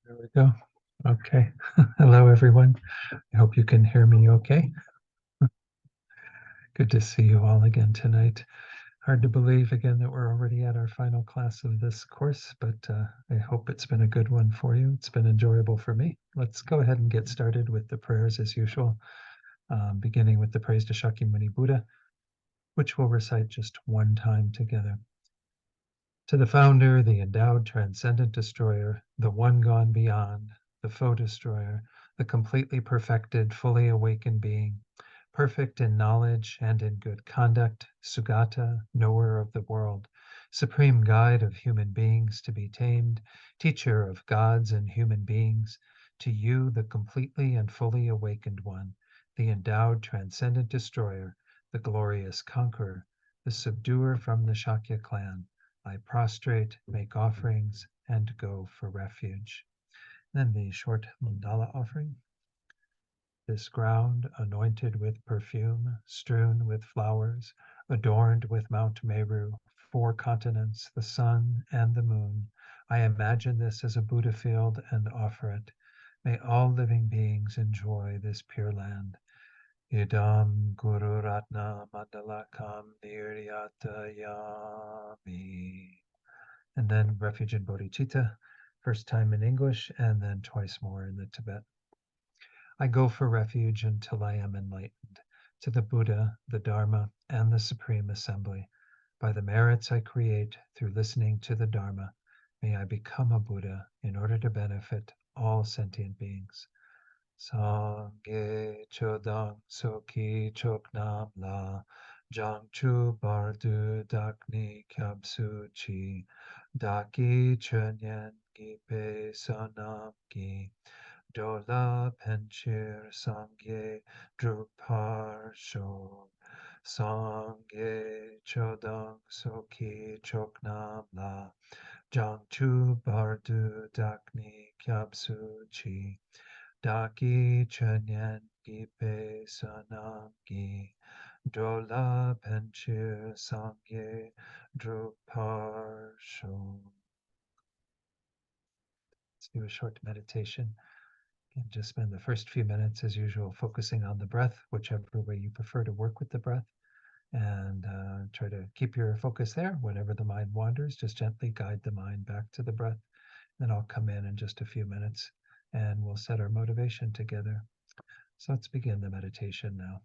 There we go. Okay. Hello, everyone. I hope you can hear me okay. Good to see you all again tonight. Hard to believe again that we're already at our final class of this course, but I hope it's been a good one for you. It's been enjoyable for me. Let's go ahead and get started with the prayers as usual, beginning with the praise to Shakyamuni Buddha, which we'll recite just one time together. To the founder, the endowed transcendent destroyer, the one gone beyond, the foe destroyer, the completely perfected, fully awakened being, perfect in knowledge and in good conduct, Sugata, knower of the world, supreme guide of human beings to be tamed, teacher of gods and human beings, to you, the completely and fully awakened one, the endowed transcendent destroyer, the glorious conqueror, the subduer from the Shakya clan, I prostrate, make offerings, and go for refuge. Then the short mandala offering. This ground, anointed with perfume, strewn with flowers, adorned with Mount Meru, 4 continents, the sun and the moon. I imagine this as a Buddha field and offer it. May all living beings enjoy this pure land. Idam Guru Ratna Mandalakam Niryatayami. And then Refuge in Bodhicitta, first time in English and then twice more in the Tibet. I go for refuge until I am enlightened, to the Buddha, the Dharma, and the Supreme Assembly. By the merits I create through listening to the Dharma, may I become a Buddha in order to benefit all sentient beings. Sangye Chodang Soki Choknam La Jangchu Bardu Dakni Kyabsu Chi Daki Chenyen Gipe Sonam Gi Dola Penchir Sangye Drupar Shog Sangye Chodang Soki Choknam La Jangchu Bardu Dakni Kyabsu Chi Daki Chenyen Gipe Sanam Gi Dola Penchir Sangye Drupar Shog. Let's do a short meditation. And just spend the first few minutes, as usual, focusing on the breath, whichever way you prefer to work with the breath. And try to keep your focus there. Whenever the mind wanders, just gently guide the mind back to the breath. Then I'll come in just a few minutes and we'll set our motivation together. So let's begin the meditation now.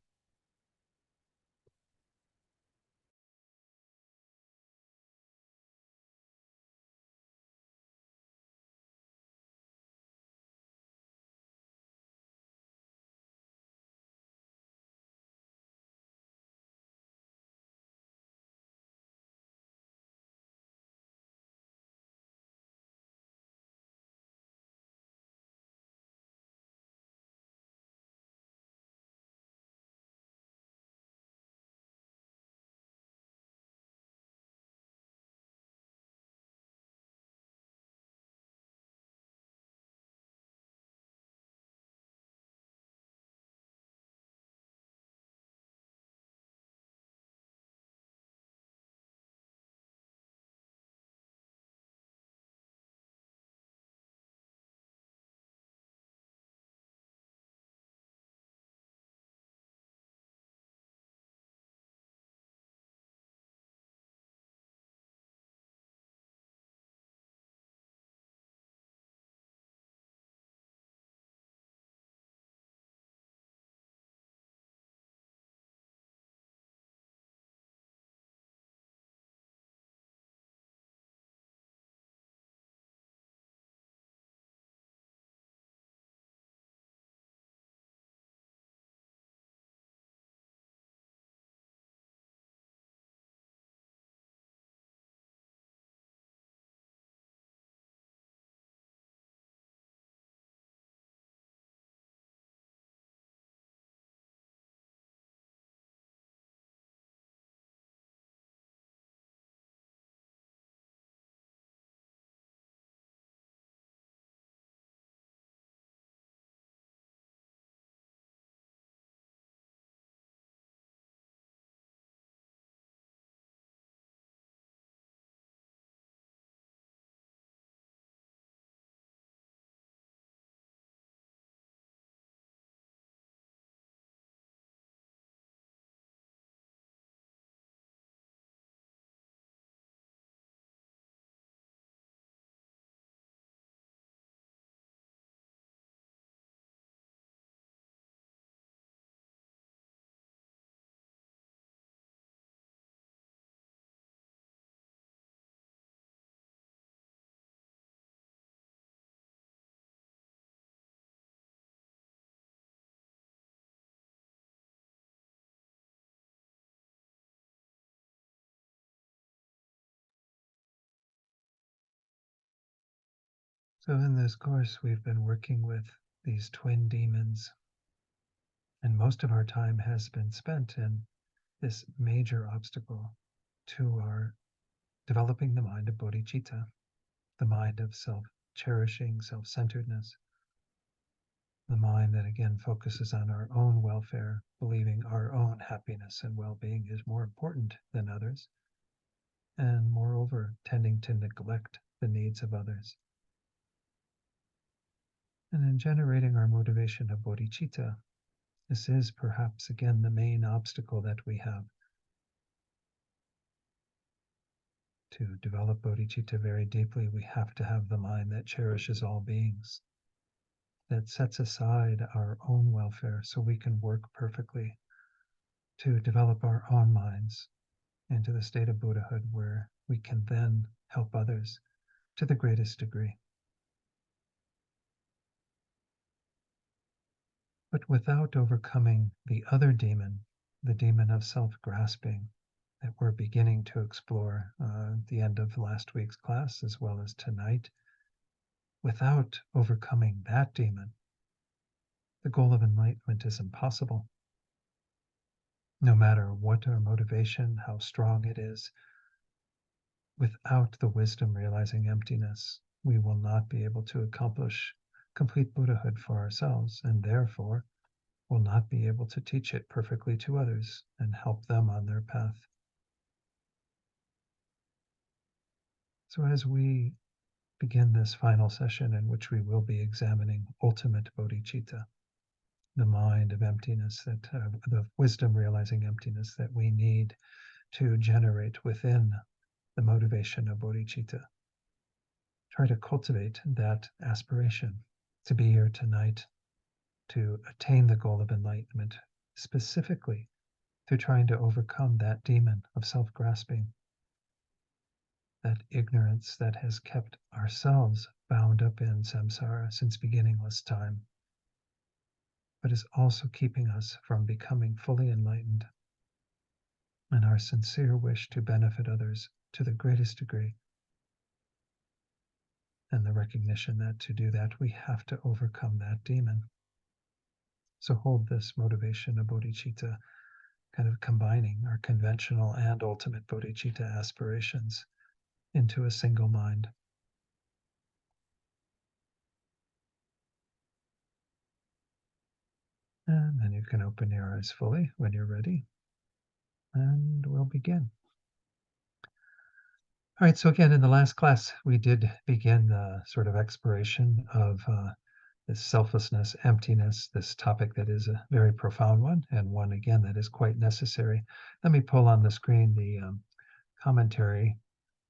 So in this course, we've been working with these twin demons, and most of our time has been spent in this major obstacle to our developing the mind of bodhicitta, the mind of self-cherishing, self-centeredness, the mind that again focuses on our own welfare, believing our own happiness and well-being is more important than others, and moreover, tending to neglect the needs of others. And in generating our motivation of bodhicitta, this is perhaps again the main obstacle that we have. To develop bodhicitta very deeply, we have to have the mind that cherishes all beings, that sets aside our own welfare so we can work perfectly, to develop our own minds into the state of Buddhahood where we can then help others to the greatest degree. But without overcoming the other demon, the demon of self-grasping, that we're beginning to explore at the end of last week's class as well as tonight, without overcoming that demon, the goal of enlightenment is impossible. No matter what our motivation, how strong it is, without the wisdom realizing emptiness, we will not be able to accomplish complete Buddhahood for ourselves, and therefore will not be able to teach it perfectly to others and help them on their path. So as we begin this final session in which we will be examining ultimate bodhicitta, the mind of emptiness, that the wisdom realizing emptiness that we need to generate within the motivation of bodhicitta. Try to cultivate that aspiration to be here tonight, to attain the goal of enlightenment, specifically through trying to overcome that demon of self-grasping, that ignorance that has kept ourselves bound up in samsara since beginningless time, but is also keeping us from becoming fully enlightened, and our sincere wish to benefit others to the greatest degree, and the recognition that to do that we have to overcome that demon. So hold this motivation of bodhicitta, kind of combining our conventional and ultimate bodhicitta aspirations into a single mind. And then you can open your eyes fully when you're ready, and we'll begin. All right, so again, in the last class, we did begin the sort of exploration of this selflessness, emptiness, this topic that is a very profound one, and one, again, that is quite necessary. Let me pull on the screen the commentary.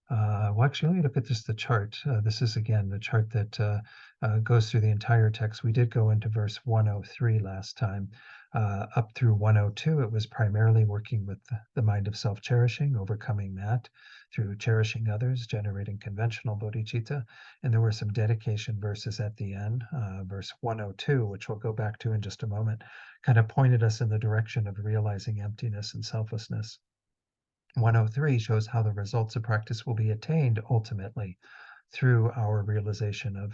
Well, actually, let me look at just the chart. This is, again, the chart that goes through the entire text. We did go into verse 103 last time. Up through 102, it was primarily working with the mind of self-cherishing, overcoming that through cherishing others, generating conventional bodhicitta. And there were some dedication verses at the end. Verse 102, which we'll go back to in just a moment, kind of pointed us in the direction of realizing emptiness and selflessness. 103 shows how the results of practice will be attained ultimately through our realization of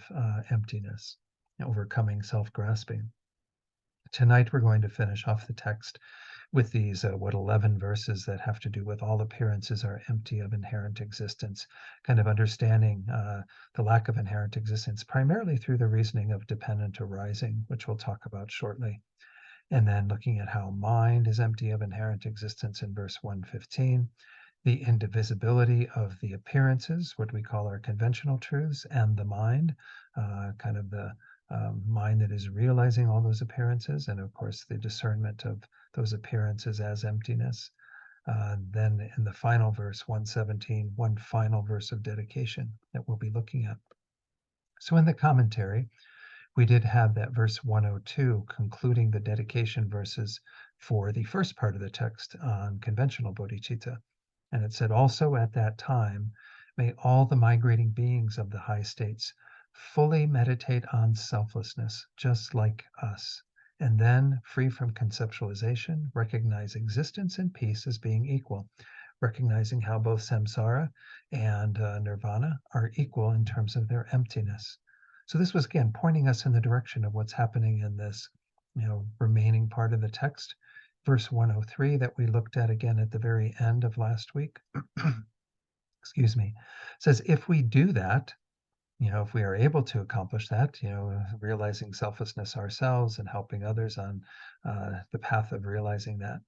emptiness, overcoming self-grasping. Tonight we're going to finish off the text with these 11 verses that have to do with all appearances are empty of inherent existence, kind of understanding the lack of inherent existence primarily through the reasoning of dependent arising, which we'll talk about shortly. And then looking at how mind is empty of inherent existence in verse 115, the indivisibility of the appearances, what we call our conventional truths, and the mind, kind of the mind that is realizing all those appearances, and of course the discernment of those appearances as emptiness. Then in the final verse, 117, one final verse of dedication that we'll be looking at. So in the commentary, we did have that verse 102 concluding the dedication verses for the first part of the text on conventional bodhicitta. And it said, also at that time, may all the migrating beings of the high states fully meditate on selflessness, just like us, and then, free from conceptualization, recognize existence and peace as being equal, recognizing how both samsara and nirvana are equal in terms of their emptiness. So this was, again, pointing us in the direction of what's happening in this, remaining part of the text. Verse 103 that we looked at again at the very end of last week, excuse me, says, if we do that, if we are able to accomplish that, realizing selflessness ourselves and helping others on the path of realizing that,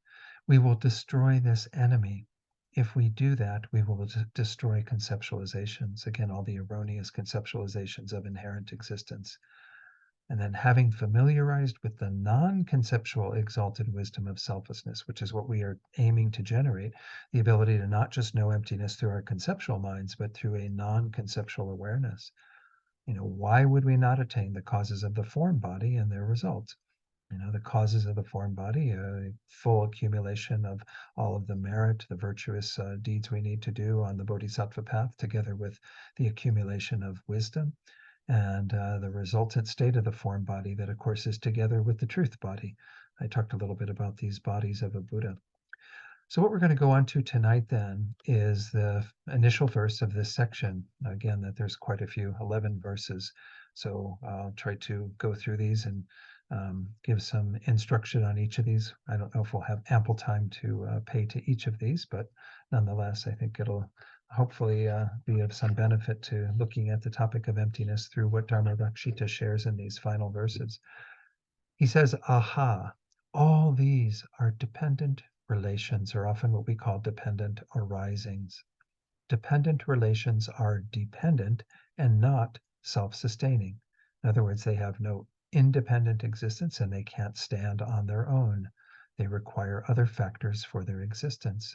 we will destroy this enemy. If we do that, we will destroy conceptualizations. Again, all the erroneous conceptualizations of inherent existence. And then having familiarized with the non-conceptual exalted wisdom of selflessness, which is what we are aiming to generate, the ability to not just know emptiness through our conceptual minds, but through a non-conceptual awareness. Why would we not attain the causes of the form body and their results? The causes of the form body, a full accumulation of all of the merit, the virtuous deeds we need to do on the bodhisattva path, together with the accumulation of wisdom and the resultant state of the form body that, of course, is together with the truth body. I talked a little bit about these bodies of a Buddha. So what we're going to go on to tonight then is the initial verse of this section. Again, that there's quite a few, 11 verses. So I'll try to go through these and give some instruction on each of these. I don't know if we'll have ample time to pay to each of these, but nonetheless, I think it'll hopefully be of some benefit to looking at the topic of emptiness through what Dharma-Rakshita shares in these final verses. He says, aha, all these are dependent relations, or often what we call dependent arisings. Dependent relations are dependent and not self-sustaining. In other words, they have no independent existence and they can't stand on their own. They require other factors for their existence.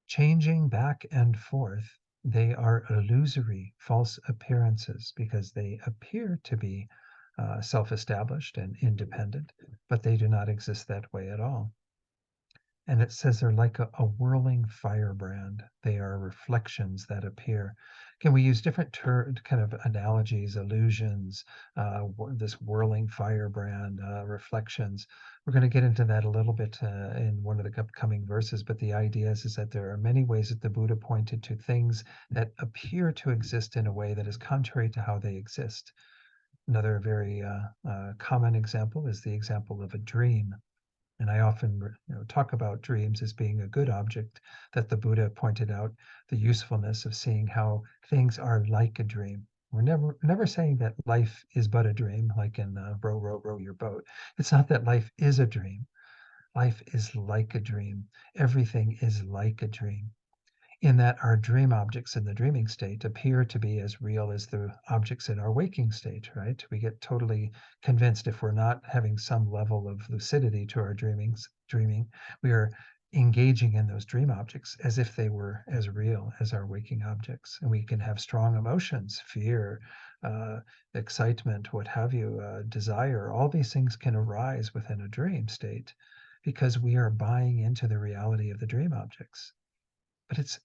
Changing back and forth, they are illusory, false appearances because they appear to be self-established and independent, but they do not exist that way at all. And it says they're like a whirling firebrand. They are reflections that appear. Can we use different kind of analogies, illusions, this whirling firebrand, reflections? We're going to get into that a little bit in one of the upcoming verses, but the idea is that there are many ways that the Buddha pointed to things that appear to exist in a way that is contrary to how they exist. Another very common example is the example of a dream. And I often talk about dreams as being a good object, that the Buddha pointed out the usefulness of seeing how things are like a dream. We're never saying that life is but a dream, like in Row, Row, Row Your Boat. It's not that life is a dream. Life is like a dream. Everything is like a dream, in that our dream objects in the dreaming state appear to be as real as the objects in our waking state, right? We get totally convinced, if we're not having some level of lucidity to our dreaming, we are engaging in those dream objects as if they were as real as our waking objects. And we can have strong emotions, fear, excitement, what have you, desire. All these things can arise within a dream state because we are buying into the reality of the dream objects. But it's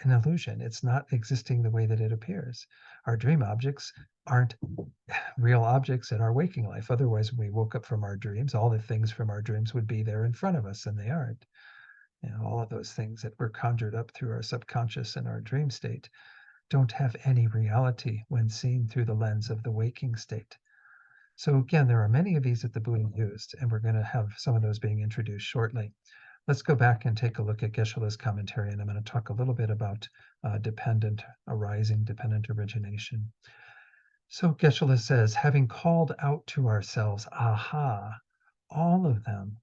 an illusion. It's not existing the way that it appears. Our dream objects aren't real objects in our waking life. Otherwise, when we woke up from our dreams, all the things from our dreams would be there in front of us, and they aren't. All of those things that were conjured up through our subconscious and our dream state don't have any reality when seen through the lens of the waking state. So again, there are many of these that the Buddha used, and we're going to have some of those being introduced shortly. Let's go back and take a look at Geshe-la's commentary, and I'm going to talk a little bit about dependent arising, dependent origination. So Geshe-la says, having called out to ourselves, aha, all of them,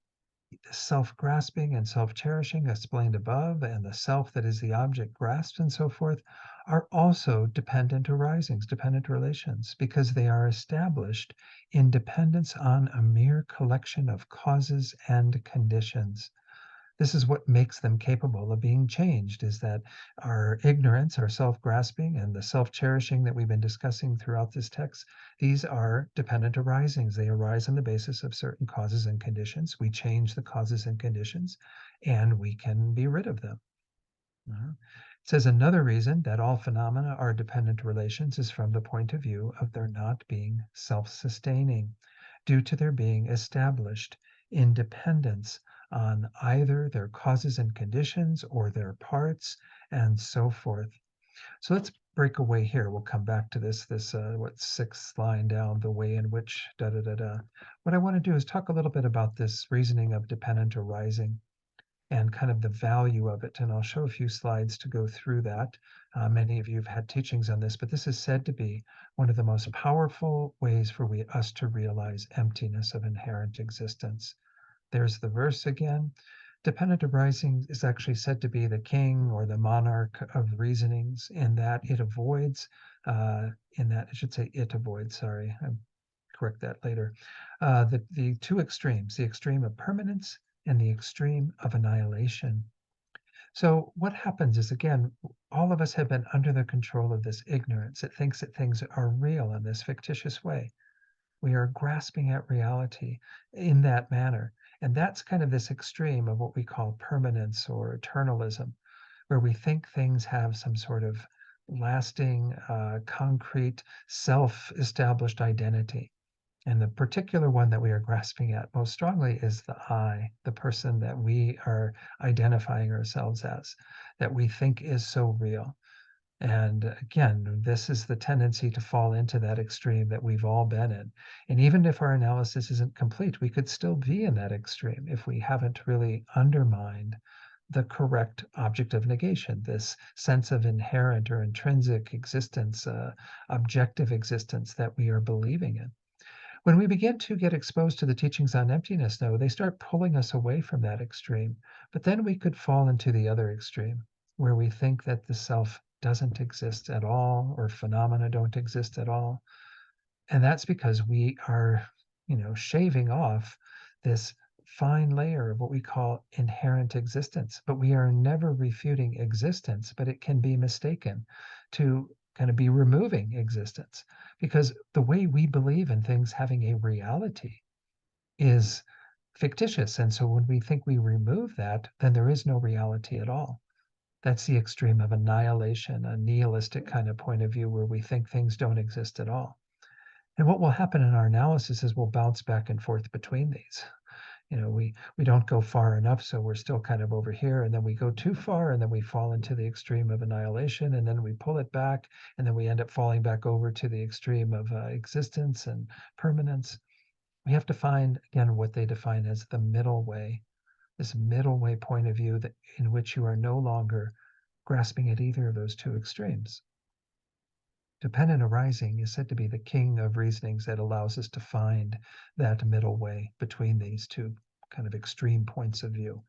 the self-grasping and self-cherishing explained above, and the self that is the object grasped and so forth, are also dependent arisings, dependent relations, because they are established in dependence on a mere collection of causes and conditions. This is what makes them capable of being changed, is that our ignorance, our self-grasping, and the self-cherishing that we've been discussing throughout this text, these are dependent arisings. They arise on the basis of certain causes and conditions. We change the causes and conditions, and we can be rid of them. It says another reason that all phenomena are dependent relations is from the point of view of their not being self-sustaining, due to their being established in dependence on either their causes and conditions or their parts and so forth. So let's break away here. We'll come back to this what, sixth line down, the way in which da da da da. What I want to do is talk a little bit about this reasoning of dependent arising and kind of the value of it. And I'll show a few slides to go through that. Many of you have had teachings on this, but this is said to be one of the most powerful ways for us to realize emptiness of inherent existence. There's the verse again. Dependent arising is actually said to be the king or the monarch of reasonings in that it avoids, I should say it avoids, sorry, I'll correct that later, the two extremes, the extreme of permanence and the extreme of annihilation. So what happens is, again, all of us have been under the control of this ignorance. It thinks that things are real in this fictitious way. We are grasping at reality in that manner. And that's kind of this extreme of what we call permanence or eternalism, where we think things have some sort of lasting, concrete, self established identity. And the particular one that we are grasping at most strongly is the I, the person that we are identifying ourselves as, that we think is so real. And again, this is the tendency to fall into that extreme that we've all been in. And even if our analysis isn't complete, we could still be in that extreme if we haven't really undermined the correct object of negation, this sense of inherent or intrinsic existence, objective existence that we are believing in. When we begin to get exposed to the teachings on emptiness, though, they start pulling us away from that extreme. But then we could fall into the other extreme, where we think that the self doesn't exist at all or phenomena don't exist at all. And that's because we are, shaving off this fine layer of what we call inherent existence. But we are never refuting existence, but it can be mistaken to kind of be removing existence because the way we believe in things having a reality is fictitious. And so when we think we remove that, then there is no reality at all. That's the extreme of annihilation, a nihilistic kind of point of view where we think things don't exist at all. And what will happen in our analysis is we'll bounce back and forth between these. We don't go far enough, so we're still kind of over here, and then we go too far, and then we fall into the extreme of annihilation, and then we pull it back, and then we end up falling back over to the extreme of existence and permanence. We have to find, again, what they define as the middle way, this middle way point of view that in which you are no longer grasping at either of those two extremes. Dependent arising is said to be the king of reasonings that allows us to find that middle way between these two kind of extreme points of view.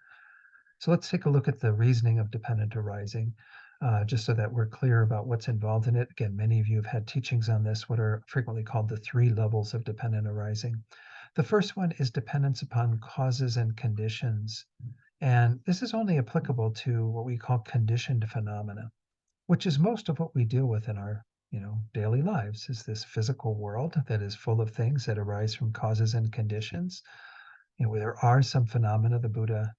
So let's take a look at the reasoning of dependent arising, just so that we're clear about what's involved in it. Again, many of you have had teachings on this, what are frequently called the three levels of dependent arising. The first one is dependence upon causes and conditions. And this is only applicable to what we call conditioned phenomena, which is most of what we deal with in our daily lives, is this physical world that is full of things that arise from causes and conditions. There are some phenomena the Buddha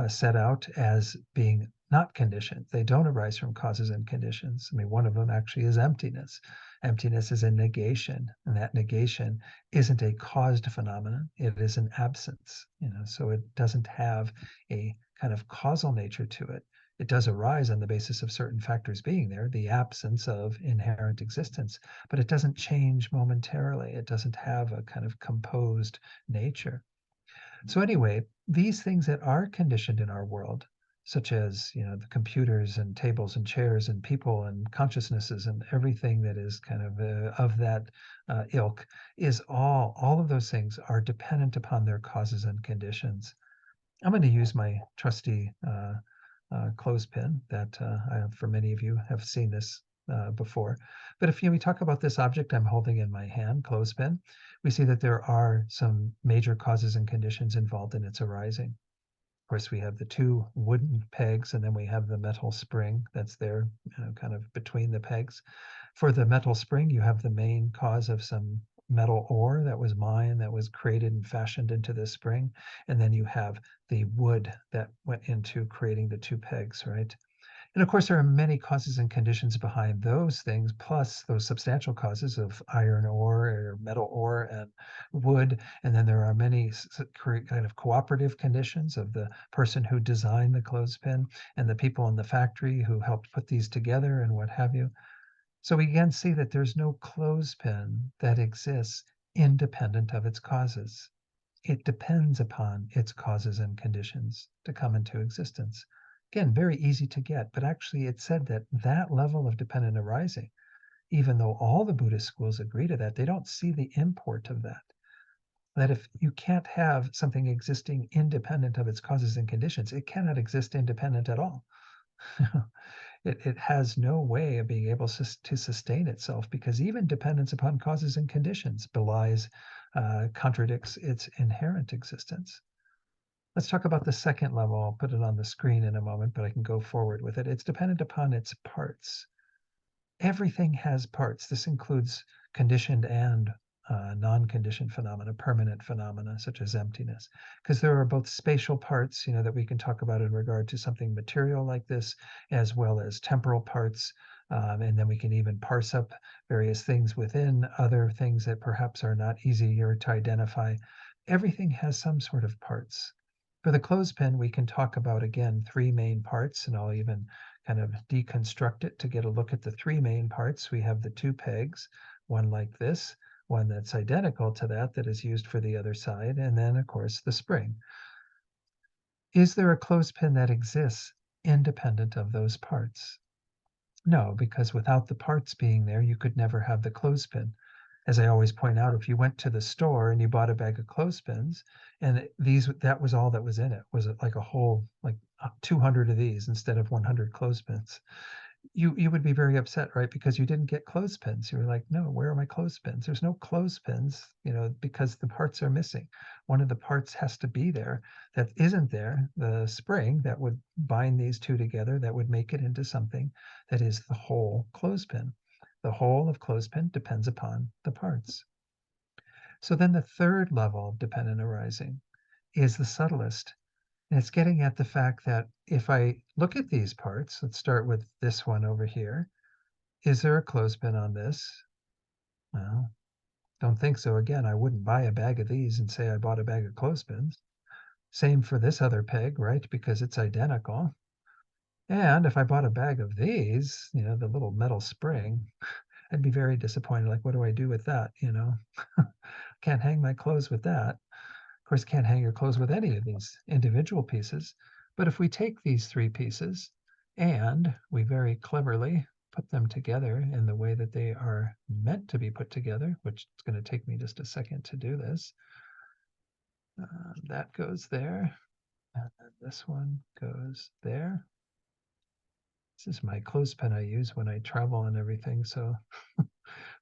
set out as being not conditioned. They don't arise from causes and conditions. I mean, one of them actually is emptiness. Emptiness is a negation, and that negation isn't a caused phenomenon. It is an absence. So it doesn't have a kind of causal nature to it. It does arise on the basis of certain factors being there, the absence of inherent existence, but it doesn't change momentarily. It doesn't have a kind of composed nature. So anyway, these things that are conditioned in our world, such as the computers and tables and chairs and people and consciousnesses and everything that is kind of that ilk, is all of those things are dependent upon their causes and conditions. I'm going to use my trusty clothespin that for many of you have seen this before. But if we talk about this object I'm holding in my hand, clothespin, we see that there are some major causes and conditions involved in its arising. Of course, we have the two wooden pegs, and then we have the metal spring that's there, kind of between the pegs. For the metal spring, you have the main cause of some metal ore that was mined, that was created and fashioned into this spring. And then you have the wood that went into creating the two pegs, right? And of course, there are many causes and conditions behind those things, plus those substantial causes of iron ore or metal ore and wood. And then there are many kind of cooperative conditions of the person who designed the clothespin and the people in the factory who helped put these together and what have you. So we again see that there's no clothespin that exists independent of its causes. It depends upon its causes and conditions to come into existence. Again, very easy to get, but actually it said that that level of dependent arising, even though all the Buddhist schools agree to that, they don't see the import of that. That if you can't have something existing independent of its causes and conditions, it cannot exist independent at all. It has no way of being able to sustain itself because even dependence upon causes and conditions belies, contradicts its inherent existence. Let's talk about the second level. I'll put it on the screen in a moment, but I can go forward with it. It's dependent upon its parts. Everything has parts. This includes conditioned and non-conditioned phenomena, permanent phenomena such as emptiness, because there are both spatial parts, that we can talk about in regard to something material like this, as well as temporal parts. And then we can even parse up various things within other things that perhaps are not easier to identify. Everything has some sort of parts. For the clothespin, we can talk about, again, three main parts, and I'll even kind of deconstruct it to get a look at the three main parts. We have the two pegs, one like this, one that's identical to that is used for the other side, and then, of course, the spring. Is there a clothespin that exists independent of those parts? No, because without the parts being there, you could never have the clothespin. As I always point out, if you went to the store and you bought a bag of clothespins and that was all that was in it, was it like a whole, like 200 of these instead of 100 clothespins, you would be very upset, right? Because you didn't get clothespins. You were like, no, where are my clothespins? There's no clothespins, because the parts are missing. One of the parts has to be there that isn't there, the spring that would bind these two together, that would make it into something that is the whole clothespin. The whole of clothespin depends upon the parts. So then the third level of dependent arising is the subtlest. And it's getting at the fact that if I look at these parts, let's start with this one over here. Is there a clothespin on this? Well, don't think so. Again, I wouldn't buy a bag of these and say I bought a bag of clothespins. Same for this other peg, right? Because it's identical. And if I bought a bag of these, the little metal spring, I'd be very disappointed. Like, what do I do with that? Can't hang my clothes with that. Of course, can't hang your clothes with any of these individual pieces. But if we take these three pieces and we very cleverly put them together in the way that they are meant to be put together, which is going to take me just a second to do this. That goes there, and then this one goes there. This is my clothespin I use when I travel and everything. So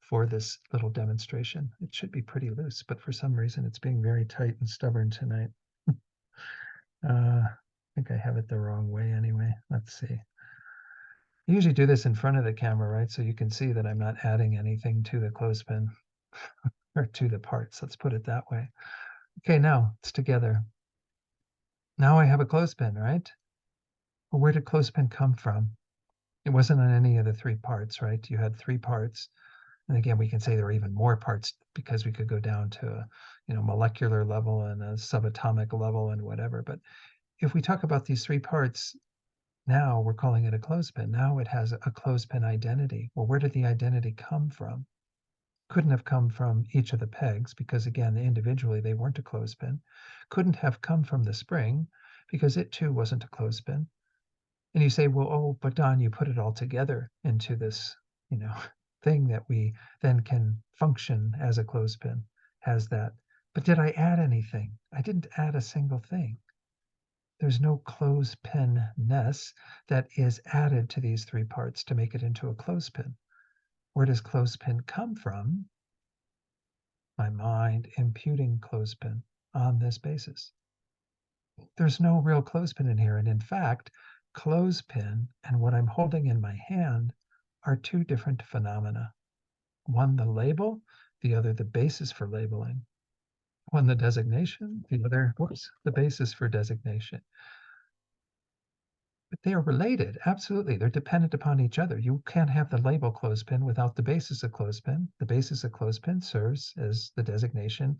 for this little demonstration, it should be pretty loose, but for some reason it's being very tight and stubborn tonight. I think I have it the wrong way anyway. Let's see. I usually do this in front of the camera, right? So you can see that I'm not adding anything to the clothespin or to the parts. Let's put it that way. Okay, now it's together. Now I have a clothespin, right? Well, where did clothespin come from? It wasn't on any of the three parts, right? You had three parts. And again, we can say there are even more parts because we could go down to a, molecular level and a subatomic level and whatever. But if we talk about these three parts, now we're calling it a clothespin. Now it has a clothespin identity. Well, where did the identity come from? Couldn't have come from each of the pegs because, again, individually they weren't a clothespin. Couldn't have come from the spring because it too wasn't a clothespin. And you say, well, oh, but Don, you put it all together into this, thing that we then can function as a clothespin, has that. But did I add anything? I didn't add a single thing. There's no clothespin-ness that is added to these three parts to make it into a clothespin. Where does clothespin come from? My mind imputing clothespin on this basis. There's no real clothespin in here. And in fact, clothespin and what I'm holding in my hand are two different phenomena. One, the label, the other, the basis for labeling. One, the designation, the other, the basis for designation. But they are related. Absolutely. They're dependent upon each other. You can't have the label clothespin without the basis of clothespin. The basis of clothespin serves as the designation,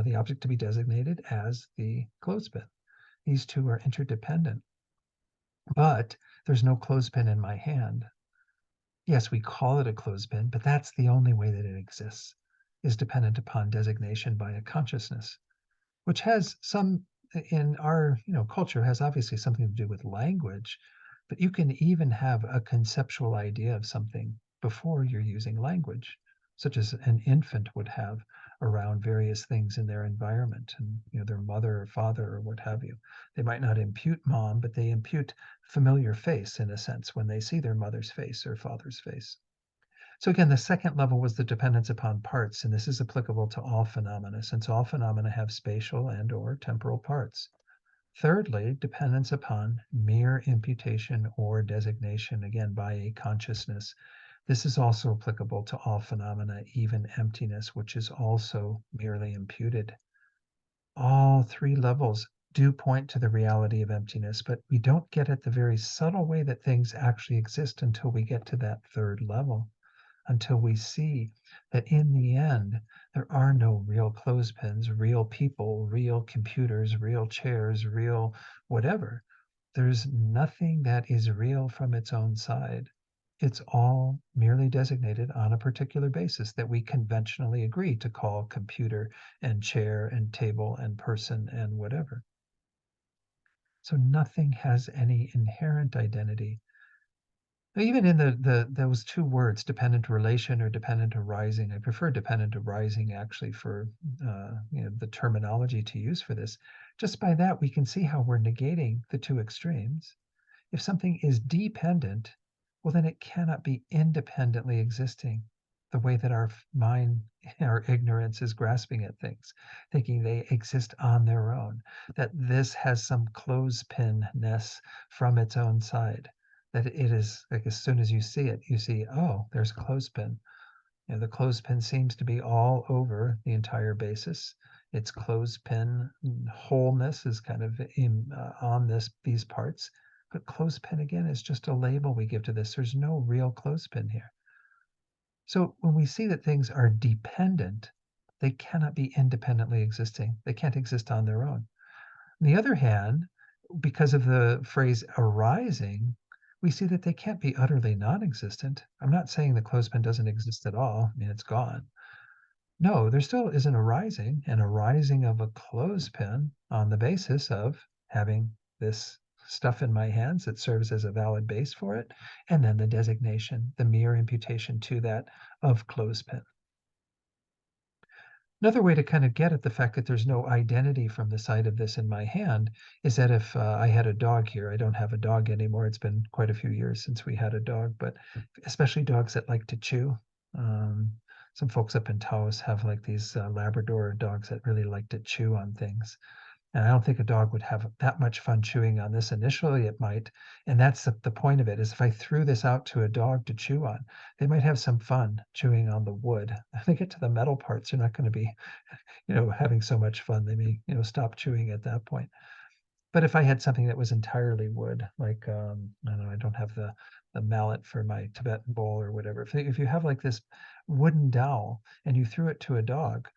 the object to be designated as the clothespin. These two are interdependent. But there's no clothespin in my hand. Yes, we call it a clothespin, but that's the only way that it exists, is dependent upon designation by a consciousness, which has some in our culture has obviously something to do with language, but you can even have a conceptual idea of something before you're using language, such as an infant would have around various things in their environment and their mother or father or what have you. They might not impute mom, but they impute familiar face in a sense when they see their mother's face or father's face. So again, the second level was the dependence upon parts, and this is applicable to all phenomena, since all phenomena have spatial and/or temporal parts. Thirdly, dependence upon mere imputation or designation, again, by a consciousness. This is also applicable to all phenomena, even emptiness, which is also merely imputed. All three levels do point to the reality of emptiness, but we don't get at the very subtle way that things actually exist until we get to that third level, until we see that in the end, there are no real clothespins, real people, real computers, real chairs, real whatever. There's nothing that is real from its own side. It's all merely designated on a particular basis that we conventionally agree to call computer and chair and table and person and whatever. So nothing has any inherent identity. Even in those two words, dependent relation or dependent arising, I prefer dependent arising actually for the terminology to use for this. Just by that, we can see how we're negating the two extremes. If something is dependent, well, then it cannot be independently existing the way that our mind, our ignorance is grasping at things, thinking they exist on their own, that this has some clothespin-ness from its own side, that it is like as soon as you see it, you see, oh, there's a clothespin. The clothespin seems to be all over the entire basis. Its clothespin wholeness is kind of on these parts. But clothespin, again, is just a label we give to this. There's no real clothespin here. So when we see that things are dependent, they cannot be independently existing. They can't exist on their own. On the other hand, because of the phrase arising, we see that they can't be utterly non-existent. I'm not saying the clothespin doesn't exist at all. I mean, it's gone. No, there still is an arising of a clothespin on the basis of having this stuff in my hands that serves as a valid base for it, and then the designation, the mere imputation to that of clothespin. Another way to kind of get at the fact that there's no identity from the side of this in my hand is that if I had a dog here, I don't have a dog anymore. It's been quite a few years since we had a dog, but especially dogs that like to chew. Um, some folks up in Taos have like these Labrador dogs that really like to chew on things. And I don't think a dog would have that much fun chewing on this. Initially, it might. And that's the point of it is if I threw this out to a dog to chew on, they might have some fun chewing on the wood. If they get to the metal parts, they're not going to be, having so much fun. They may, stop chewing at that point. But if I had something that was entirely wood, like, I don't know, I don't have the mallet for my Tibetan bowl or whatever. If you have like this wooden dowel and you threw it to a dog,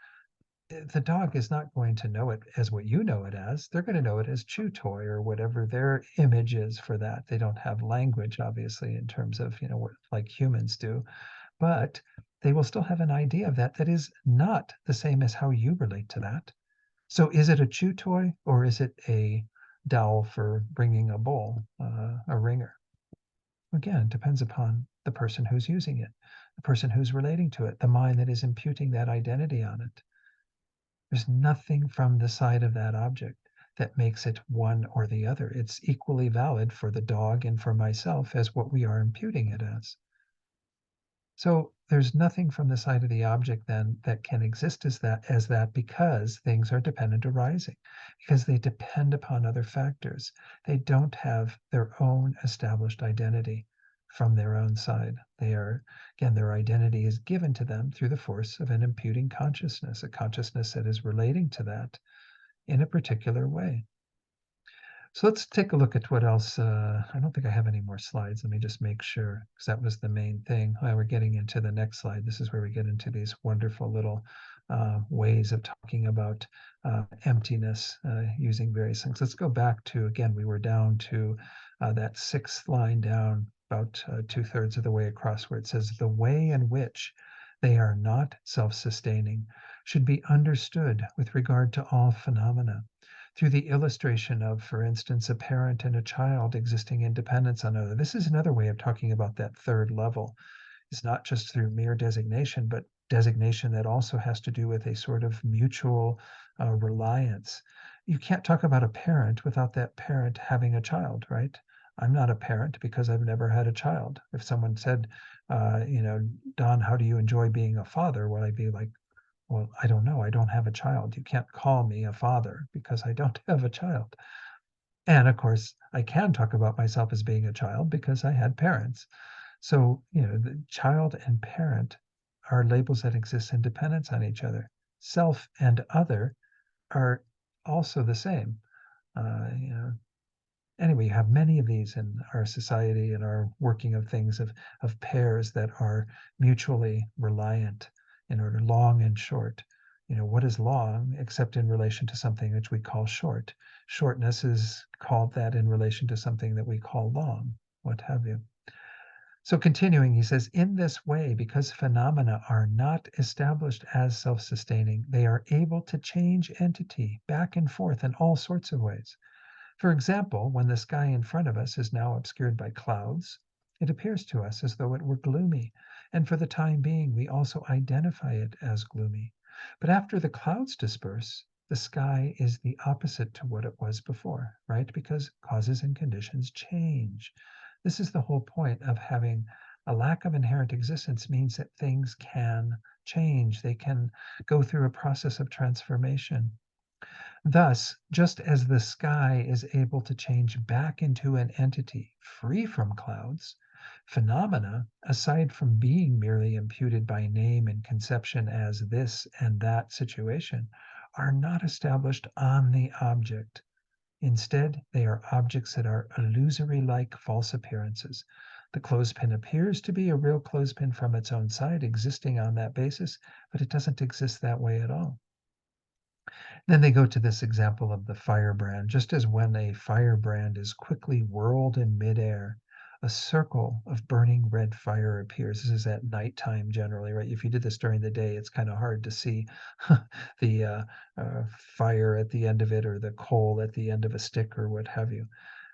the dog is not going to know it as what you know it as. They're going to know it as chew toy or whatever their image is for that. They don't have language, obviously, in terms of, what like humans do, but they will still have an idea of that is not the same as how you relate to that. So is it a chew toy or is it a dowel for bringing a bowl, a ringer? Again, it depends upon the person who's using it, the person who's relating to it, the mind that is imputing that identity on it. There's nothing from the side of that object that makes it one or the other. It's equally valid for the dog and for myself as what we are imputing it as. So there's nothing from the side of the object then that can exist as that because things are dependent arising, because they depend upon other factors. They don't have their own established identity from their own side. Again, their identity is given to them through the force of an imputing consciousness, a consciousness that is relating to that in a particular way. So let's take a look at what else. I don't think I have any more slides. Let me just make sure, because that was the main thing. We're getting into the next slide. This is where we get into these wonderful little ways of talking about emptiness using various things. Let's go back to, again, we were down to that sixth line down, about 2/3 of the way across, where it says, the way in which they are not self-sustaining should be understood with regard to all phenomena through the illustration of, for instance, a parent and a child existing in dependence on another. This is another way of talking about that third level. It's not just through mere designation, but designation that also has to do with a sort of mutual reliance. You can't talk about a parent without that parent having a child, right? I'm not a parent because I've never had a child. If someone said, Don, how do you enjoy being a father? Well, I'd be like, well, I don't know. I don't have a child. You can't call me a father because I don't have a child. And of course, I can talk about myself as being a child because I had parents. So, the child and parent are labels that exist in dependence on each other. Self and other are also the same. Uh, you know, anyway, you have many of these in our society and our working of things of pairs that are mutually reliant in order long and short. What is long except in relation to something which we call short? Shortness is called that in relation to something that we call long, what have you. So continuing, he says, in this way, because phenomena are not established as self-sustaining, they are able to change entity back and forth in all sorts of ways. For example, when the sky in front of us is now obscured by clouds, it appears to us as though it were gloomy, and for the time being we also identify it as gloomy. But after the clouds disperse, the sky is the opposite to what it was before, right? Because causes and conditions change. This is the whole point of having a lack of inherent existence, means that things can change. They can go through a process of transformation. Thus, just as the sky is able to change back into an entity free from clouds, phenomena, aside from being merely imputed by name and conception as this and that situation, are not established on the object. Instead, they are objects that are illusory like false appearances. The clothespin appears to be a real clothespin from its own side, existing on that basis, but it doesn't exist that way at all. Then they go to this example of the firebrand. Just as when a firebrand is quickly whirled in midair, a circle of burning red fire appears. This is at nighttime generally, right? If you did this during the day, it's kind of hard to see the fire at the end of it or the coal at the end of a stick or what have you.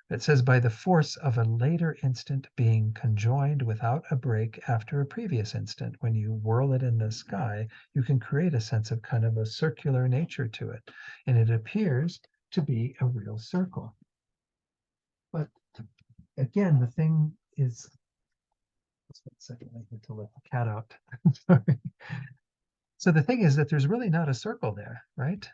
It says, by the force of a later instant being conjoined without a break after a previous instant. When you whirl it in the sky, you can create a sense of kind of a circular nature to it. And it appears to be a real circle. But again, the thing is, just 1 second, I need to let the cat out. Sorry. So the thing is that there's really not a circle there, right?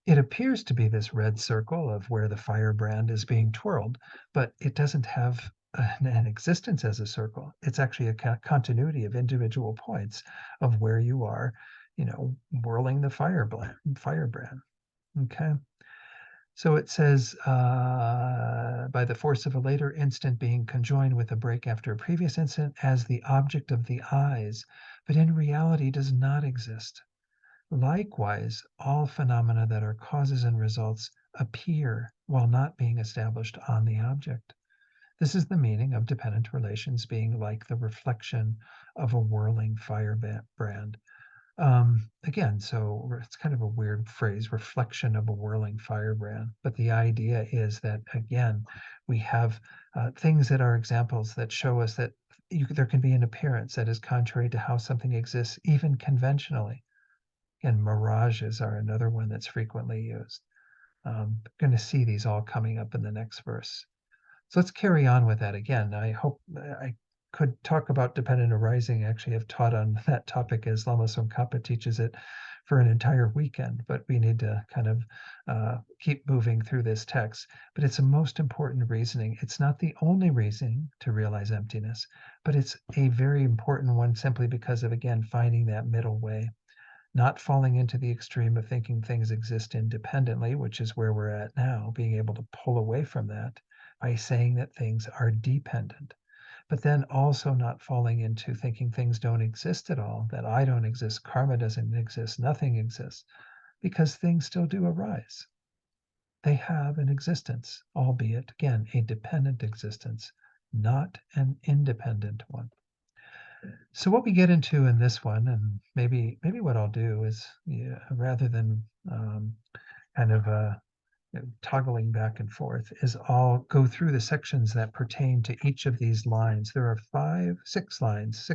It appears to be this red circle of where the firebrand is being twirled, but it doesn't have an existence as a circle. It's actually a continuity of individual points of where you are, whirling the firebrand. Okay. So it says, by the force of a later instant being conjoined with a break after a previous instant as the object of the eyes, but in reality does not exist. Likewise, all phenomena that are causes and results appear while not being established on the object. This is the meaning of dependent relations being like the reflection of a whirling firebrand. Again, so it's kind of a weird phrase, reflection of a whirling firebrand. But the idea is that, again, we have things that are examples that show us that there can be an appearance that is contrary to how something exists, even conventionally. And mirages are another one that's frequently used. Going to see these all coming up in the next verse. So let's carry on with that again. I hope I could talk about dependent arising. Actually, I've taught on that topic as Lama Tsongkhapa teaches it for an entire weekend, but we need to kind of keep moving through this text. But it's a most important reasoning. It's not the only reasoning to realize emptiness, but it's a very important one simply because of, again, finding that middle way. not falling into the extreme of thinking things exist independently, which is where we're at now, being able to pull away from that by saying that things are dependent, but then also not falling into thinking things don't exist at all, that I don't exist, karma doesn't exist, nothing exists, because things still do arise. They have an existence, albeit, again, a dependent existence, not an independent one. So what we get into in this one, and maybe what I'll do is, yeah, rather than kind of toggling back and forth, is I'll go through the sections that pertain to each of these lines. There are six lines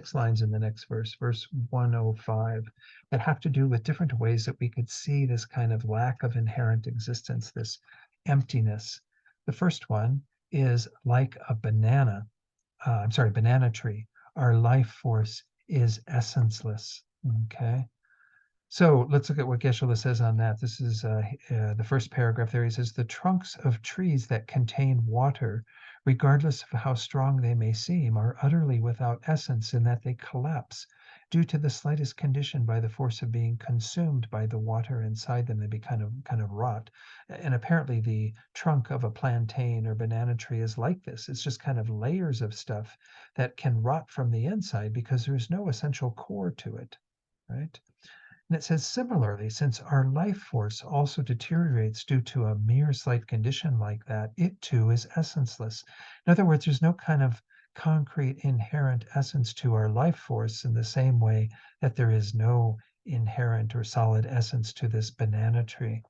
in the next verse 105, that have to do with different ways that we could see this kind of lack of inherent existence, this emptiness. The first one is like a banana tree. Our life force is essenceless. Okay. So let's look at what Geshe-la says on that. This is the first paragraph there. He says, the trunks of trees that contain water, regardless of how strong they may seem, are utterly without essence in that they collapse due to the slightest condition by the force of being consumed by the water inside them. They be kind of rot. And apparently the trunk of a plantain or banana tree is like this. It's just kind of layers of stuff that can rot from the inside because there's no essential core to it, right? And it says, similarly, since our life force also deteriorates due to a mere slight condition like that, it too is essenceless. In other words, there's no kind of concrete inherent essence to our life force in the same way that there is no inherent or solid essence to this banana tree.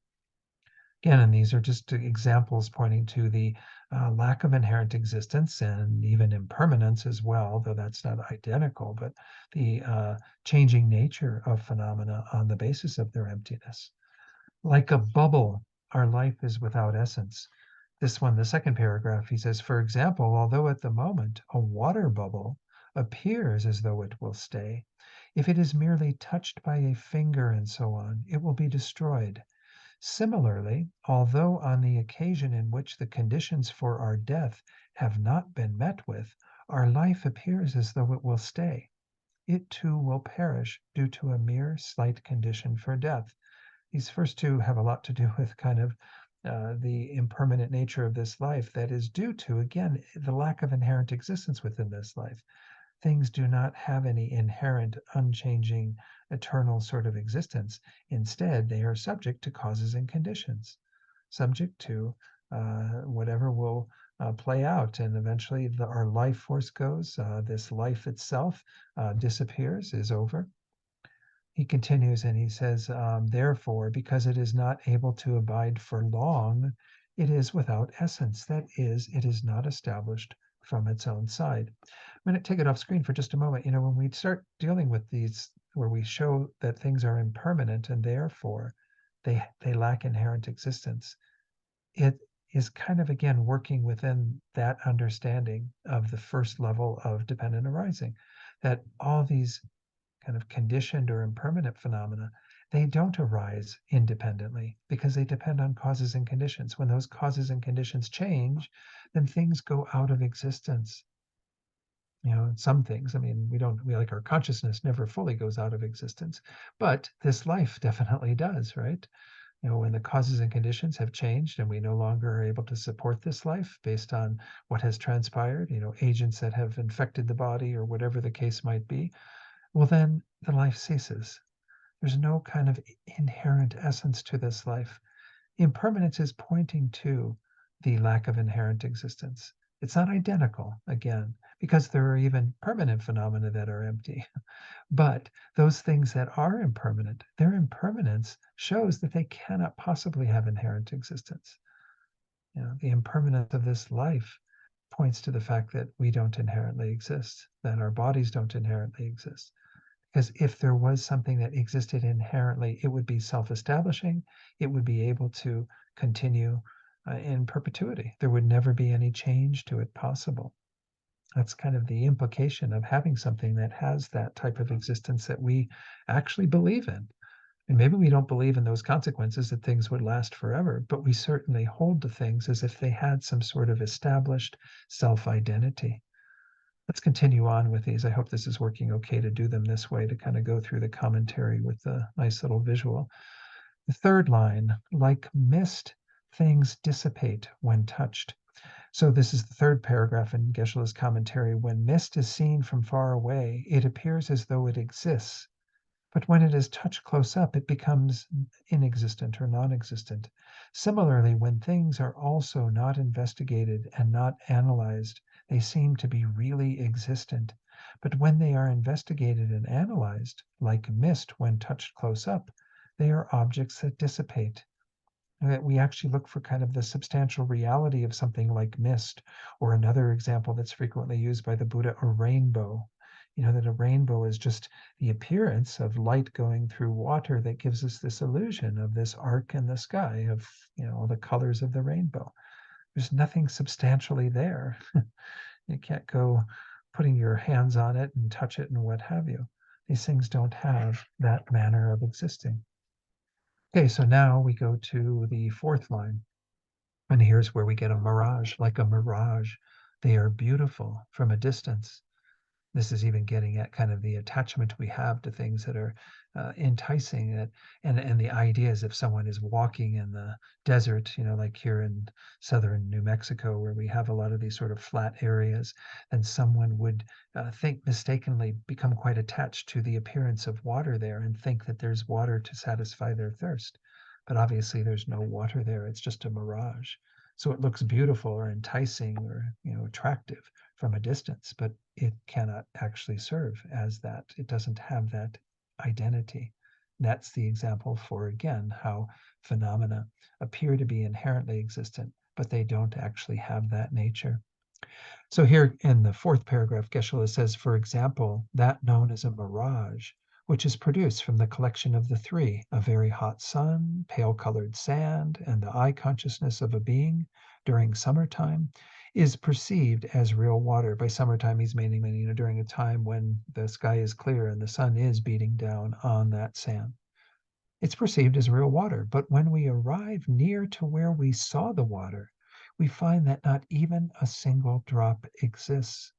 Again, and these are just examples pointing to the lack of inherent existence and even impermanence as well, though that's not identical, but the changing nature of phenomena on the basis of their emptiness. Like a bubble, our life is without essence. This one, the second paragraph, he says, for example, although at the moment a water bubble appears as though it will stay, if it is merely touched by a finger and so on, it will be destroyed. Similarly, although on the occasion in which the conditions for our death have not been met with, our life appears as though it will stay, it too will perish due to a mere slight condition for death. These first two have a lot to do with kind of the impermanent nature of this life that is due to, again, the lack of inherent existence within this life. Things do not have any inherent, unchanging, eternal sort of existence. Instead, they are subject to causes and conditions, subject to whatever will play out. And eventually, our life force goes. This life itself disappears, is over. He continues and he says, therefore, because it is not able to abide for long, it is without essence. That is, it is not established from its own side. I'm going to take it off screen for just a moment. When we start dealing with these, where we show that things are impermanent and therefore they lack inherent existence, it is kind of, again, working within that understanding of the first level of dependent arising, that all these kind of conditioned or impermanent phenomena, they don't arise independently because they depend on causes and conditions. When those causes and conditions change, then things go out of existence. Some things, I mean, we like, our consciousness never fully goes out of existence, but this life definitely does, right? When the causes and conditions have changed and we no longer are able to support this life based on what has transpired, agents that have infected the body or whatever the case might be, well, then the life ceases. There's no kind of inherent essence to this life. Impermanence is pointing to the lack of inherent existence. It's not identical, again, because there are even permanent phenomena that are empty. But those things that are impermanent, their impermanence shows that they cannot possibly have inherent existence. The impermanence of this life points to the fact that we don't inherently exist, that our bodies don't inherently exist. Because if there was something that existed inherently, it would be self-establishing. It would be able to continue in perpetuity. There would never be any change to it possible. That's kind of the implication of having something that has that type of existence that we actually believe in. And maybe we don't believe in those consequences that things would last forever, but we certainly hold to things as if they had some sort of established self-identity. Let's continue on with these. I hope this is working okay to do them this way, to kind of go through the commentary with the nice little visual. The third line, like mist, things dissipate when touched. So this is the third paragraph in Geshe-la's commentary. When mist is seen from far away, it appears as though it exists, but when it is touched close up, it becomes inexistent or non-existent. Similarly, when things are also not investigated and not analyzed, they seem to be really existent. But when they are investigated and analyzed, like mist when touched close up, they are objects that dissipate. That we actually look for kind of the substantial reality of something like mist, or another example that's frequently used by the Buddha, a rainbow. That a rainbow is just the appearance of light going through water that gives us this illusion of this arc in the sky of, all the colors of the rainbow. There's nothing substantially there. You can't go putting your hands on it and touch it and what have you. These things don't have that manner of existing. Okay, so now we go to the fourth line. And here's where we get a mirage, like a mirage. They are beautiful from a distance. This is even getting at kind of the attachment we have to things that are enticing. And the idea is if someone is walking in the desert, like here in southern New Mexico, where we have a lot of these sort of flat areas, then someone would think mistakenly become quite attached to the appearance of water there and think that there's water to satisfy their thirst. But obviously there's no water there. It's just a mirage. So it looks beautiful or enticing or attractive from a distance, but it cannot actually serve as that. It doesn't have that identity. That's the example for, again, how phenomena appear to be inherently existent, but they don't actually have that nature. So here in the fourth paragraph, Geshe-la says, for example, that known as a mirage, which is produced from the collection of the three, a very hot sun, pale-colored sand, and the eye consciousness of a being during summertime, is perceived as real water. By summertime, he's meaning during a time when the sky is clear and the sun is beating down on that sand. It's perceived as real water, but when we arrive near to where we saw the water, we find that not even a single drop exists.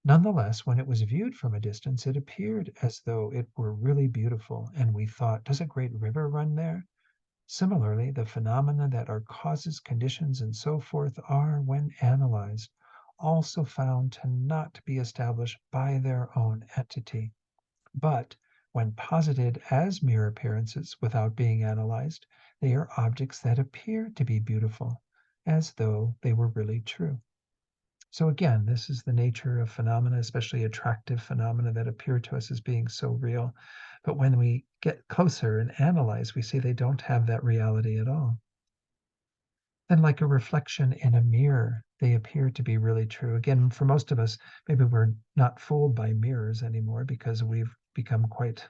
Nonetheless, when it was viewed from a distance, it appeared as though it were really beautiful, and we thought, does a great river run there? Similarly, the phenomena that are causes, conditions, and so forth are, when analyzed, also found to not be established by their own entity, but when posited as mere appearances without being analyzed, they are objects that appear to be beautiful, as though they were really true. So again, this is the nature of phenomena, especially attractive phenomena that appear to us as being so real. But when we get closer and analyze, we see they don't have that reality at all. Then, like a reflection in a mirror, they appear to be really true. Again, for most of us, maybe we're not fooled by mirrors anymore because we've become quite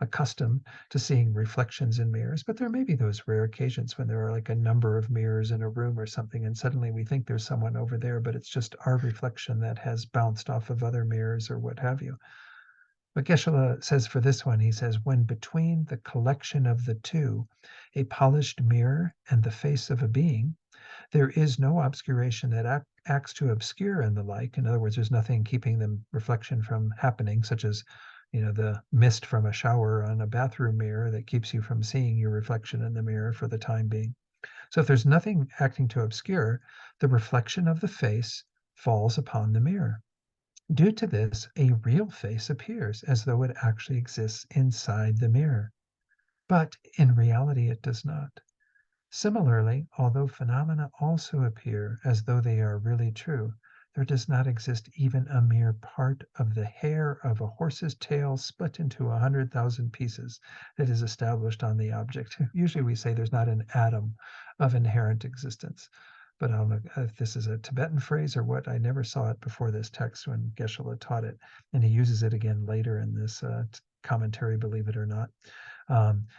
accustomed to seeing reflections in mirrors. But there may be those rare occasions when there are like a number of mirrors in a room or something, and suddenly we think there's someone over there, but it's just our reflection that has bounced off of other mirrors or what have you. But Geshe-la says for this one, he says, when between the collection of the two, a polished mirror and the face of a being, there is no obscuration that acts to obscure and the like. In other words, there's nothing keeping the reflection from happening, such as the mist from a shower on a bathroom mirror that keeps you from seeing your reflection in the mirror for the time being. So if there's nothing acting to obscure, the reflection of the face falls upon the mirror. Due to this, a real face appears as though it actually exists inside the mirror. But in reality, it does not. Similarly, although phenomena also appear as though they are really true, there does not exist even a mere part of the hair of a horse's tail split into 100,000 pieces that is established on the object. Usually we say there's not an atom of inherent existence. But I don't know if this is a Tibetan phrase or what. I never saw it before this text when Geshe-la taught it. And he uses it again later in this commentary, believe it or not.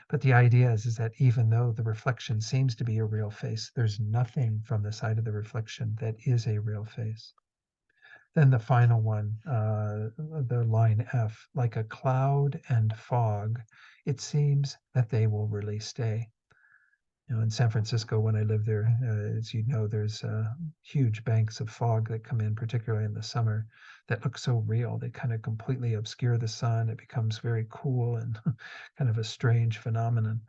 But the idea is that even though the reflection seems to be a real face, there's nothing from the side of the reflection that is a real face. Then the final one, the line F, like a cloud and fog, it seems that they will really stay. In San Francisco, when I lived there, as you know, there's huge banks of fog that come in, particularly in the summer. that look so real. They kind of completely obscure the sun. It becomes very cool and kind of a strange phenomenon.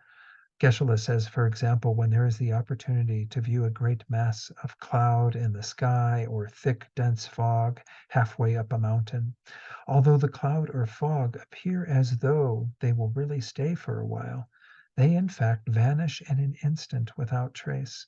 Geshe-la says, for example, when there is the opportunity to view a great mass of cloud in the sky or thick, dense fog halfway up a mountain, although the cloud or fog appear as though they will really stay for a while, they in fact vanish in an instant without trace.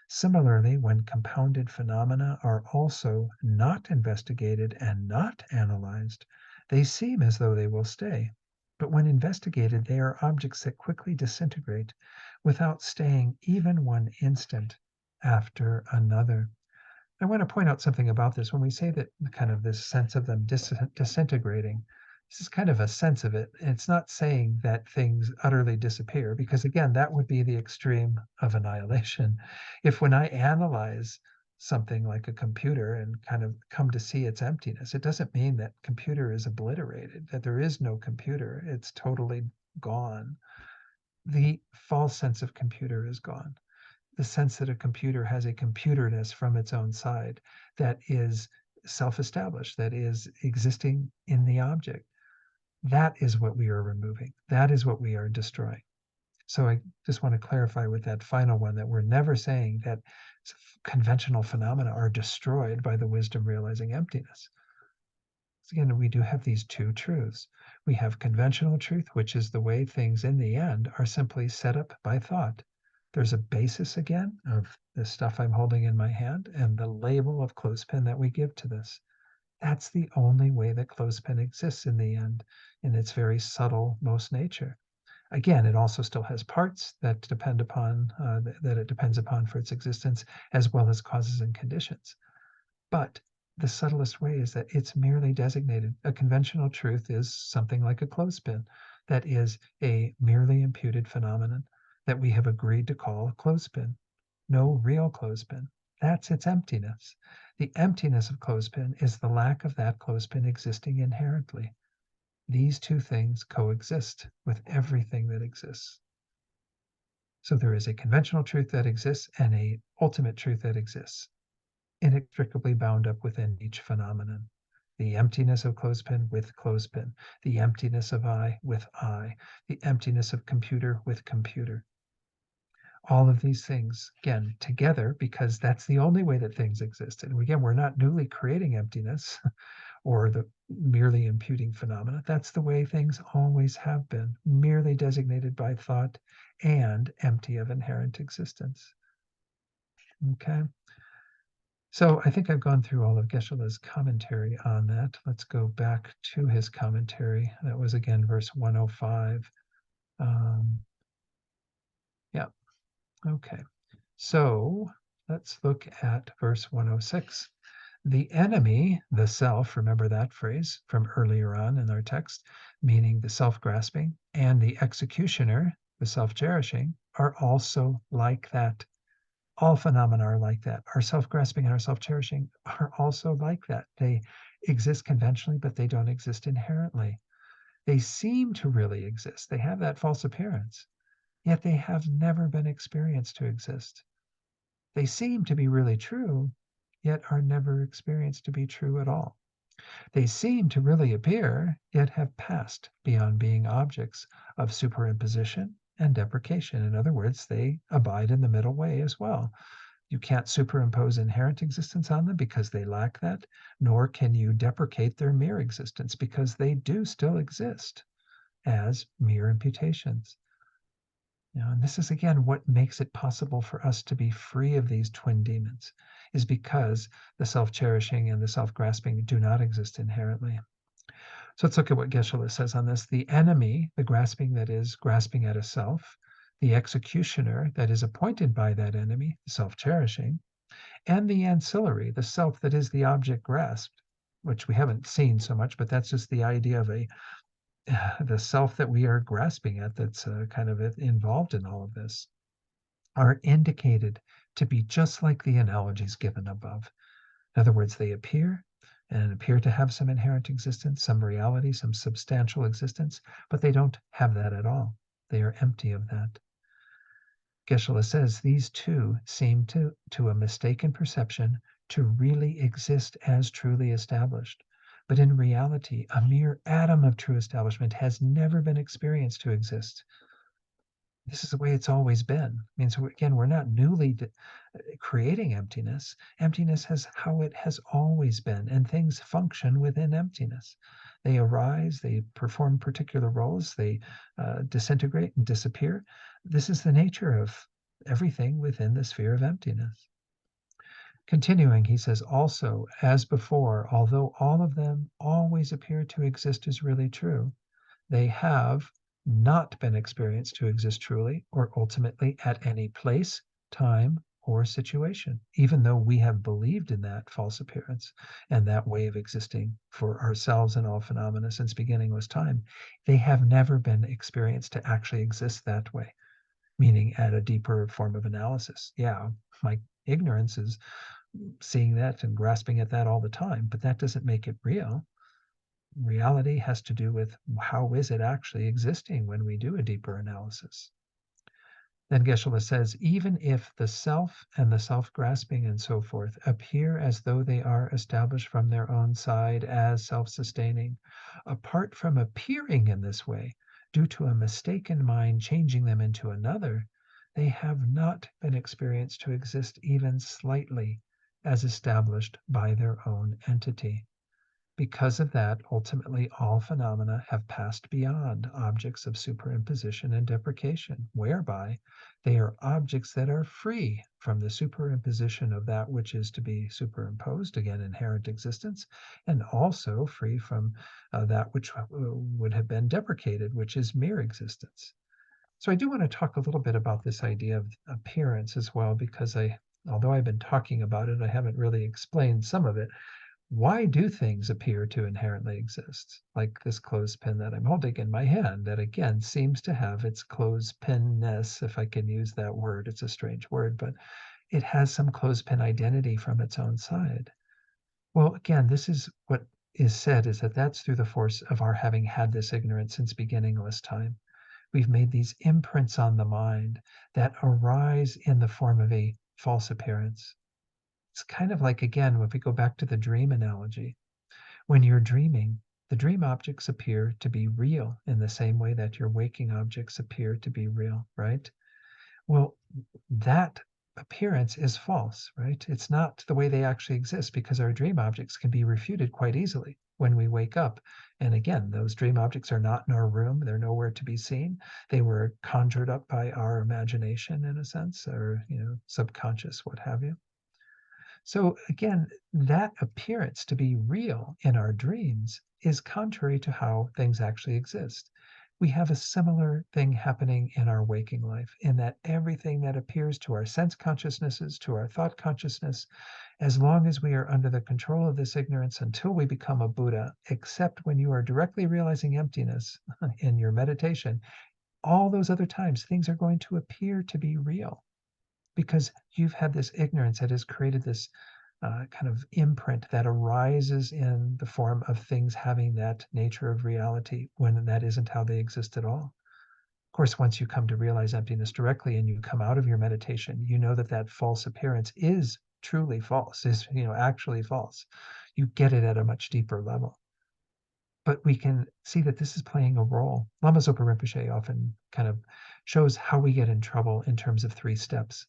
Similarly, when compounded phenomena are also not investigated and not analyzed, they seem as though they will stay. But when investigated, they are objects that quickly disintegrate without staying even one instant after another. I want to point out something about this. When we say that kind of this sense of them disintegrating, this is kind of a sense of it. It's not saying that things utterly disappear, because again, that would be the extreme of annihilation. If when I analyze something like a computer and kind of come to see its emptiness, it doesn't mean that computer is obliterated, that there is no computer. It's totally gone. The false sense of computer is gone, the sense that a computer has a computerness from its own side that is self-established, that is existing in the object. That is what we are removing. That is what we are destroying. So I just want to clarify with that final one that we're never saying that conventional phenomena are destroyed by the wisdom realizing emptiness. Again, we do have these two truths. We have conventional truth, which is the way things in the end are simply set up by thought. There's a basis again of the stuff I'm holding in my hand and the label of clothespin that we give to this. That's the only way that clothespin exists in the end, in its very subtle most nature. Again, it also still has parts that depend upon that it depends upon for its existence, as well as causes and conditions. But the subtlest way is that it's merely designated. A conventional truth is something like a clothespin, that is a merely imputed phenomenon that we have agreed to call a clothespin. No real clothespin. That's its emptiness. The emptiness of clothespin is the lack of that clothespin existing inherently. These two things coexist with everything that exists. So there is a conventional truth that exists and a ultimate truth that exists, inextricably bound up within each phenomenon. The emptiness of clothespin with clothespin, the emptiness of I with I, the emptiness of computer with computer. All of these things, again, together, because that's the only way that things exist. And again, we're not newly creating emptiness or the merely imputing phenomena. That's the way things always have been, merely designated by thought and empty of inherent existence. Okay. So I think I've gone through all of Geshe-la's commentary on that. Let's go back to his commentary. That was again verse 105. Yeah, okay. So let's look at verse 106. The enemy, the self, remember that phrase from earlier on in our text, meaning the self-grasping, and the executioner, the self-cherishing, are also like that. All phenomena are like that. Our self-grasping and our self-cherishing are also like that. They exist conventionally, but they don't exist inherently. They seem to really exist. They have that false appearance, yet they have never been experienced to exist. They seem to be really true, yet are never experienced to be true at all. They seem to really appear, yet have passed beyond being objects of superimposition and deprecation. In other words, they abide in the middle way as well. You can't superimpose inherent existence on them because they lack that, nor can you deprecate their mere existence because they do still exist as mere imputations. And this is again what makes it possible for us to be free of these twin demons, is because the self-cherishing and the self-grasping do not exist inherently. So let's look at what Geshe-la says on this. The enemy, the grasping that is grasping at a self, the executioner that is appointed by that enemy, self-cherishing, and the ancillary, the self that is the object grasped, which we haven't seen so much, but that's just the idea of the self that we are grasping at that's kind of involved in all of this, are indicated to be just like the analogies given above. In other words, they appear to have some inherent existence, some reality, some substantial existence, but they don't have that at all. They are empty of that. Geshe-la says these two seem to a mistaken perception to really exist as truly established, But in reality, a mere atom of true establishment has never been experienced to exist. This is the way it's always been. I mean, so again, we're not newly creating emptiness. Emptiness has how it has always been, and things function within emptiness. They arise, they perform particular roles, they disintegrate and disappear. This is the nature of everything within the sphere of emptiness. Continuing, he says, also, as before, although all of them always appear to exist as really true, they have not been experienced to exist truly or ultimately at any place, time, or situation, even though we have believed in that false appearance and that way of existing for ourselves and all phenomena since beginningless time. They have never been experienced to actually exist that way, meaning at a deeper form of analysis. Yeah, my ignorance is seeing that and grasping at that all the time, but that doesn't make it real. Reality has to do with how is it actually existing when we do a deeper analysis. Then Geshe-la says, even if the self and the self-grasping and so forth appear as though they are established from their own side as self-sustaining, apart from appearing in this way, due to a mistaken mind changing them into another, they have not been experienced to exist even slightly as established by their own entity. Because of that, ultimately, all phenomena have passed beyond objects of superimposition and deprecation, whereby they are objects that are free from the superimposition of that which is to be superimposed, again, inherent existence, and also free from that which would have been deprecated, which is mere existence. So I do want to talk a little bit about this idea of appearance as well, because although I've been talking about it, I haven't really explained some of it. Why do things appear to inherently exist? Like this clothespin that I'm holding in my hand, that again seems to have its clothespinness, if I can use that word. It's a strange word, but it has some clothespin identity from its own side. Well, again, this is what is said is that that's through the force of our having had this ignorance since beginningless time. We've made these imprints on the mind that arise in the form of a false appearance. It's kind of like, again, if we go back to the dream analogy, when you're dreaming, the dream objects appear to be real in the same way that your waking objects appear to be real, right? Well, that appearance is false, right? It's not the way they actually exist because our dream objects can be refuted quite easily when we wake up. And again, those dream objects are not in our room. They're nowhere to be seen. They were conjured up by our imagination in a sense, or, subconscious, what have you. So again, that appearance to be real in our dreams is contrary to how things actually exist. We have a similar thing happening in our waking life, in that everything that appears to our sense consciousnesses, to our thought consciousness, as long as we are under the control of this ignorance until we become a Buddha, except when you are directly realizing emptiness in your meditation, all those other times things are going to appear to be real because you've had this ignorance that has created this kind of imprint that arises in the form of things having that nature of reality when that isn't how they exist at all. Of course, once you come to realize emptiness directly and you come out of your meditation, you know that that false appearance is truly false, is actually false. You get it at a much deeper level. But we can see that this is playing a role. Lama Zopa Rinpoche often kind of shows how we get in trouble in terms of 3 steps.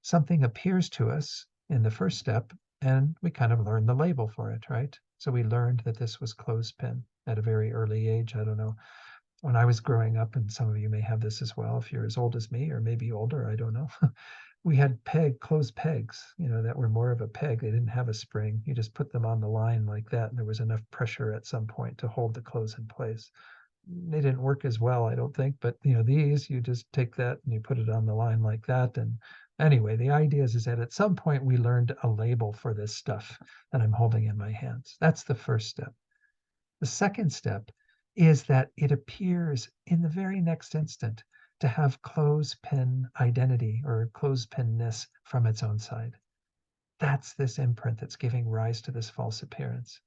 Something appears to us in the first step, and we kind of learn the label for it, right? So we learned that this was clothespin at a very early age. I don't know. When I was growing up, and some of you may have this as well, if you're as old as me or maybe older, I don't know. We had closed pegs, that were more of a peg. They didn't have a spring. You just put them on the line like that, and there was enough pressure at some point to hold the clothes in place. They didn't work as well, I don't think, but these, you just take that and you put it on the line like that. And anyway, the idea is that at some point we learned a label for this stuff that I'm holding in my hands. That's the first step. The second step is that it appears in the very next instant to have clothespin identity or clothespinness from its own side. That's this imprint that's giving rise to this false appearance.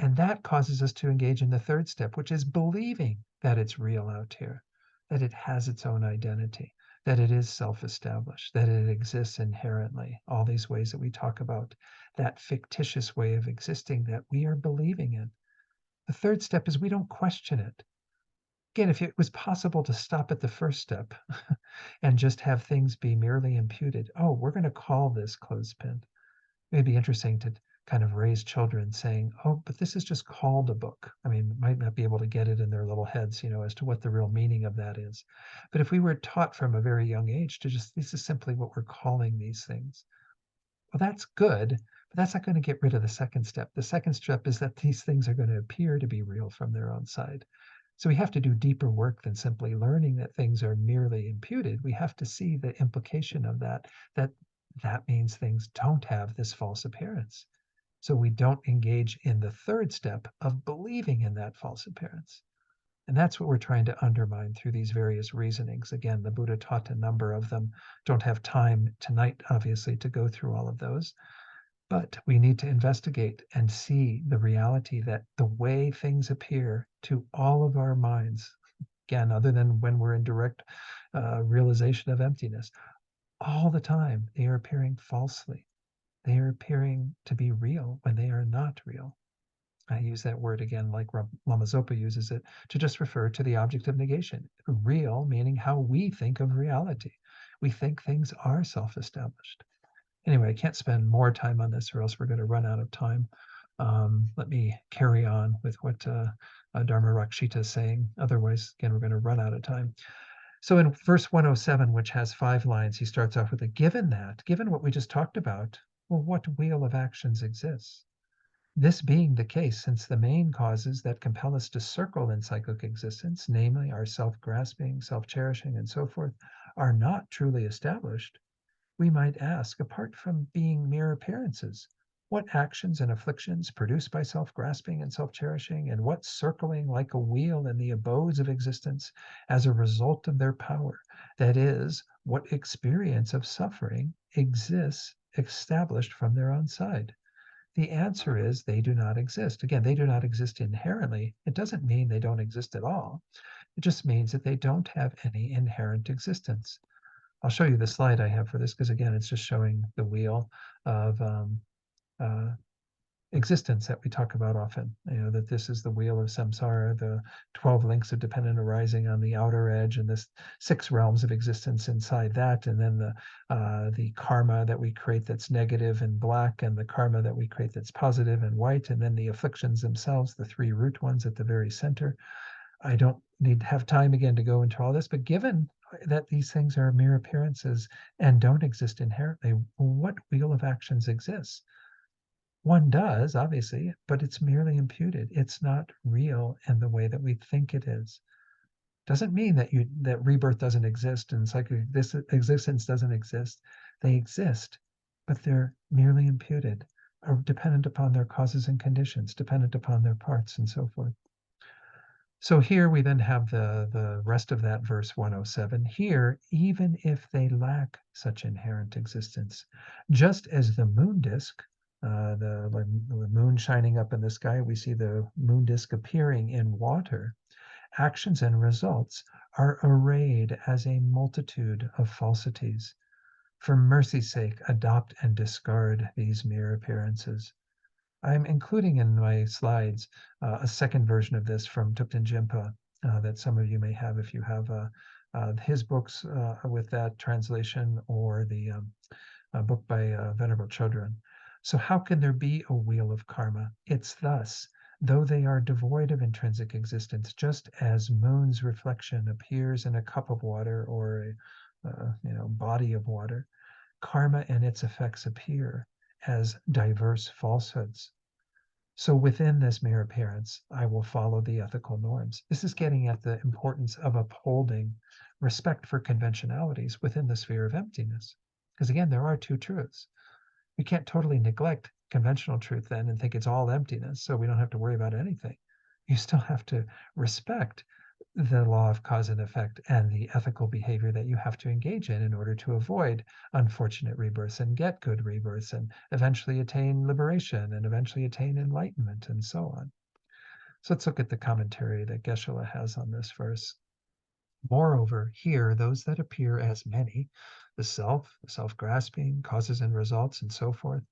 And that causes us to engage in the third step, which is believing that it's real out here, that it has its own identity. that it is self-established, that it exists inherently, all these ways that we talk about, that fictitious way of existing that we are believing in. The third step is we don't question it. Again, if it was possible to stop at the first step and just have things be merely imputed, oh, we're going to call this clothespin. It'd be interesting to kind of raise children saying, oh, but this is just called a book. I mean, might not be able to get it in their little heads, as to what the real meaning of that is. But if we were taught from a very young age to just, this is simply what we're calling these things. Well, that's good, but that's not going to get rid of the second step. The second step is that these things are going to appear to be real from their own side. So we have to do deeper work than simply learning that things are merely imputed. We have to see the implication of that means things don't have this false appearance. So we don't engage in the third step of believing in that false appearance. And that's what we're trying to undermine through these various reasonings. Again, the Buddha taught a number of them. Don't have time tonight, obviously, to go through all of those. But we need to investigate and see the reality that the way things appear to all of our minds, again, other than when we're in direct realization of emptiness, all the time they are appearing falsely. They are appearing to be real when they are not real. I use that word again, like Lama Zopa uses it, to just refer to the object of negation. Real meaning how we think of reality. We think things are self-established. Anyway, I can't spend more time on this or else we're going to run out of time. Let me carry on with what Dharma Rakshita is saying. Otherwise, again, we're going to run out of time. So in verse 107, which has 5 lines, he starts off with given what we just talked about, well, what wheel of actions exists? This being the case, since the main causes that compel us to circle in cyclic existence, namely our self-grasping, self-cherishing, and so forth, are not truly established, we might ask, apart from being mere appearances, what actions and afflictions produced by self-grasping and self-cherishing, and what circling like a wheel in the abodes of existence as a result of their power, that is, what experience of suffering exists established from their own side? The answer is they do not exist. Again, they do not exist inherently. It doesn't mean they don't exist at all. It just means that they don't have any inherent existence. I'll show you the slide I have for this because, again, it's just showing the wheel of uh, existence that we talk about often. That this is the wheel of samsara, the 12 links of dependent arising on the outer edge, and this 6 realms of existence inside that, and then the karma that we create that's negative and black, and the karma that we create that's positive and white, and then the afflictions themselves, the 3 root ones at the very center. I don't need to have time again to go into all this, but given that these things are mere appearances and don't exist inherently, what wheel of actions exists? One does, obviously, but it's merely imputed. It's not real in the way that we think it is. Doesn't mean that rebirth doesn't exist and cyclic this existence doesn't exist. They exist, but they're merely imputed, are dependent upon their causes and conditions, dependent upon their parts, and so forth. So here we then have the rest of that verse 107. Here, even if they lack such inherent existence, just as the moon disk, the moon shining up in the sky, we see the moon disk appearing in water. Actions and results are arrayed as a multitude of falsities. For mercy's sake, adopt and discard these mere appearances. I'm including in my slides a second version of this from Thupten Jinpa that some of you may have if you have his books with that translation or the book by Venerable Chodron. So how can there be a wheel of karma? It's thus, though they are devoid of intrinsic existence, just as moon's reflection appears in a cup of water or a body of water, karma and its effects appear as diverse falsehoods. So within this mere appearance, I will follow the ethical norms. This is getting at the importance of upholding respect for conventionalities within the sphere of emptiness. Because again, there are 2 truths. We can't totally neglect conventional truth then and think it's all emptiness, so we don't have to worry about anything. You still have to respect the law of cause and effect and the ethical behavior that you have to engage in order to avoid unfortunate rebirths and get good rebirths and eventually attain liberation and eventually attain enlightenment and so on. So let's look at the commentary that Geshe-la has on this verse. Moreover, here, those that appear as many, the self-grasping, causes and results, and so forth,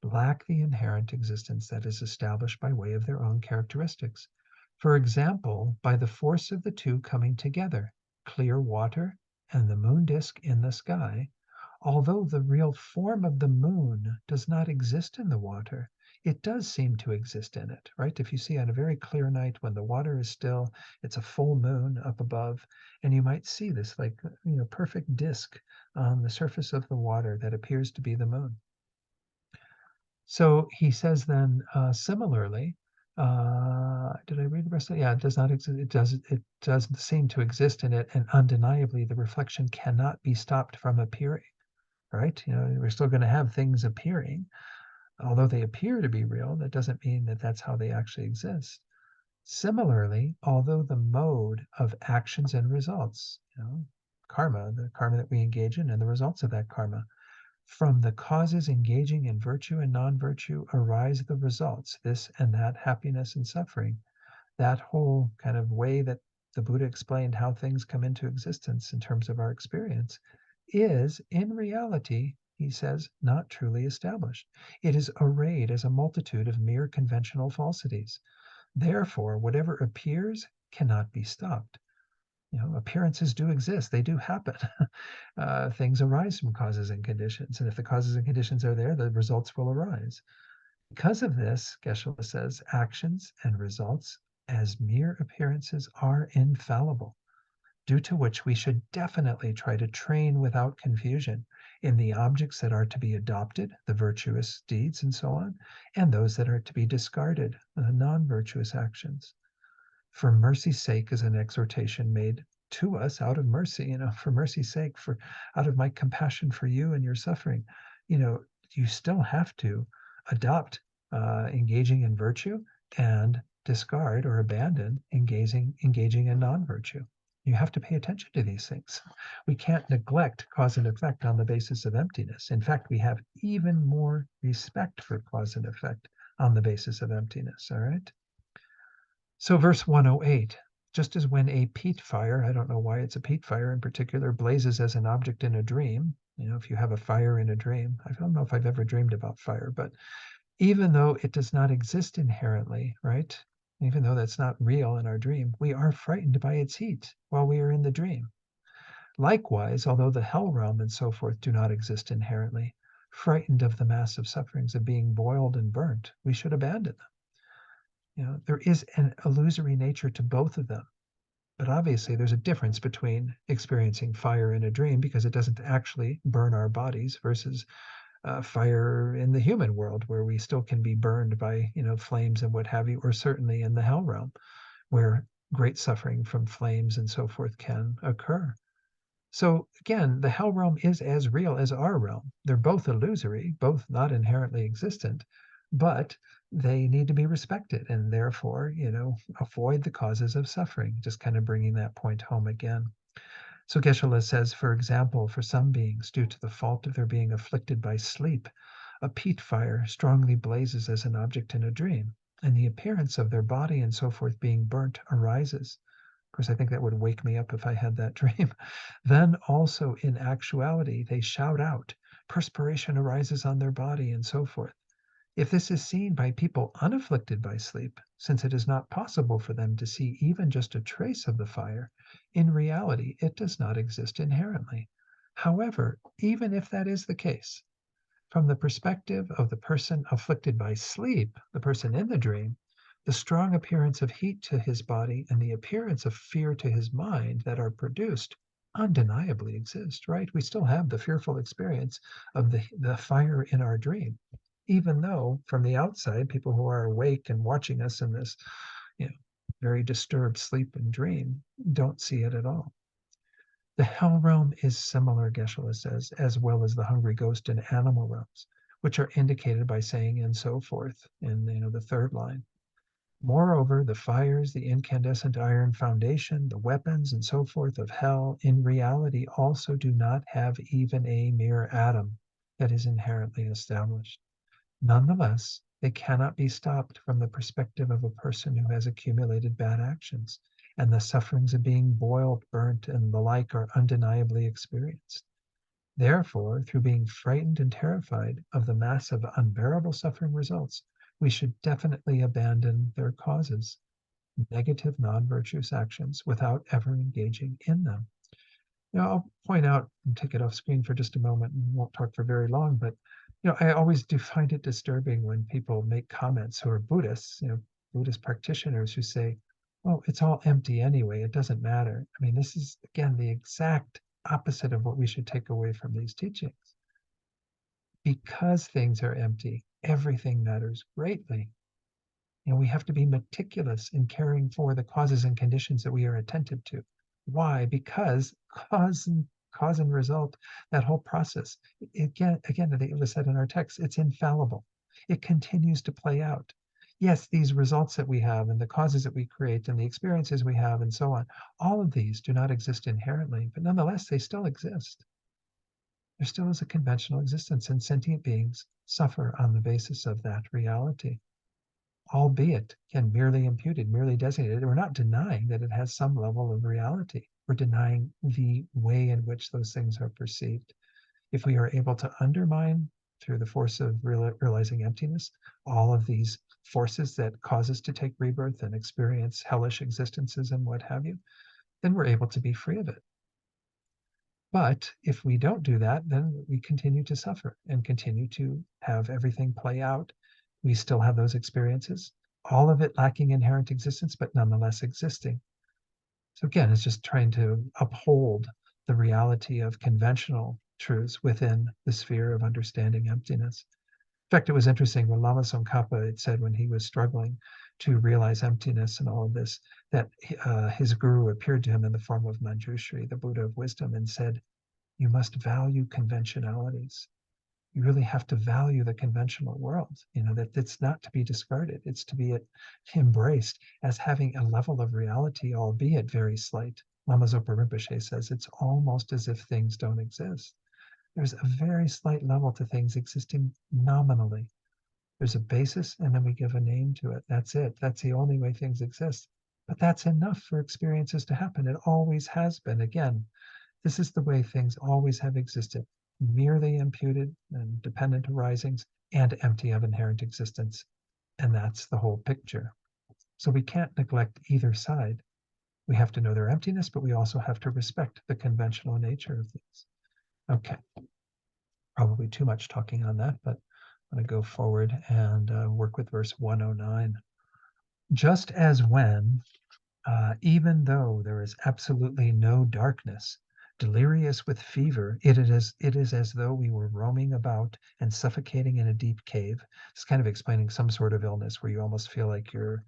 lack the inherent existence that is established by way of their own characteristics. For example, by the force of the two coming together, clear water and the moon disk in the sky, although the real form of the moon does not exist in the water, it does seem to exist in it, right? If you see on a very clear night when the water is still, it's a full moon up above, and you might see this like, perfect disk on the surface of the water that appears to be the moon. So he says then, similarly, did I read the rest of it? Yeah, it does not exist. It does seem to exist in it, and undeniably the reflection cannot be stopped from appearing, right? We're still going to have things appearing, although they appear to be real. That doesn't mean that that's how they actually exist. Similarly, although the mode of actions and results, karma, the karma that we engage in, and the results of that karma, from the causes engaging in virtue and non-virtue arise the results, this and that, happiness and suffering. That whole kind of way that the Buddha explained how things come into existence in terms of our experience is, in reality, he says, not truly established. It is arrayed as a multitude of mere conventional falsities. Therefore, whatever appears cannot be stopped. Appearances do exist, they do happen. Things arise from causes and conditions, and if the causes and conditions are there, the results will arise. Because of this, Geshe-la says, actions and results as mere appearances are infallible, due to which we should definitely try to train without confusion in the objects that are to be adopted, the virtuous deeds and so on, and those that are to be discarded, the non-virtuous actions. For mercy's sake is an exhortation made to us out of mercy, for mercy's sake, for out of my compassion for you and your suffering. You still have to adopt engaging in virtue and discard or abandon engaging in non-virtue. You have to pay attention to these things. We can't neglect cause and effect on the basis of emptiness. In fact, we have even more respect for cause and effect on the basis of emptiness. All right. So verse 108, just as when a peat fire, I don't know why it's a peat fire in particular, blazes as an object in a dream, if you have a fire in a dream, I don't know if I've ever dreamed about fire, but even though it does not exist inherently, right? Even though that's not real in our dream, we are frightened by its heat while we are in the dream. Likewise, although the hell realm and so forth do not exist inherently, frightened of the massive sufferings of being boiled and burnt, we should abandon them. There is an illusory nature to both of them. But obviously, there's a difference between experiencing fire in a dream because it doesn't actually burn our bodies versus fire in the human world where we still can be burned by, flames and what have you, or certainly in the hell realm where great suffering from flames and so forth can occur. So again, the hell realm is as real as our realm. They're both illusory, both not inherently existent, but they need to be respected and therefore, avoid the causes of suffering. Just kind of bringing that point home again. So Geshe-la says, for example, for some beings, due to the fault of their being afflicted by sleep, a peat fire strongly blazes as an object in a dream, and the appearance of their body and so forth being burnt arises. Of course, I think that would wake me up if I had that dream. Then also in actuality, they shout out, perspiration arises on their body and so forth. If this is seen by people unafflicted by sleep, since it is not possible for them to see even just a trace of the fire, in reality it does not exist inherently. However, even if that is the case, from the perspective of the person afflicted by sleep, the person in the dream, the strong appearance of heat to his body and the appearance of fear to his mind that are produced undeniably exist, right? We still have the fearful experience of the fire in our dream, even though from the outside, people who are awake and watching us in this, you know, very disturbed sleep and dream don't see it at all. The hell realm is similar, Geshe-la says, as well as the hungry ghost and animal realms, which are indicated by saying and so forth in the third line. Moreover, the fires, the incandescent iron foundation, the weapons, and so forth of hell, in reality also do not have even a mere atom that is inherently established. Nonetheless, they cannot be stopped from the perspective of a person who has accumulated bad actions, and the sufferings of being boiled, burnt, and the like are undeniably experienced. Therefore, through being frightened and terrified of the massive, unbearable suffering results, we should definitely abandon their causes, negative, non-virtuous actions, without ever engaging in them. I'll point out and take it off screen for just a moment and won't talk for very long, but I always do find it disturbing when people make comments who are Buddhists, Buddhist practitioners who say, "Oh, it's all empty anyway. It doesn't matter." I mean, this is again the exact opposite of what we should take away from these teachings. Because things are empty, everything matters greatly. We have to be meticulous in caring for the causes and conditions that we are attentive to. Why? Because cause and result, that whole process, again, it was said in our text, it's infallible. It continues to play out. Yes, these results that we have and the causes that we create and the experiences we have and so on, all of these do not exist inherently, but nonetheless, they still exist. There still is a conventional existence, and sentient beings suffer on the basis of that reality, albeit again merely imputed, merely designated. We're not denying that it has some level of reality. We're denying the way in which those things are perceived. If we are able to undermine through the force of realizing emptiness all of these forces that cause us to take rebirth and experience hellish existences and what have you, then we're able to be free of it. But if we don't do that, then we continue to suffer and continue to have everything play out. We still have those experiences, all of it lacking inherent existence, but nonetheless existing. So again, it's just trying to uphold the reality of conventional truths within the sphere of understanding emptiness. In fact, it was interesting when Lama Tsongkhapa had said when he was struggling to realize emptiness and all of this, that his guru appeared to him in the form of Manjushri, the Buddha of wisdom, and said, "You must value conventionalities. You really have to value the conventional world, that it's not to be discarded. It's to be embraced as having a level of reality, albeit very slight." Lama Zopa Rinpoche says it's almost as if things don't exist. There's a very slight level to things existing nominally. There's a basis, and then we give a name to it. That's it. That's the only way things exist. But that's enough for experiences to happen. It always has been. Again, this is the way things always have existed, merely imputed and dependent arisings and empty of inherent existence. And that's the whole picture. So we can't neglect either side. We have to know their emptiness, but we also have to respect the conventional nature of things. Okay, probably too much talking on that, but I'm going to go forward and work with verse 109. Just as when, even though there is absolutely no darkness, delirious with fever, it is as though we were roaming about and suffocating in a deep cave. It's kind of explaining some sort of illness where you almost feel like you're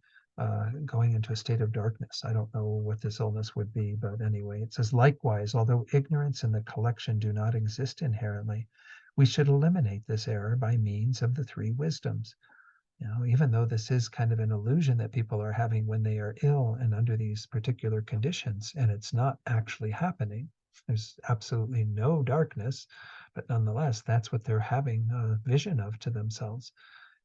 going into a state of darkness. I don't know what this illness would be, but anyway, it says, likewise, although ignorance and the collection do not exist inherently, we should eliminate this error by means of the three wisdoms. Even though this is kind of an illusion that people are having when they are ill and under these particular conditions, and it's not actually happening. There's absolutely no darkness, but nonetheless, that's what they're having a vision of to themselves.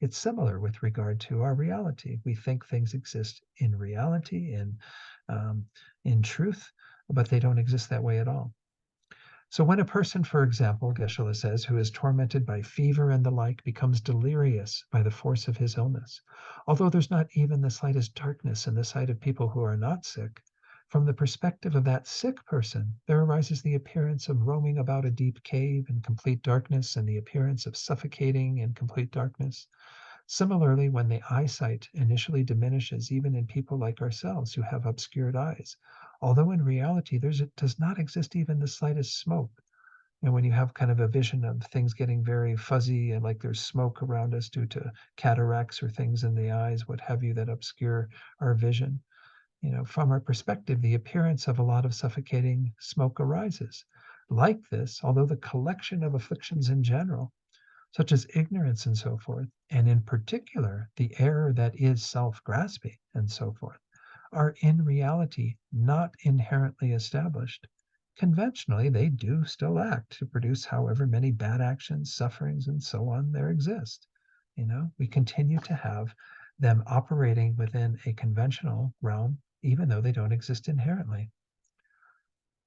It's similar with regard to our reality. We think things exist in reality, in truth, but they don't exist that way at all. So when a person, for example, Geshe-la says, who is tormented by fever and the like, becomes delirious by the force of his illness, although there's not even the slightest darkness in the sight of people who are not sick, from the perspective of that sick person, there arises the appearance of roaming about a deep cave in complete darkness and the appearance of suffocating in complete darkness. Similarly, when the eyesight initially diminishes, even in people like ourselves who have obscured eyes, although in reality does not exist even the slightest smoke. And when you have kind of a vision of things getting very fuzzy and like there's smoke around us due to cataracts or things in the eyes, what have you, that obscure our vision, from our perspective, the appearance of a lot of suffocating smoke arises. Like this, although the collection of afflictions in general, such as ignorance and so forth, and in particular, the error that is self-grasping and so forth, are in reality not inherently established. Conventionally, they do still act to produce however many bad actions, sufferings, and so on there exist. We continue to have them operating within a conventional realm, even though they don't exist inherently.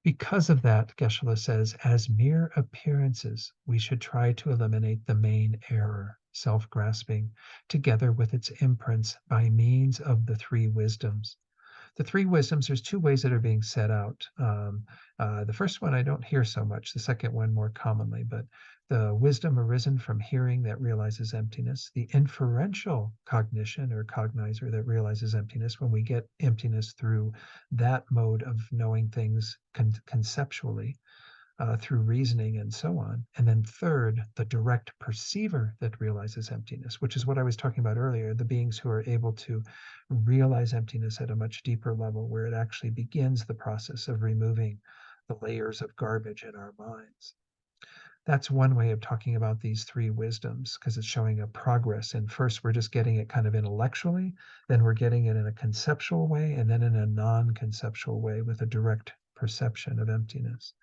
Because of that, Geshe-la says, as mere appearances, we should try to eliminate the main error, self-grasping, together with its imprints by means of the three wisdoms. The three wisdoms, there's two ways that are being set out. The first one I don't hear so much, the second one more commonly, but the wisdom arisen from hearing that realizes emptiness, the inferential cognition or cognizer that realizes emptiness when we get emptiness through that mode of knowing things conceptually, through reasoning and so on. And then third, the direct perceiver that realizes emptiness, which is what I was talking about earlier, the beings who are able to realize emptiness at a much deeper level, where it actually begins the process of removing the layers of garbage in our minds. That's one way of talking about these three wisdoms, because it's showing a progress. And first, we're just getting it kind of intellectually, then we're getting it in a conceptual way, and then in a non-conceptual way with a direct perception of emptiness.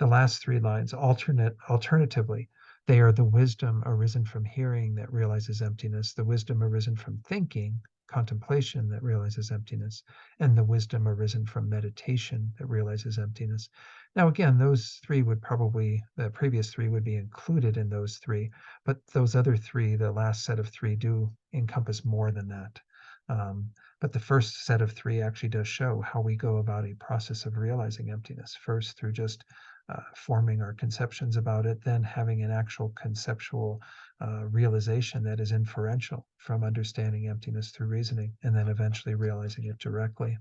The last three lines, alternatively, they are the wisdom arisen from hearing that realizes emptiness, the wisdom arisen from thinking, contemplation that realizes emptiness, and the wisdom arisen from meditation that realizes emptiness. Now, again, those three would probably, the previous three would be included in those three, but those other three, the last set of three, do encompass more than that. But the first set of three actually does show how we go about a process of realizing emptiness, first through just forming our conceptions about it, then having an actual conceptual realization that is inferential from understanding emptiness through reasoning, and then eventually realizing it directly.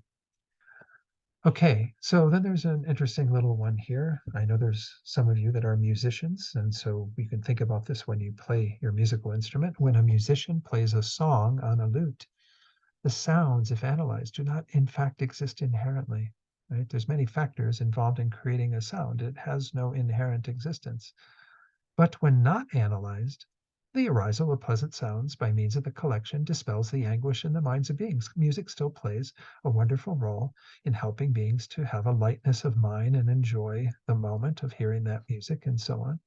Okay, so then there's an interesting little one here. I know there's some of you that are musicians, and so you can think about this when you play your musical instrument. When a musician plays a song on a lute, the sounds, if analyzed, do not in fact exist inherently. Right? There's many factors involved in creating a sound. It has no inherent existence. But when not analyzed, the arisal of pleasant sounds by means of the collection dispels the anguish in the minds of beings. Music still plays a wonderful role in helping beings to have a lightness of mind and enjoy the moment of hearing that music and so on.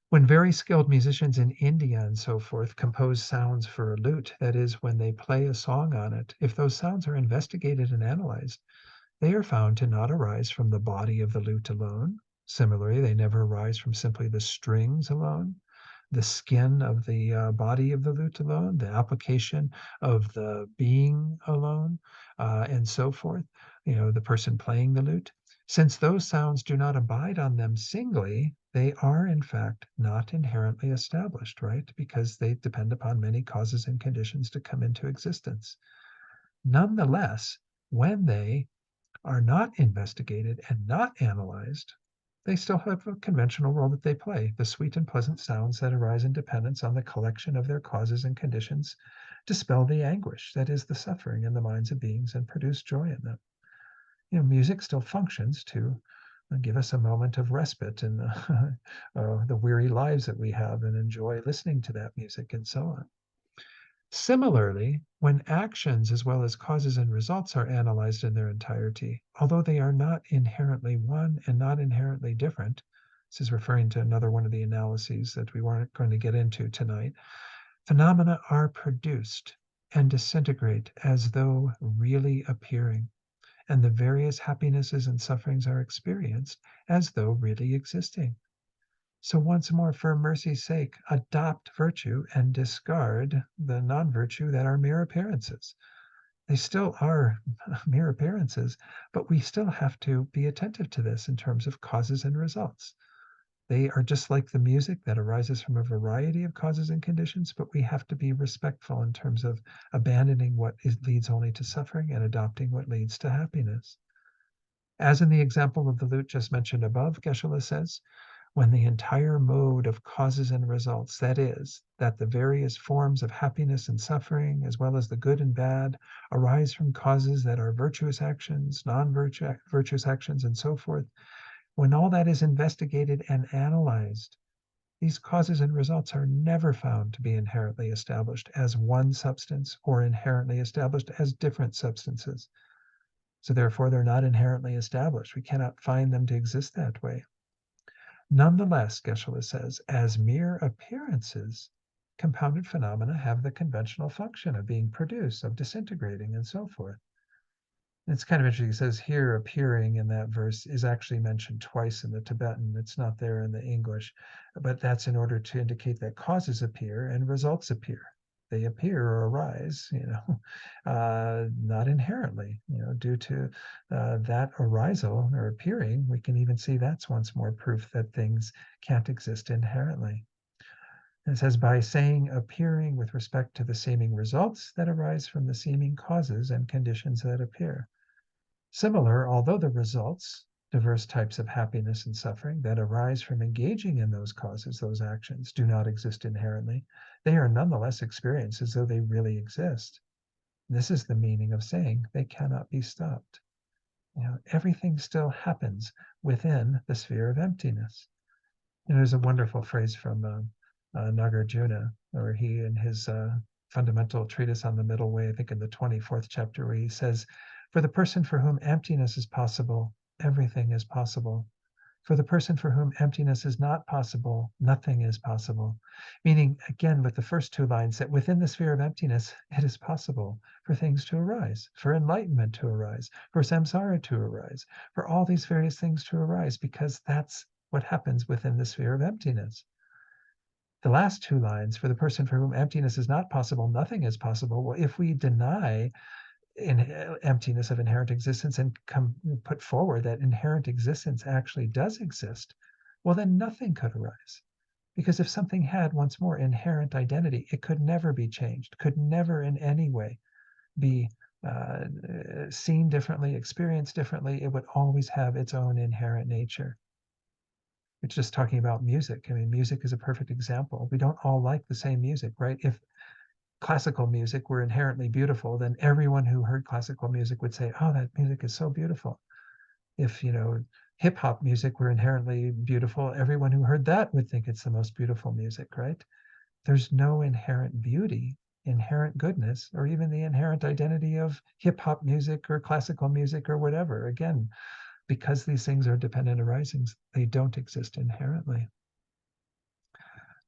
When very skilled musicians in India and so forth compose sounds for a lute, that is, when they play a song on it, if those sounds are investigated and analyzed, they are found to not arise from the body of the lute alone. Similarly, they never arise from simply the strings alone, the skin of the body of the lute alone, the application of the being alone, and so forth, the person playing the lute. Since those sounds do not abide on them singly, they are in fact not inherently established, right? Because they depend upon many causes and conditions to come into existence. Nonetheless, when they are not investigated and not analyzed, they still have a conventional role that they play. The sweet and pleasant sounds that arise in dependence on the collection of their causes and conditions dispel the anguish, that is, the suffering in the minds of beings, and produce joy in them. Music still functions to give us a moment of respite in the weary lives that we have, and enjoy listening to that music and so on. Similarly, when actions as well as causes and results are analyzed in their entirety, although they are not inherently one and not inherently different, this is referring to another one of the analyses that we weren't going to get into tonight, phenomena are produced and disintegrate as though really appearing, and the various happinesses and sufferings are experienced as though really existing. So once more, for mercy's sake, adopt virtue and discard the non-virtue that are mere appearances. They still are mere appearances, but we still have to be attentive to this in terms of causes and results. They are just like the music that arises from a variety of causes and conditions, but we have to be respectful in terms of abandoning what leads only to suffering and adopting what leads to happiness. As in the example of the lute just mentioned above, Geshe-la says, when the entire mode of causes and results, that is, that the various forms of happiness and suffering, as well as the good and bad, arise from causes that are virtuous actions, non-virtuous actions, and so forth, when all that is investigated and analyzed, these causes and results are never found to be inherently established as one substance or inherently established as different substances. So therefore, they're not inherently established. We cannot find them to exist that way. Nonetheless, Geshe-la says, as mere appearances, compounded phenomena have the conventional function of being produced, of disintegrating, and so forth. It's kind of interesting. It says here appearing in that verse is actually mentioned twice in the Tibetan. It's not there in the English, but that's in order to indicate that causes appear and results appear. They appear or arise, not inherently, due to that arisal or appearing. We can even see that's once more proof that things can't exist inherently. And it says, by saying appearing with respect to the seeming results that arise from the seeming causes and conditions that appear. Similar, although the results, diverse types of happiness and suffering that arise from engaging in those causes, those actions, do not exist inherently, they are nonetheless experienced as though they really exist. This is the meaning of saying they cannot be stopped. Everything still happens within the sphere of emptiness. There's a wonderful phrase from Nagarjuna, where he, in his fundamental treatise on the middle way, I think in the 24th chapter, where he says, for the person for whom emptiness is possible, everything is possible. For the person for whom emptiness is not possible, nothing is possible. Meaning, again, with the first two lines, that within the sphere of emptiness, it is possible for things to arise, for enlightenment to arise, for samsara to arise, for all these various things to arise, because that's what happens within the sphere of emptiness. The last two lines, for the person for whom emptiness is not possible, nothing is possible. Well, if we deny emptiness of inherent existence and put forward that inherent existence actually does exist, well, then nothing could arise. Because if something had, once more, inherent identity, it could never be changed, could never in any way be seen differently, experienced differently. It would always have its own inherent nature. It's just talking about music. I mean, music is a perfect example. We don't all like the same music, right? If classical music were inherently beautiful, then everyone who heard classical music would say, oh, that music is so beautiful. If, hip hop music were inherently beautiful, everyone who heard that would think it's the most beautiful music, right? There's no inherent beauty, inherent goodness, or even the inherent identity of hip hop music or classical music or whatever. Again, because these things are dependent arisings, they don't exist inherently.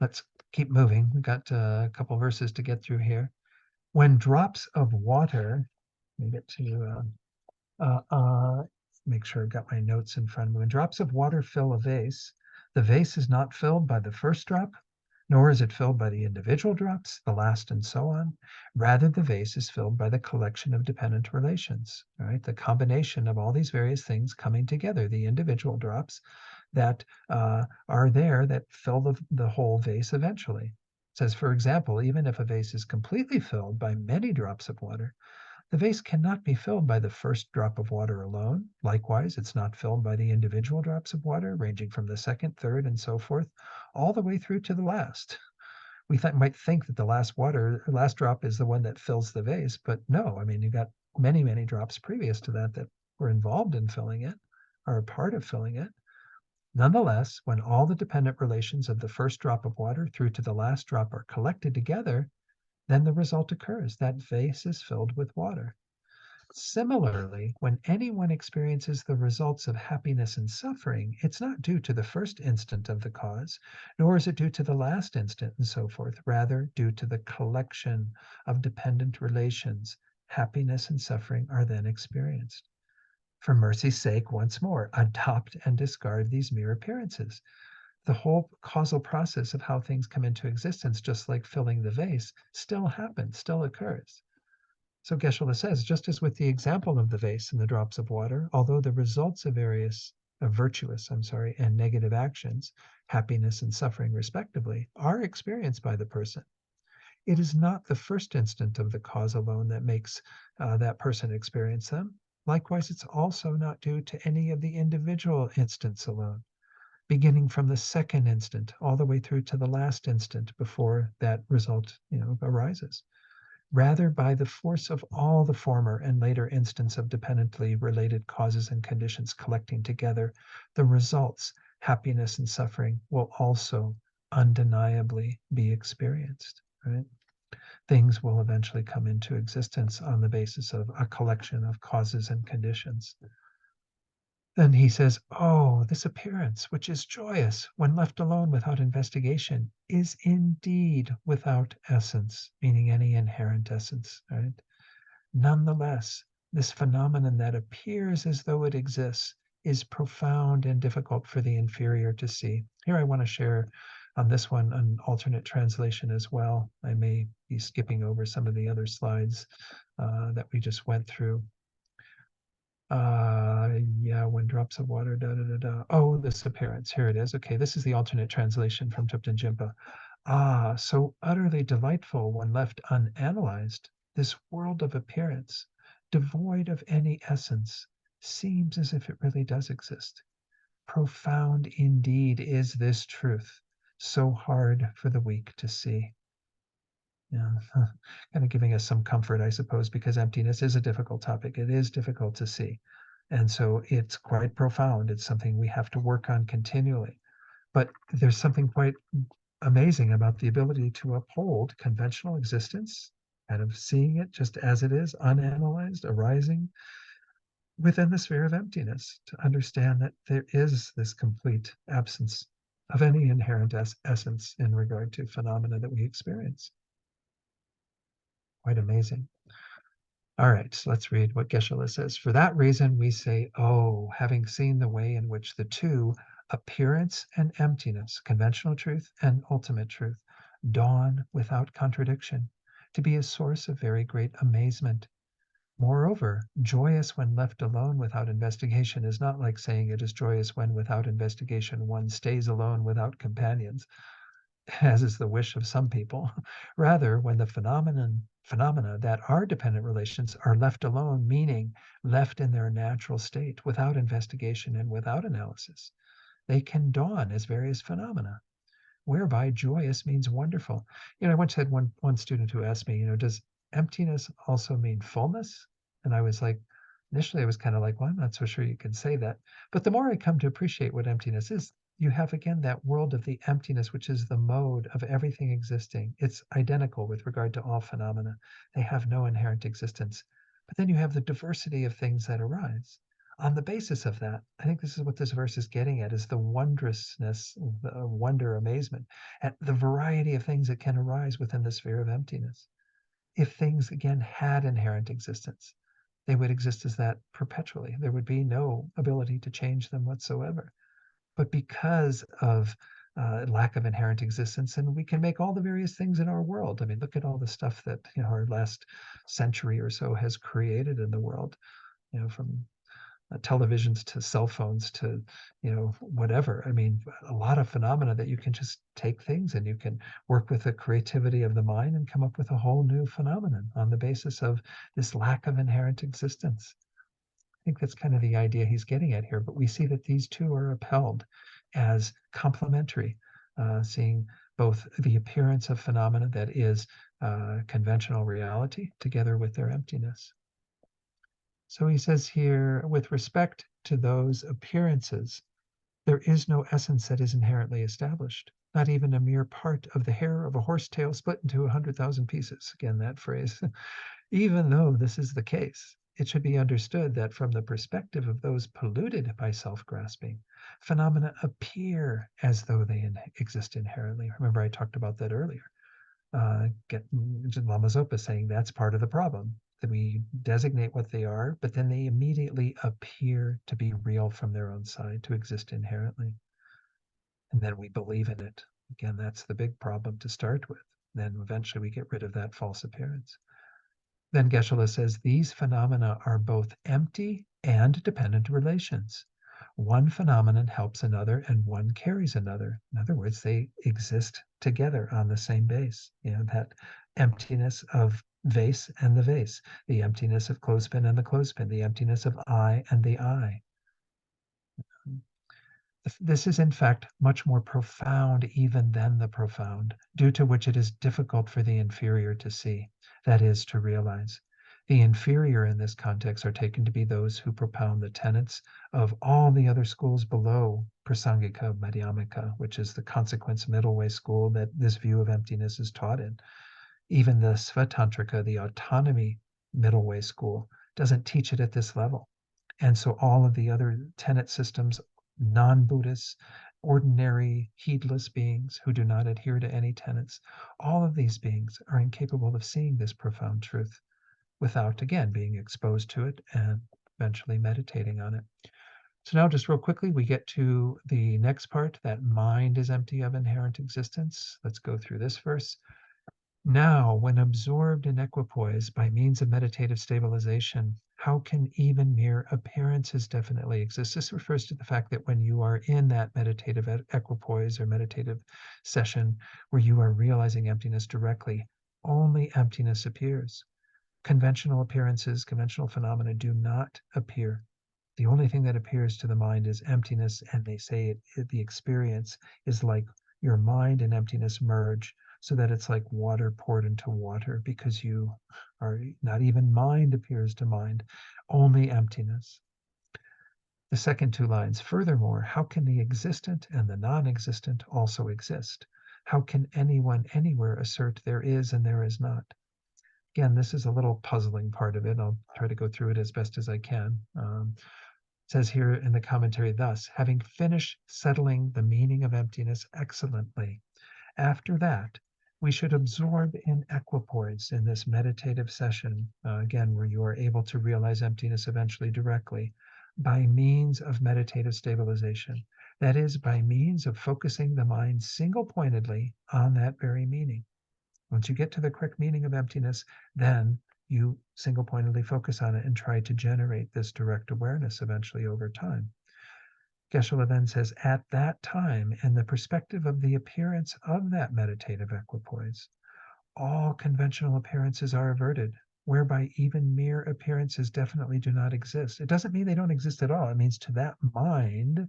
Let's keep moving. We've got a couple verses to get through here. When drops of water, let me get to make sure I've got my notes in front of me. When drops of water fill a vase, the vase is not filled by the first drop, nor is it filled by the individual drops, the last, and so on. Rather, the vase is filled by the collection of dependent relations, right? The combination of all these various things coming together, the individual drops that are there that fill the whole vase eventually. It says, for example, even if a vase is completely filled by many drops of water, the vase cannot be filled by the first drop of water alone. Likewise, it's not filled by the individual drops of water, ranging from the second, third, and so forth, all the way through to the last. We might think that the last drop is the one that fills the vase, but no, I mean, you've got many, many drops previous to that were involved in filling it, are a part of filling it. Nonetheless, when all the dependent relations of the first drop of water through to the last drop are collected together, then the result occurs. That vase is filled with water. Similarly, when anyone experiences the results of happiness and suffering, it's not due to the first instant of the cause, nor is it due to the last instant and so forth, rather due to the collection of dependent relations. Happiness and suffering are then experienced. For mercy's sake, once more, adopt and discard these mere appearances. The whole causal process of how things come into existence, just like filling the vase, still happens, still occurs. So Geshe-la says, just as with the example of the vase and the drops of water, although the results of various virtuous and negative actions, happiness and suffering respectively, are experienced by the person, it is not the first instant of the cause alone that makes that person experience them. Likewise, it's also not due to any of the individual instants alone, beginning from the second instant all the way through to the last instant before that result arises. Rather, by the force of all the former and later instants of dependently related causes and conditions collecting together, the results, happiness and suffering, will also undeniably be experienced. Right? Things will eventually come into existence on the basis of a collection of causes and conditions. Then he says, oh, this appearance, which is joyous when left alone without investigation, is indeed without essence, meaning any inherent essence, right? Nonetheless, this phenomenon that appears as though it exists is profound and difficult for the inferior to see. Here I want to share on this one an alternate translation as well. I may be skipping over some of the other slides that we just went through. Yeah, when drops of water, da da da da. Oh, this appearance. Here it is. Okay, this is the alternate translation from Thupten Jinpa. Ah, so utterly delightful when left unanalyzed, this world of appearance, devoid of any essence, seems as if it really does exist. Profound indeed is this truth, so hard for the weak to see. Yeah, kind of giving us some comfort, I suppose, because emptiness is a difficult topic. It is difficult to see. And so it's quite profound. It's something we have to work on continually. But there's something quite amazing about the ability to uphold conventional existence, kind of seeing it just as it is, unanalyzed, arising within the sphere of emptiness, to understand that there is this complete absence of any inherent essence in regard to phenomena that we experience. Quite amazing. All right, so let's read what Geshe-la says. For that reason, we say, oh, having seen the way in which the two, appearance and emptiness, conventional truth and ultimate truth, dawn without contradiction, to be a source of very great amazement. Moreover, joyous when left alone without investigation is not like saying it is joyous when without investigation one stays alone without companions, as is the wish of some people. Rather, when the phenomena that are dependent relations are left alone, meaning left in their natural state without investigation and without analysis, they can dawn as various phenomena, whereby joyous means wonderful. I once had one student who asked me, does emptiness also mean fullness? And I was like, initially I was kind of like, well, I'm not so sure you can say that. But the more I come to appreciate what emptiness is, you have again that world of the emptiness, which is the mode of everything existing. It's identical with regard to all phenomena. They have no inherent existence. But then you have the diversity of things that arise. On the basis of that, I think this is what this verse is getting at, is the wondrousness, the wonder, amazement at the variety of things that can arise within the sphere of emptiness. If things again had inherent existence, they would exist as that perpetually. There would be no ability to change them whatsoever. But because of lack of inherent existence, and we can make all the various things in our world. I mean, look at all the stuff that our last century or so has created in the world. From televisions to cell phones to whatever. I mean, a lot of phenomena that you can just take things and you can work with the creativity of the mind and come up with a whole new phenomenon on the basis of this lack of inherent existence. I think that's kind of the idea he's getting at here, but we see that these two are upheld as complementary, seeing both the appearance of phenomena that is conventional reality together with their emptiness. So he says here, with respect to those appearances, there is no essence that is inherently established, not even a mere part of the hair of a horse tail split into 100,000 pieces. Again, that phrase. Even though this is the case, it should be understood that from the perspective of those polluted by self-grasping, phenomena appear as though they exist inherently. Remember, I talked about that earlier. Lama Zopa saying that's part of the problem, that we designate what they are, but then they immediately appear to be real from their own side, to exist inherently. And then we believe in it. Again, that's the big problem to start with. Then eventually we get rid of that false appearance. Then Geshe-la says these phenomena are both empty and dependent relations. One phenomenon helps another and one carries another. In other words, they exist together on the same base. That emptiness of vase and the vase, the emptiness of clothespin and the clothespin, the emptiness of I and the I. This is in fact much more profound even than the profound, due to which it is difficult for the inferior to see, that is, to realize. The inferior in this context are taken to be those who propound the tenets of all the other schools below Prasangika Madhyamika, which is the consequence middle way school that this view of emptiness is taught in. Even the Svatantrika, the autonomy middle way school, doesn't teach it at this level. And so all of the other tenet systems, non-Buddhists, ordinary heedless beings who do not adhere to any tenets, all of these beings are incapable of seeing this profound truth. without, again, being exposed to it and eventually meditating on it. So now just real quickly, we get to the next part, that mind is empty of inherent existence. Let's go through this verse. Now, when absorbed in equipoise by means of meditative stabilization, how can even mere appearances definitely exist? This refers to the fact that when you are in that meditative equipoise or meditative session where you are realizing emptiness directly, only emptiness appears. Conventional appearances, conventional phenomena do not appear. The only thing that appears to the mind is emptiness, and they say the experience is like your mind and emptiness merge, so that it's like water poured into water, because you are not even mind appears to mind, only emptiness. The second two lines, furthermore, how can the existent and the non-existent also exist? How can anyone anywhere assert there is and there is not? Again, this is a little puzzling part of it. I'll try to go through it as best as I can. Says here in the commentary thus, having finished settling the meaning of emptiness excellently, after that, we should absorb in equipoise in this meditative session, again, where you are able to realize emptiness eventually directly by means of meditative stabilization. That is, by means of focusing the mind single-pointedly on that very meaning. Once you get to the correct meaning of emptiness, then you single-pointedly focus on it and try to generate this direct awareness eventually over time. Geshe-la then says, at that time, in the perspective of the appearance of that meditative equipoise, all conventional appearances are averted, whereby even mere appearances definitely do not exist. It doesn't mean they don't exist at all. It means to that mind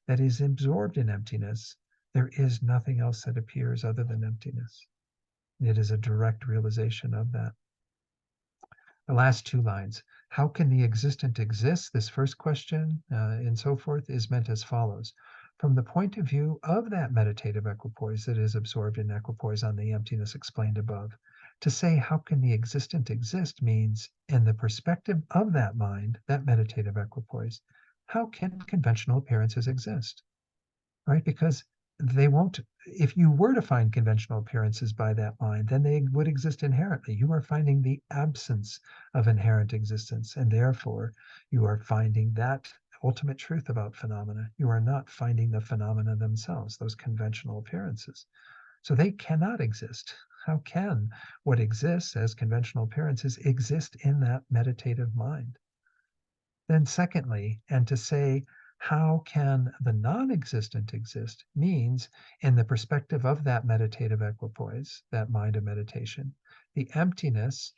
that is absorbed in emptiness, there is nothing else that appears other than emptiness. It is a direct realization of that. The last two lines, how can the existent exist? This first question and so forth is meant as follows. From the point of view of that meditative equipoise that is absorbed in equipoise on the emptiness explained above, to say how can the existent exist means, in the perspective of that mind, that meditative equipoise, how can conventional appearances exist? Right? Because they won't, if you were to find conventional appearances by that mind, then they would exist inherently. You are finding the absence of inherent existence, and therefore you are finding that ultimate truth about phenomena. You are not finding the phenomena themselves, those conventional appearances. So they cannot exist. How can what exists as conventional appearances exist in that meditative mind? Then secondly, and to say, how can the non-existent exist means, in the perspective of that meditative equipoise, that mind of meditation, the emptiness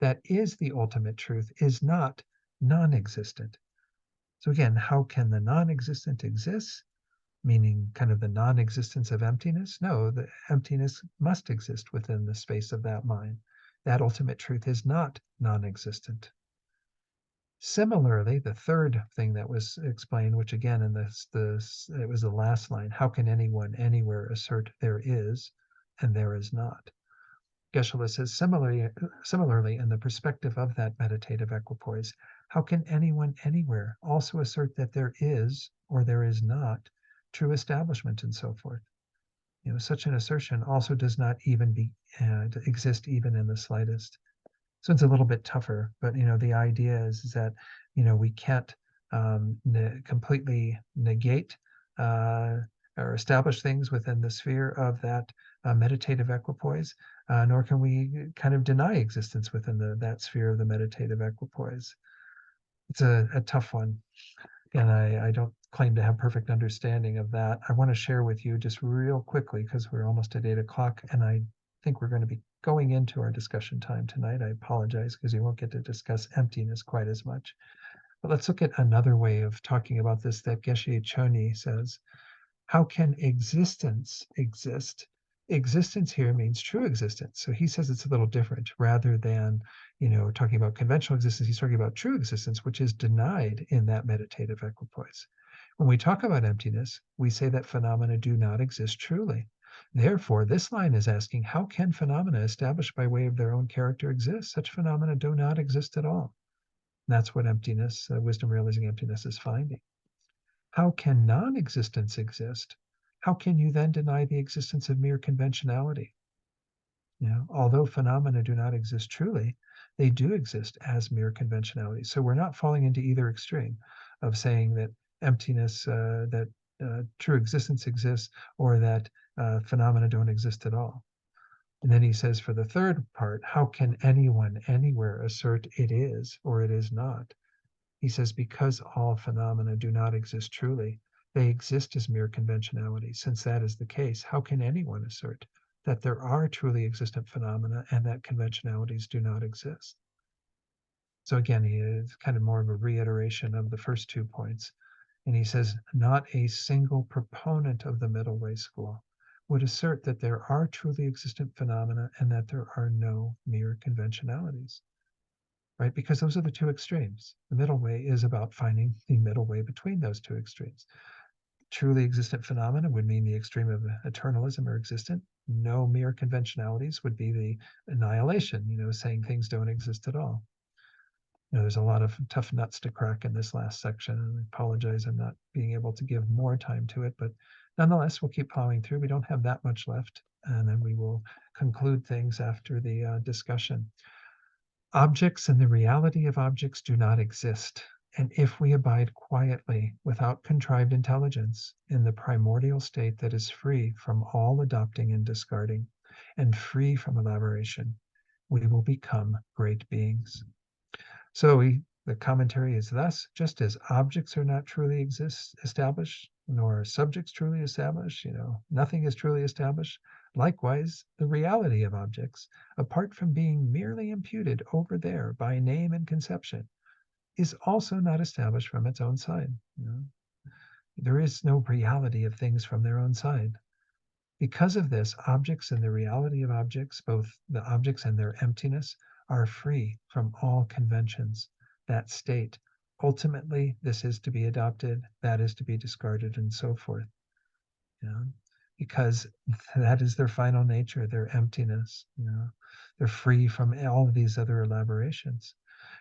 that is the ultimate truth is not non-existent. So again, how can the non-existent exist? Meaning kind of the non-existence of emptiness? No, the emptiness must exist within the space of that mind. That ultimate truth is not non-existent. Similarly, the third thing that was explained, which again in it was the last line, how can anyone anywhere assert there is and there is not? Geshe-la says, similarly, in the perspective of that meditative equipoise, how can anyone anywhere also assert that there is or there is not true establishment and so forth? Such an assertion also does not even exist even in the slightest. So it's a little bit tougher, but the idea is that we can't completely negate or establish things within the sphere of that meditative equipoise, nor can we kind of deny existence within that sphere of the meditative equipoise. It's a tough one, and I don't claim to have perfect understanding of that. I want to share with you just real quickly, because we're almost at 8 o'clock, and I think we're going to be going into our discussion time tonight. I apologize because you won't get to discuss emptiness quite as much. But let's look at another way of talking about this that Geshe Choni says. How can existence exist? Existence here means true existence. So he says it's a little different. Rather than, talking about conventional existence, he's talking about true existence, which is denied in that meditative equipoise. When we talk about emptiness, we say that phenomena do not exist truly. Therefore, this line is asking, how can phenomena established by way of their own character exist? Such phenomena do not exist at all. And that's what emptiness, wisdom realizing emptiness, is finding. How can non-existence exist? How can you then deny the existence of mere conventionality? Although phenomena do not exist truly, they do exist as mere conventionalities. So we're not falling into either extreme of saying that emptiness, that true existence exists, or that phenomena don't exist at all. And then he says for the third part, how can anyone anywhere assert it is or it is not? He says, because all phenomena do not exist truly, they exist as mere conventionalities. Since that is the case, how can anyone assert that there are truly existent phenomena and that conventionalities do not exist? So again, he is kind of more of a reiteration of the first 2 points. And he says, not a single proponent of the middle way school would assert that there are truly existent phenomena and that there are no mere conventionalities, right? Because those are the 2 extremes. The middle way is about finding the middle way between those 2 extremes. Truly existent phenomena would mean the extreme of eternalism or existent. No mere conventionalities would be the annihilation, saying things don't exist at all. There's a lot of tough nuts to crack in this last section, and I apologize I'm not being able to give more time to it, but nonetheless, we'll keep plowing through. We don't have that much left, and then we will conclude things after the discussion. Objects and the reality of objects do not exist. And if we abide quietly, without contrived intelligence, in the primordial state that is free from all adopting and discarding, and free from elaboration, we will become great beings. So the commentary is thus, just as objects are not truly established, nor are subjects truly established, nothing is truly established. Likewise, the reality of objects, apart from being merely imputed over there by name and conception, is also not established from its own side. There is no reality of things from their own side. Because of this, objects and the reality of objects, both the objects and their emptiness, are free from all conventions. That state, ultimately, this is to be adopted, that is to be discarded, and so forth. Because that is their final nature, their emptiness. They're free from all of these other elaborations.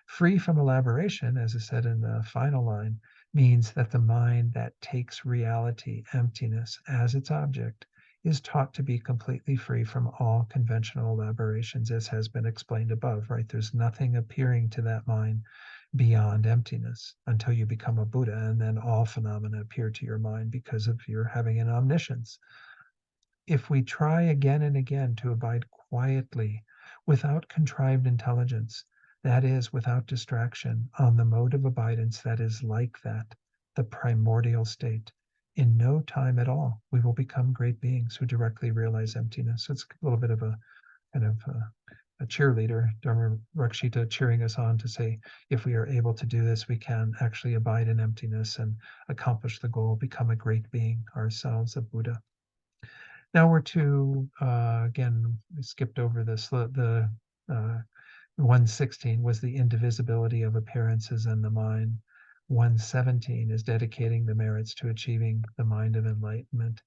Free from elaboration, as I said in the final line, means that the mind that takes reality, emptiness, as its object is taught to be completely free from all conventional elaborations, as has been explained above, right? There's nothing appearing to that mind beyond emptiness until you become a Buddha, and then all phenomena appear to your mind because of your having an omniscience. If we try again and again to abide quietly, without contrived intelligence, that is, without distraction, on the mode of abidance that is like that, the primordial state, in no time at all, we will become great beings who directly realize emptiness. So it's a little bit of a kind of a cheerleader, Dharma Rakshita, cheering us on to say, if we are able to do this, we can actually abide in emptiness and accomplish the goal, become a great being ourselves, a Buddha. Now we're to, again, we skipped over this, the 116 was the indivisibility of appearances in the mind. 117 is dedicating the merits to achieving the mind of enlightenment.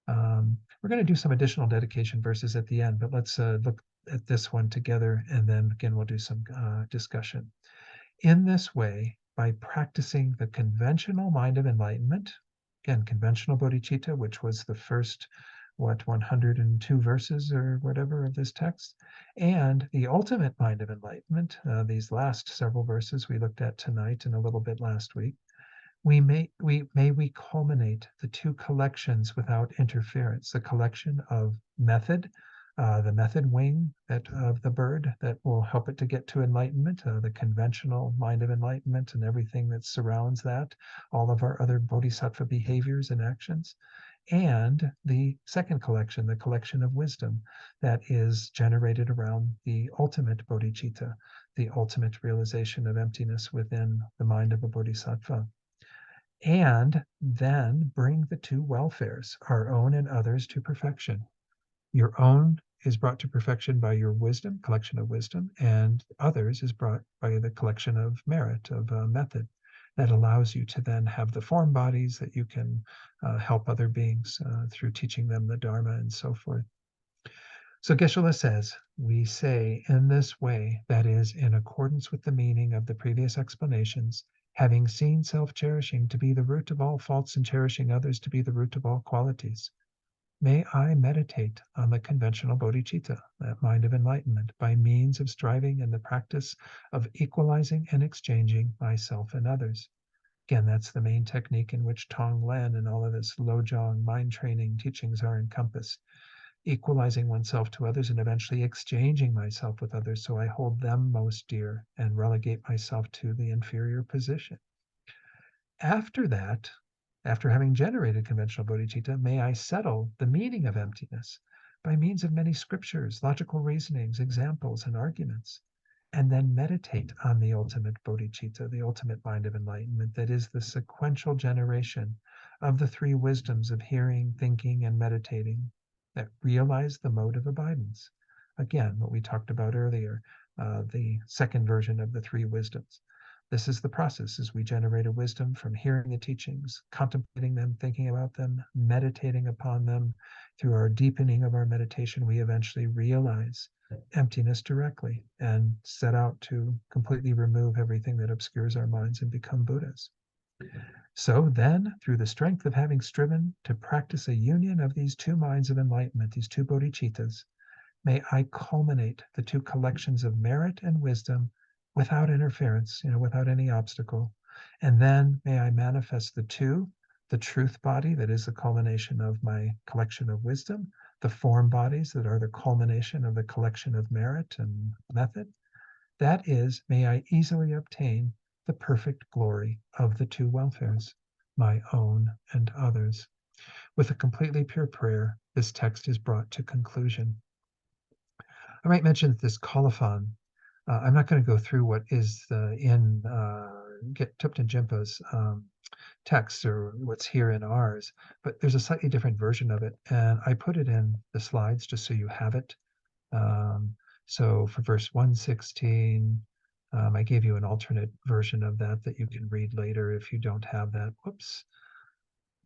We're going to do some additional dedication verses at the end, but let's look at this one together, and then again, we'll do some discussion. In this way, by practicing the conventional mind of enlightenment, again, conventional bodhicitta, which was the first, 102 verses or whatever of this text, and the ultimate mind of enlightenment, these last several verses we looked at tonight and a little bit last week, may we culminate the 2 collections without interference, the collection of method, the method wing of the bird that will help it to get to enlightenment, the conventional mind of enlightenment and everything that surrounds that, all of our other bodhisattva behaviors and actions, and the second collection, the collection of wisdom that is generated around the ultimate bodhicitta, the ultimate realization of emptiness within the mind of a bodhisattva. And then bring the 2 welfares, our own and others, to perfection. Your own is brought to perfection by your wisdom, collection of wisdom, and others is brought by the collection of merit, of method, that allows you to then have the form bodies that you can help other beings through teaching them the Dharma and so forth. So Geshe-la says, we say in this way, that is, in accordance with the meaning of the previous explanations, having seen self-cherishing to be the root of all faults and cherishing others to be the root of all qualities. may I meditate on the conventional bodhicitta, that mind of enlightenment, by means of striving in the practice of equalizing and exchanging myself and others. Again, that's the main technique in which Tonglen and all of this Lojong mind training teachings are encompassed. Equalizing oneself to others and eventually exchanging myself with others so I hold them most dear and relegate myself to the inferior position. After that, after having generated conventional bodhicitta, may I settle the meaning of emptiness by means of many scriptures, logical reasonings, examples, and arguments, and then meditate on the ultimate bodhicitta, the ultimate mind of enlightenment, that is the sequential generation of the three wisdoms of hearing, thinking, and meditating that realize the mode of abidance. Again, what we talked about earlier, the second version of the three wisdoms. This is the process as we generate a wisdom from hearing the teachings, contemplating them, thinking about them, meditating upon them. Through our deepening of our meditation, we eventually realize emptiness directly and set out to completely remove everything that obscures our minds and become Buddhas. So then, through the strength of having striven to practice a union of these two minds of enlightenment, these two bodhicittas, may I culminate the two collections of merit and wisdom without interference, without any obstacle. And then may I manifest the truth body that is the culmination of my collection of wisdom, the form bodies that are the culmination of the collection of merit and method. That is, may I easily obtain the perfect glory of the two welfares, my own and others. With a completely pure prayer, this text is brought to conclusion. I might mention that this colophon, I'm not going to go through what is in Thupten Jinpa's text or what's here in ours, but there's a slightly different version of it, and I put it in the slides just so you have it. So for verse 116, I gave you an alternate version of that you can read later if you don't have that. Whoops.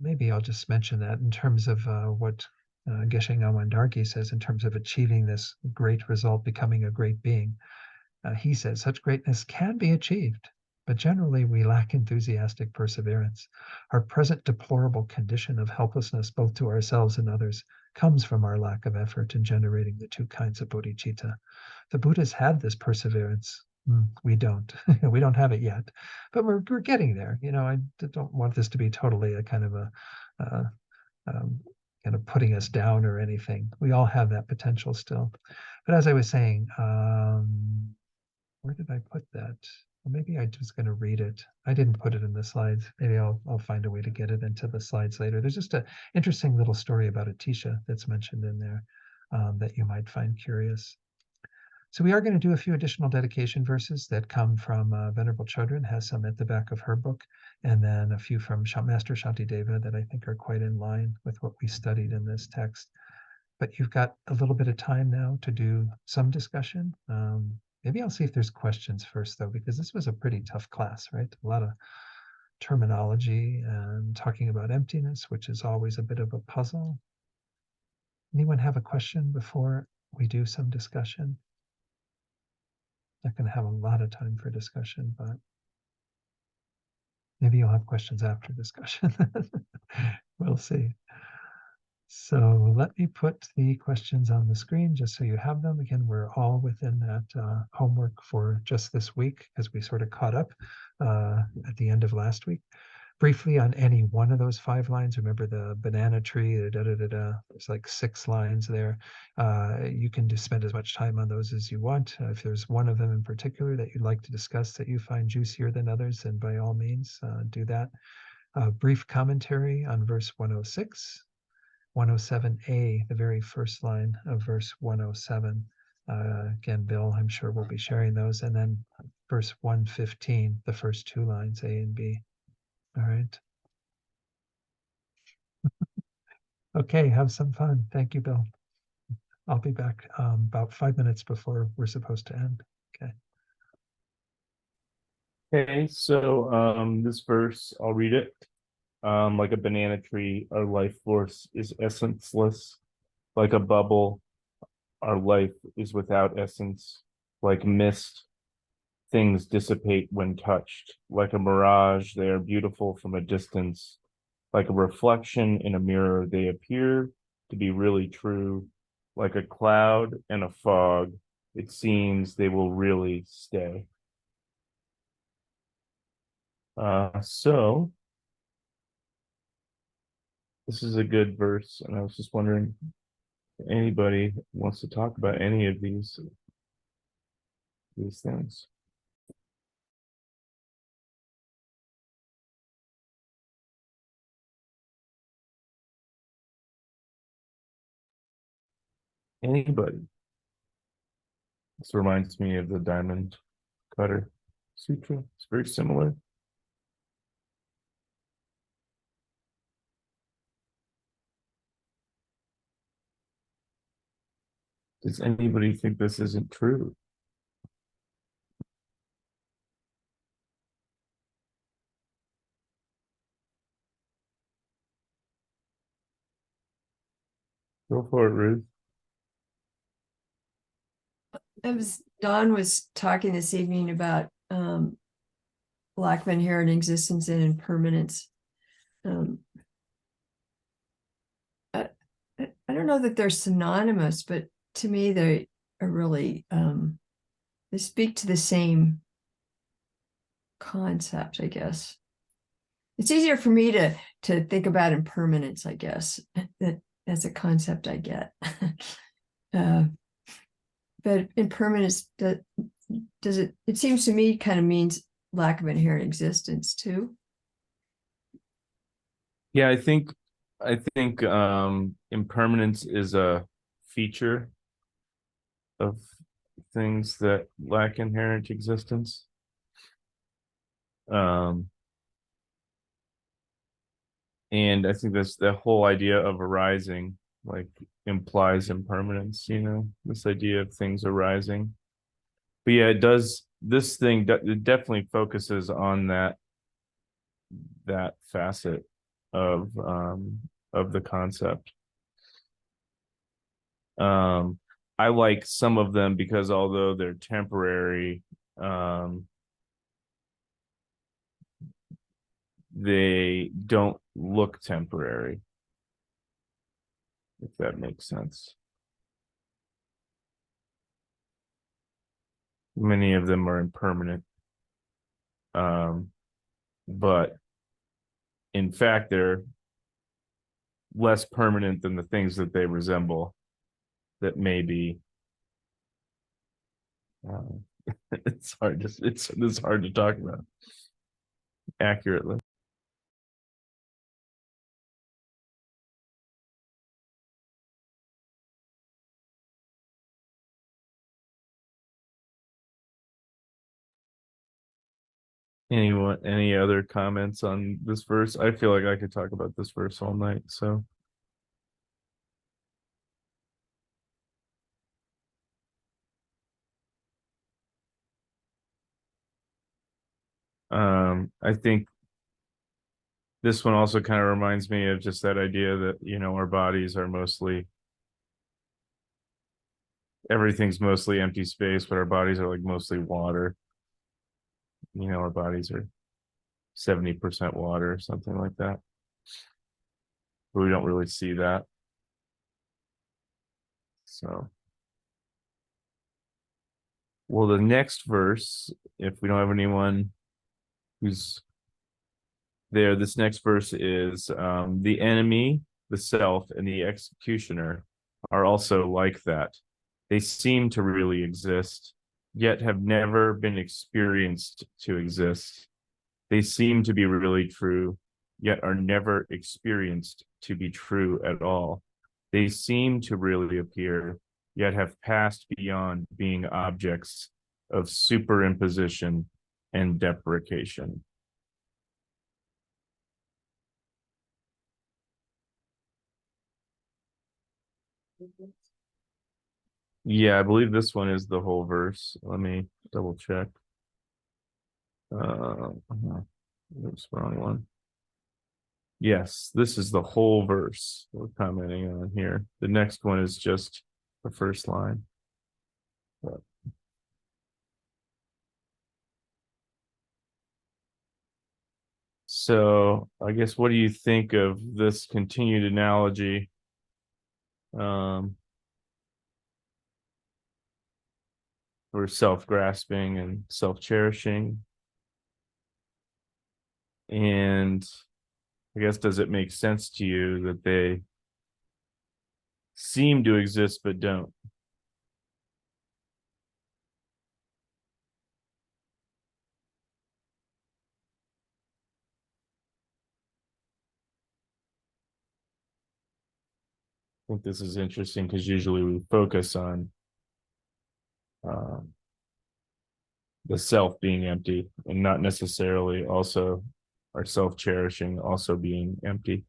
Maybe I'll just mention that in terms of what Geshe Ngawang Dargye says in terms of achieving this great result, becoming a great being. He says such greatness can be achieved, but generally we lack enthusiastic perseverance. Our present deplorable condition of helplessness, both to ourselves and others, comes from our lack of effort in generating the two kinds of bodhicitta. The Buddhas had this perseverance. We don't. We don't have it yet, but we're getting there. I don't want this to be totally a kind of a kind of putting us down or anything. We all have that potential still. But as I was saying, where did I put that? Well, maybe I was going to read it. I didn't put it in the slides. Maybe I'll find a way to get it into the slides later. There's just an interesting little story about Atisha that's mentioned in there that you might find curious. So we are going to do a few additional dedication verses that come from Venerable Chodron, has some at the back of her book, and then a few from Master Shantideva that I think are quite in line with what we studied in this text. But you've got a little bit of time now to do some discussion. Maybe I'll see if there's questions first, though, because this was a pretty tough class, right? A lot of terminology and talking about emptiness, which is always a bit of a puzzle. Anyone have a question before we do some discussion? Not going to have a lot of time for discussion, but maybe you'll have questions after discussion. We'll see. So let me put the questions on the screen just so you have them. Again, we're all within that homework for just this week because we sort of caught up at the end of last week. Briefly on any one of those 5 lines, remember the banana tree, there's like 6 lines there. You can just spend as much time on those as you want. If there's one of them in particular that you'd like to discuss that you find juicier than others, then by all means do that. Brief commentary on verse 106. 107a, the very first line of verse 107. Again, Bill, I'm sure we'll be sharing those. And then verse 115, the first 2 lines, A and B. All right. Okay, have some fun. Thank you, Bill. I'll be back about 5 minutes before we're supposed to end. Okay. Okay, so this verse, I'll read it. Like a banana tree, our life force is essenceless. Like a bubble, our life is without essence. Like mist, things dissipate when touched. Like a mirage, they are beautiful from a distance. Like a reflection in a mirror, they appear to be really true, like a cloud and a fog, it seems they will really stay. So this is a good verse, and I was just wondering if anybody wants to talk about any of these things. Anybody? This reminds me of the Diamond Cutter Sutra. It's very similar. Does anybody think this isn't true? Go for it, Ruth. Don was talking this evening about Lack of inherent existence and impermanence. I, I don't know that they're synonymous, but to me they are really they speak to the same concept, I guess. It's easier for me to think about impermanence, I guess. That's a concept I get. But impermanence, does it seems to me kind of means lack of inherent existence too. Yeah, I think impermanence is a feature of things that lack inherent existence. And I think that's the whole idea of arising, like implies impermanence, this idea of things arising. But yeah, it does this thing it definitely focuses on that facet of the concept. I like some of them because although they're temporary, they don't look temporary, if that makes sense. Many of them are impermanent, but in fact they're less permanent than the things that they resemble, that may be it's hard to talk about accurately. Any other comments on this verse? I feel like I could talk about this verse all night, so I think this one also kind of reminds me of just that idea that our bodies are everything's mostly empty space, but our bodies are like mostly water. Our bodies are 70% water, something like that. But we don't really see that. So, well, the next verse, if we don't have anyone who's there, this next verse is the enemy, the self, and the executioner are also like that. They seem to really exist, yet have never been experienced to exist. They seem to be really true, yet are never experienced to be true at all. They seem to really appear, yet have passed beyond being objects of superimposition and deprecation. Yeah, I believe this one is the whole verse. Let me double check. Oops, wrong one. Yes, this is the whole verse we're commenting on here. The next one is just the first line. So I guess, what do you think of this continued analogy Or self-grasping and self-cherishing. And I guess, does it make sense to you that they seem to exist but don't? I think this is interesting because usually we focus on the self being empty and not necessarily also our self-cherishing also being empty.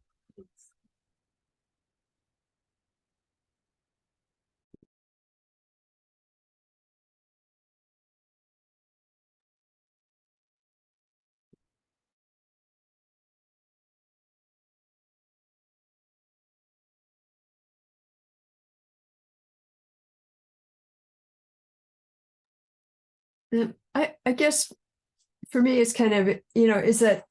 I guess for me, it's kind of, is that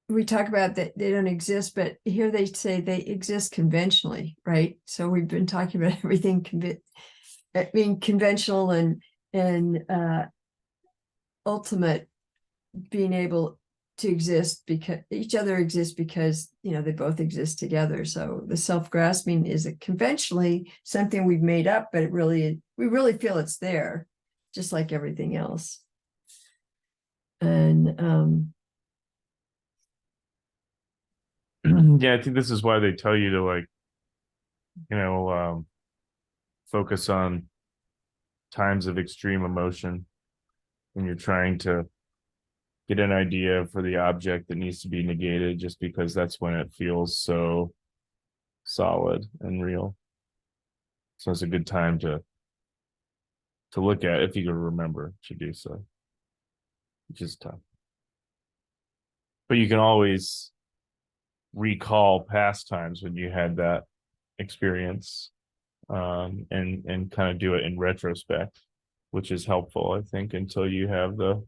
we talk about that they don't exist, but here they say they exist conventionally, right? So we've been talking about everything being conventional and ultimate being able to exist because each other exists because they both exist together. So the self-grasping is conventionally something we've made up, but we really feel it's there, just like everything else. And Yeah, I think this is why they tell you to focus on times of extreme emotion when you're trying to get an idea for the object that needs to be negated, just because that's when it feels so solid and real. So it's a good time to look at, if you can remember to do so, which is tough. But you can always recall past times when you had that experience, and kind of do it in retrospect, which is helpful, I think, until you have the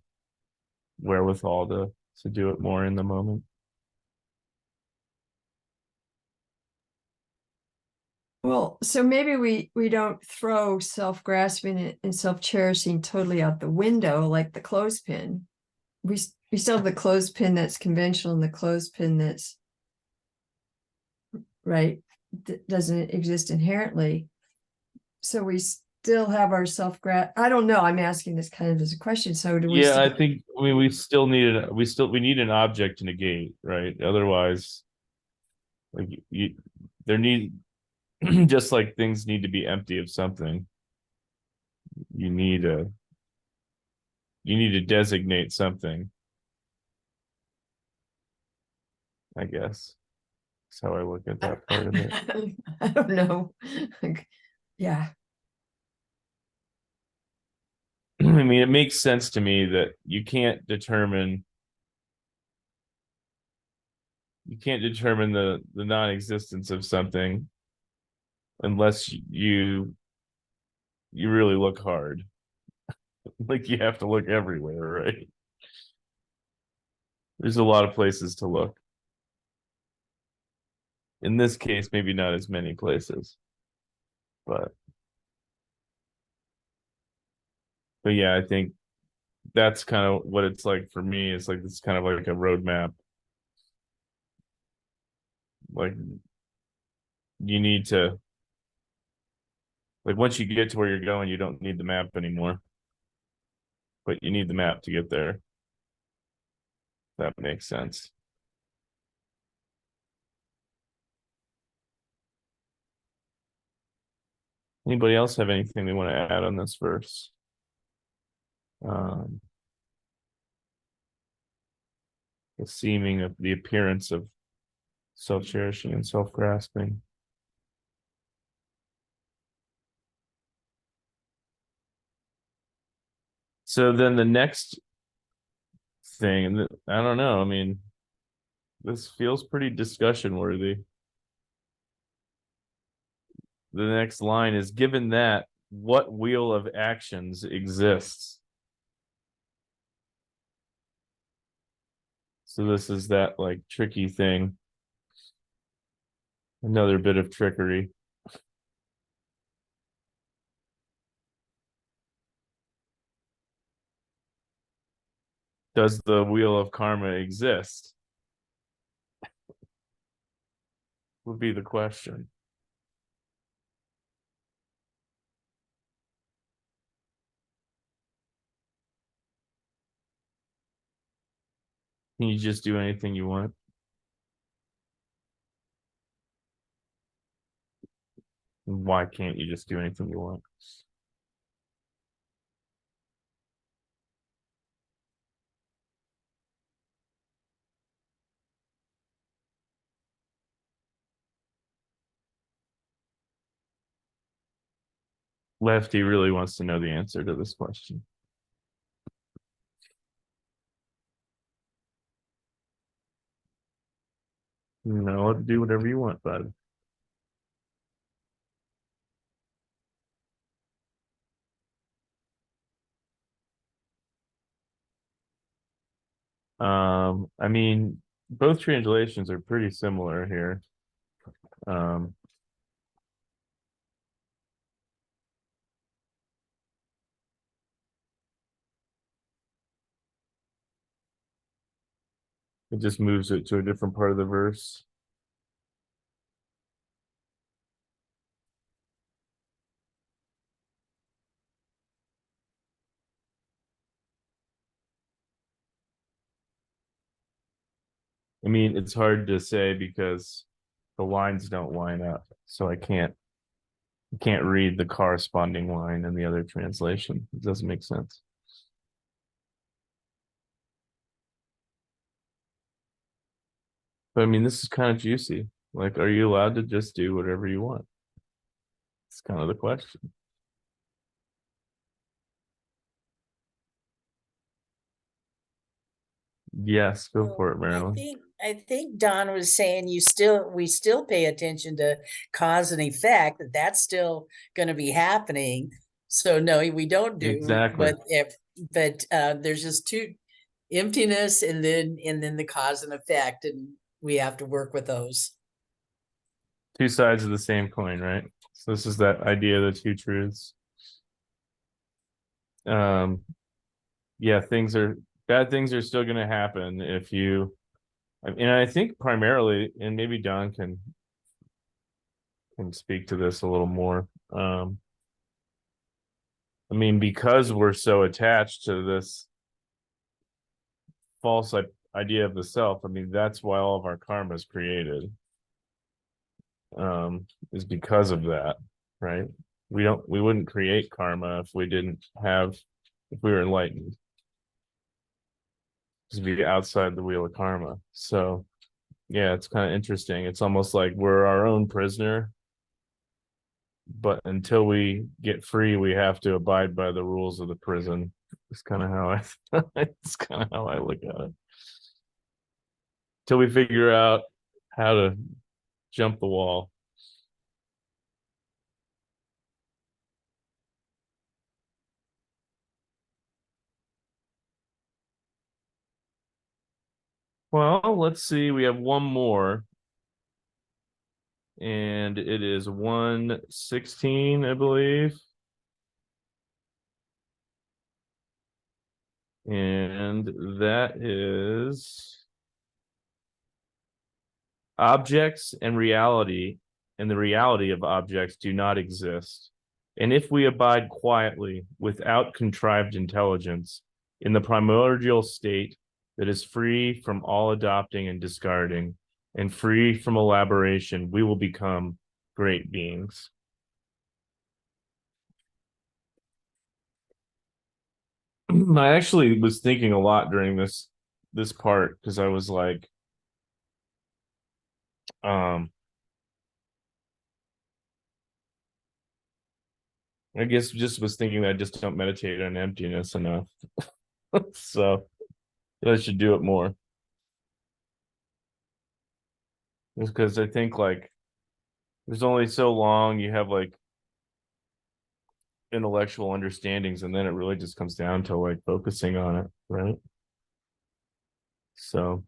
wherewithal to do it more in the moment. well, so maybe we don't throw self-grasping and self-cherishing totally out the window like the clothespin. We still have the clothespin that's conventional and the clothespin that's right that doesn't exist inherently. So we still have our self-grasp. I don't know. I'm asking this kind of as a question. So do we? Yeah, I think, I mean, we need an object to negate, right? Otherwise, like there need just like things need to be empty of something. You need to designate something, I guess. That's how I look at that part of it. I don't know. Yeah. I mean, it makes sense to me that you can't determine the non-existence of something unless you really look hard. Like, you have to look everywhere, right? There's a lot of places to look. In this case, maybe not as many places, but yeah, I think that's kind of what it's like for me. It's like, it's kind of like a roadmap. Like, you need to, like, once you get to where you're going, you don't need the map anymore, but you need the map to get there. That makes sense. Anybody else have anything they want to add on this verse? The seeming of the appearance of self-cherishing and self-grasping. So then the next thing, I don't know, I mean, this feels pretty discussion worthy. The next line is, given that, what wheel of actions exists? So this is that like tricky thing. Another bit of trickery. Does the wheel of karma exist? Would be the question. Can you just do anything you want? Why can't you just do anything you want? Lefty really wants to know the answer to this question. You know, do whatever you want, bud. I mean, both translations are pretty similar here. It just moves it to a different part of the verse. I mean, it's hard to say because the lines don't line up, so I can't read the corresponding line in the other translation. It doesn't make sense. But I mean, this is kind of juicy. Like, are you allowed to just do whatever you want? It's kind of the question. Yes, go for it, Marilyn. I think Don was saying we still pay attention to cause and effect, that's still gonna be happening. So no, we don't do. Exactly. But there's just two emptiness and then the cause and effect, and we have to work with those. Two sides of the same coin, right? So this is that idea of the two truths. Yeah, bad things are still going to happen if you, and I think primarily, and maybe Don can speak to this a little more. I mean, because we're so attached to this false idea of the self, I mean, that's why all of our karma is created. Is because of that, right? We wouldn't create karma if we were enlightened. To be outside the wheel of karma. So yeah, it's kind of interesting. It's almost like we're our own prisoner, but until we get free, we have to abide by the rules of the prison. It's kind of how I look at it. Till we figure out how to jump the wall. Well, let's see. We have one more. And it is 116, I believe. And that is objects and reality and the reality of objects do not exist. And if we abide quietly without contrived intelligence in the primordial state that is free from all adopting and discarding and free from elaboration, we will become great beings. I actually was thinking a lot during this part because I was like, I guess just was thinking that I just don't meditate on emptiness enough. So I should do it more. Because I think like there's only so long you have like intellectual understandings, and then it really just comes down to like focusing on it, right? So,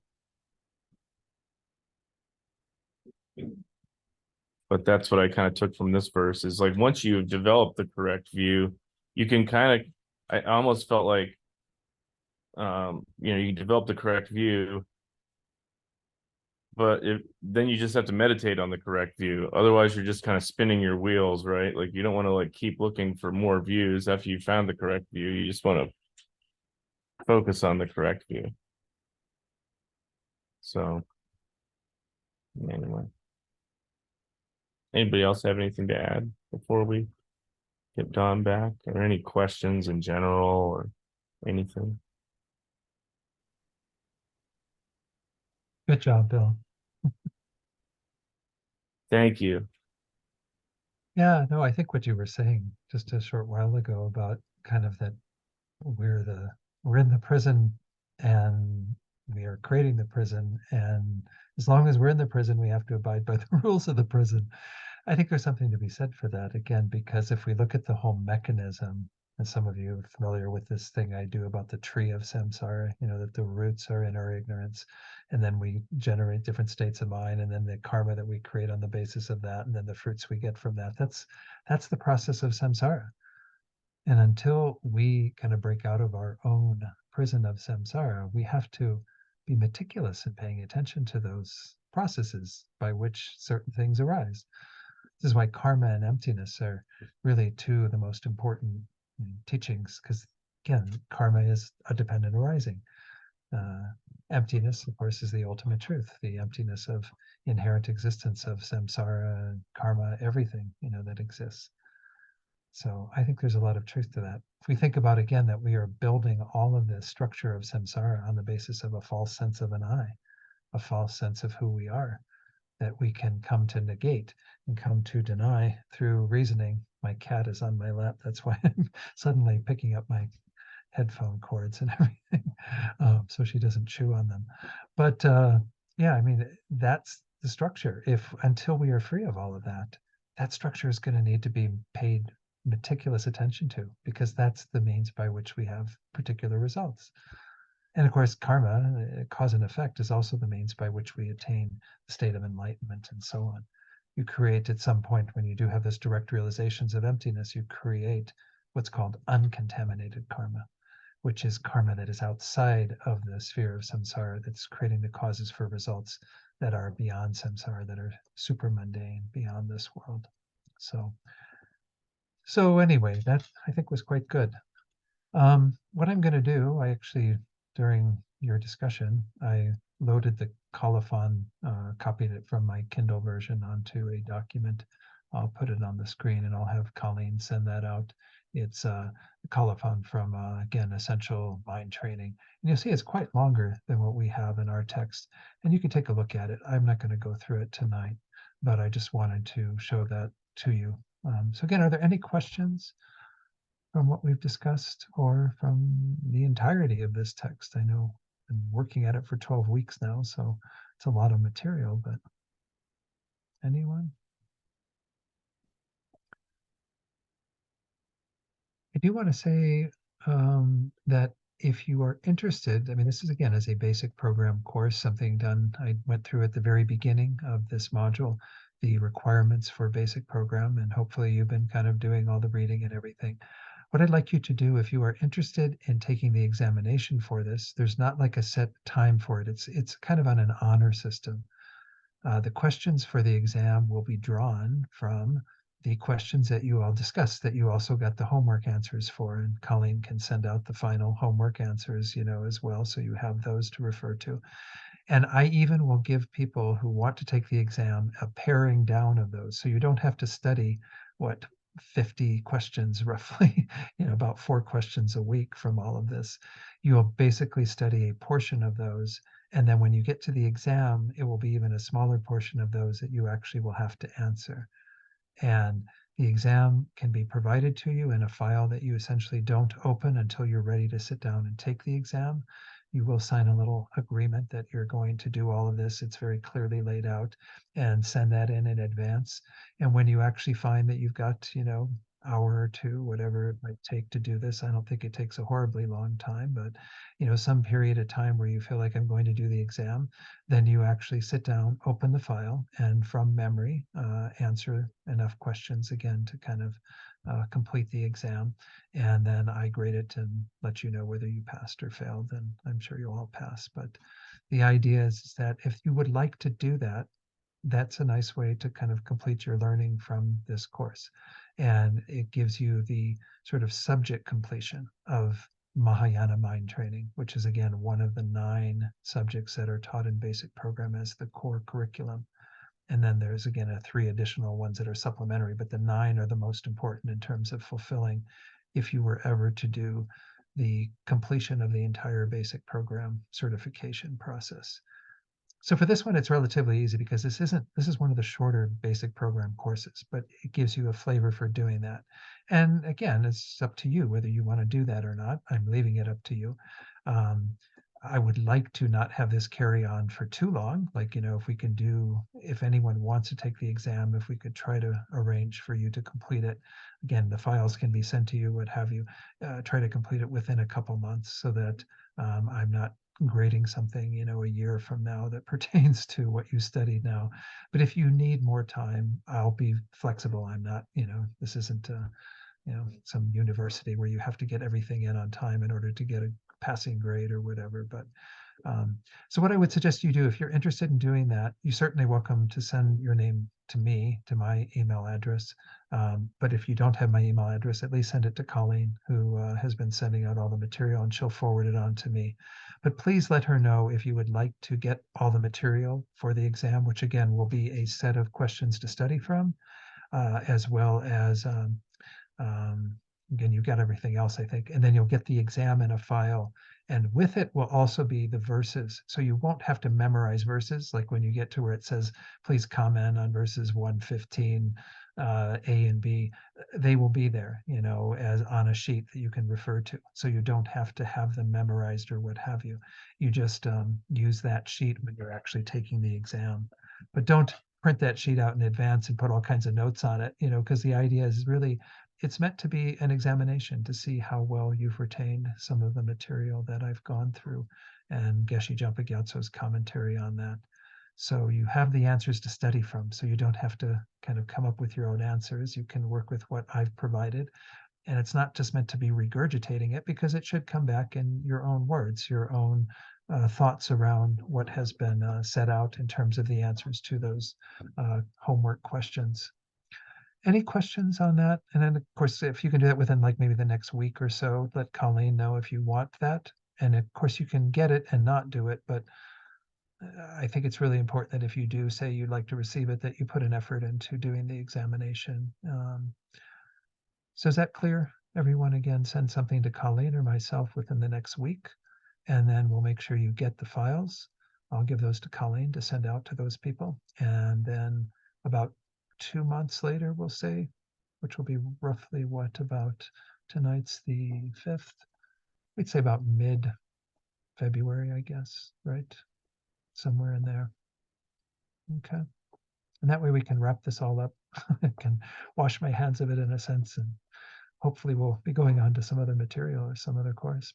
but that's what I kind of took from this verse is like once you develop the correct view, you can kind of, I almost felt like you develop the correct view, but then you just have to meditate on the correct view. Otherwise, you're just kind of spinning your wheels, right? Like you don't want to like keep looking for more views after you found the correct view. You just want to focus on the correct view. So anyway, anybody else have anything to add before we get Don back, or any questions in general or anything? Good job, Bill. Thank you. Yeah, no, I think what you were saying just a short while ago about kind of that we're in the prison and we are creating the prison, and as long as we're in the prison, we have to abide by the rules of the prison. I think there's something to be said for that again, because if we look at the whole mechanism, and some of you are familiar with this thing I do about the tree of samsara, that the roots are in our ignorance, and then we generate different states of mind, and then the karma that we create on the basis of that, and then the fruits we get from that. That's the process of samsara. And until we kind of break out of our own prison of samsara, we have to be meticulous in paying attention to those processes by which certain things arise. This is why karma and emptiness are really two of the most important teachings, because again, karma is a dependent arising. Emptiness, of course, is the ultimate truth, the emptiness of inherent existence of samsara, karma, everything that exists. So I think there's a lot of truth to that. If we think about again that we are building all of this structure of samsara on the basis of a false sense of an I, a false sense of who we are, that we can come to negate and come to deny through reasoning. My cat is on my lap. That's why I'm suddenly picking up my headphone cords and everything, so she doesn't chew on them. But yeah, I mean, that's the structure. If until we are free of all of that, that structure is going to need to be paid meticulous attention to, because that's the means by which we have particular results. And of course, karma, cause and effect, is also the means by which we attain the state of enlightenment and so on. You create at some point, when you do have this direct realizations of emptiness, you create what's called uncontaminated karma, which is karma that is outside of the sphere of samsara, that's creating the causes for results that are beyond samsara, that are super mundane, beyond this world. So anyway, that I think was quite good. What I'm going to do, I actually, during your discussion, I loaded the colophon, copied it from my Kindle version onto a document. I'll put it on the screen and I'll have Colleen send that out. It's a colophon from, again, Essential Mind Training. And you'll see it's quite longer than what we have in our text. And you can take a look at it. I'm not going to go through it tonight, but I just wanted to show that to you. So again, are there any questions from what we've discussed or from the entirety of this text? I know I've been working at it for 12 weeks now, so it's a lot of material, but anyone? I do want to say that if you are interested, I mean, this is again as a basic program course, something done, I went through at the very beginning of this module, the requirements for basic program, and hopefully you've been kind of doing all the reading and everything. What I'd like you to do, if you are interested in taking the examination for this, there's not like a set time for it. It's kind of on an honor system. The questions for the exam will be drawn from the questions that you all discussed, that you also got the homework answers for, and Colleen can send out the final homework answers, as well, so you have those to refer to. And I even will give people who want to take the exam a paring down of those, so you don't have to study 50 questions roughly, about 4 questions a week from all of this. You will basically study a portion of those. And then when you get to the exam, it will be even a smaller portion of those that you actually will have to answer. And the exam can be provided to you in a file that you essentially don't open until you're ready to sit down and take the exam. You will sign a little agreement that you're going to do all of this. It's very clearly laid out, and send that in advance. And when you actually find that you've got, hour or two, whatever it might take to do this. I don't think it takes a horribly long time, but some period of time where you feel like I'm going to do the exam, then you actually sit down, open the file, and from memory, answer enough questions again to kind of complete the exam. And then I grade it and let you know whether you passed or failed. And I'm sure you'll all pass. But the idea is that if you would like to do that, that's a nice way to kind of complete your learning from this course. And it gives you the sort of subject completion of Mahayana mind training, which is again one of the 9 subjects that are taught in basic program as the core curriculum. And then there's again 3 additional ones that are supplementary, but the 9 are the most important in terms of fulfilling if you were ever to do the completion of the entire basic program certification process. So for this one, it's relatively easy because this is one of the shorter basic program courses, but it gives you a flavor for doing that. And again, it's up to you whether you want to do that or not. I'm leaving it up to you. I would like to not have this carry on for too long. Like, if anyone wants to take the exam, if we could try to arrange for you to complete it. Again, the files can be sent to you, what have you. Try to complete it within a couple months so that I'm not grading something, a year from now that pertains to what you studied now. But if you need more time, I'll be flexible. I'm not, this isn't some university where you have to get everything in on time in order to get a passing grade or whatever. But so what I would suggest you do, if you're interested in doing that, you're certainly welcome to send your name to me, to my email address. But if you don't have my email address, at least send it to Colleen, who has been sending out all the material, and she'll forward it on to me. But please let her know if you would like to get all the material for the exam, which again will be a set of questions to study from, as well as again, you've got everything else, I think, and then you'll get the exam in a file. And with it will also be the verses. So you won't have to memorize verses. Like when you get to where it says, please comment on verses 115, A and B, they will be there, as on a sheet that you can refer to. So you don't have to have them memorized or what have you. You just use that sheet when you're actually taking the exam. But don't print that sheet out in advance and put all kinds of notes on it, because the idea is really it's meant to be an examination to see how well you've retained some of the material that I've gone through and Geshe Jampa Gyatso's commentary on that. So you have the answers to study from, so you don't have to kind of come up with your own answers. You can work with what I've provided. And it's not just meant to be regurgitating it, because it should come back in your own words, your own thoughts around what has been set out in terms of the answers to those homework questions. Any questions on that? And then, of course, if you can do that within like maybe the next week or so, let Colleen know if you want that. And of course, you can get it and not do it, but I think it's really important that if you do say you'd like to receive it, that you put an effort into doing the examination. So is that clear? Everyone, again, send something to Colleen or myself within the next week, and then we'll make sure you get the files. I'll give those to Colleen to send out to those people. And then about 2 months later, we'll say, which will be roughly what, about tonight's the 5th? We'd say about mid-February, I guess, right? Somewhere in there. Okay. And that way we can wrap this all up. I can wash my hands of it in a sense, and hopefully we'll be going on to some other material or some other course.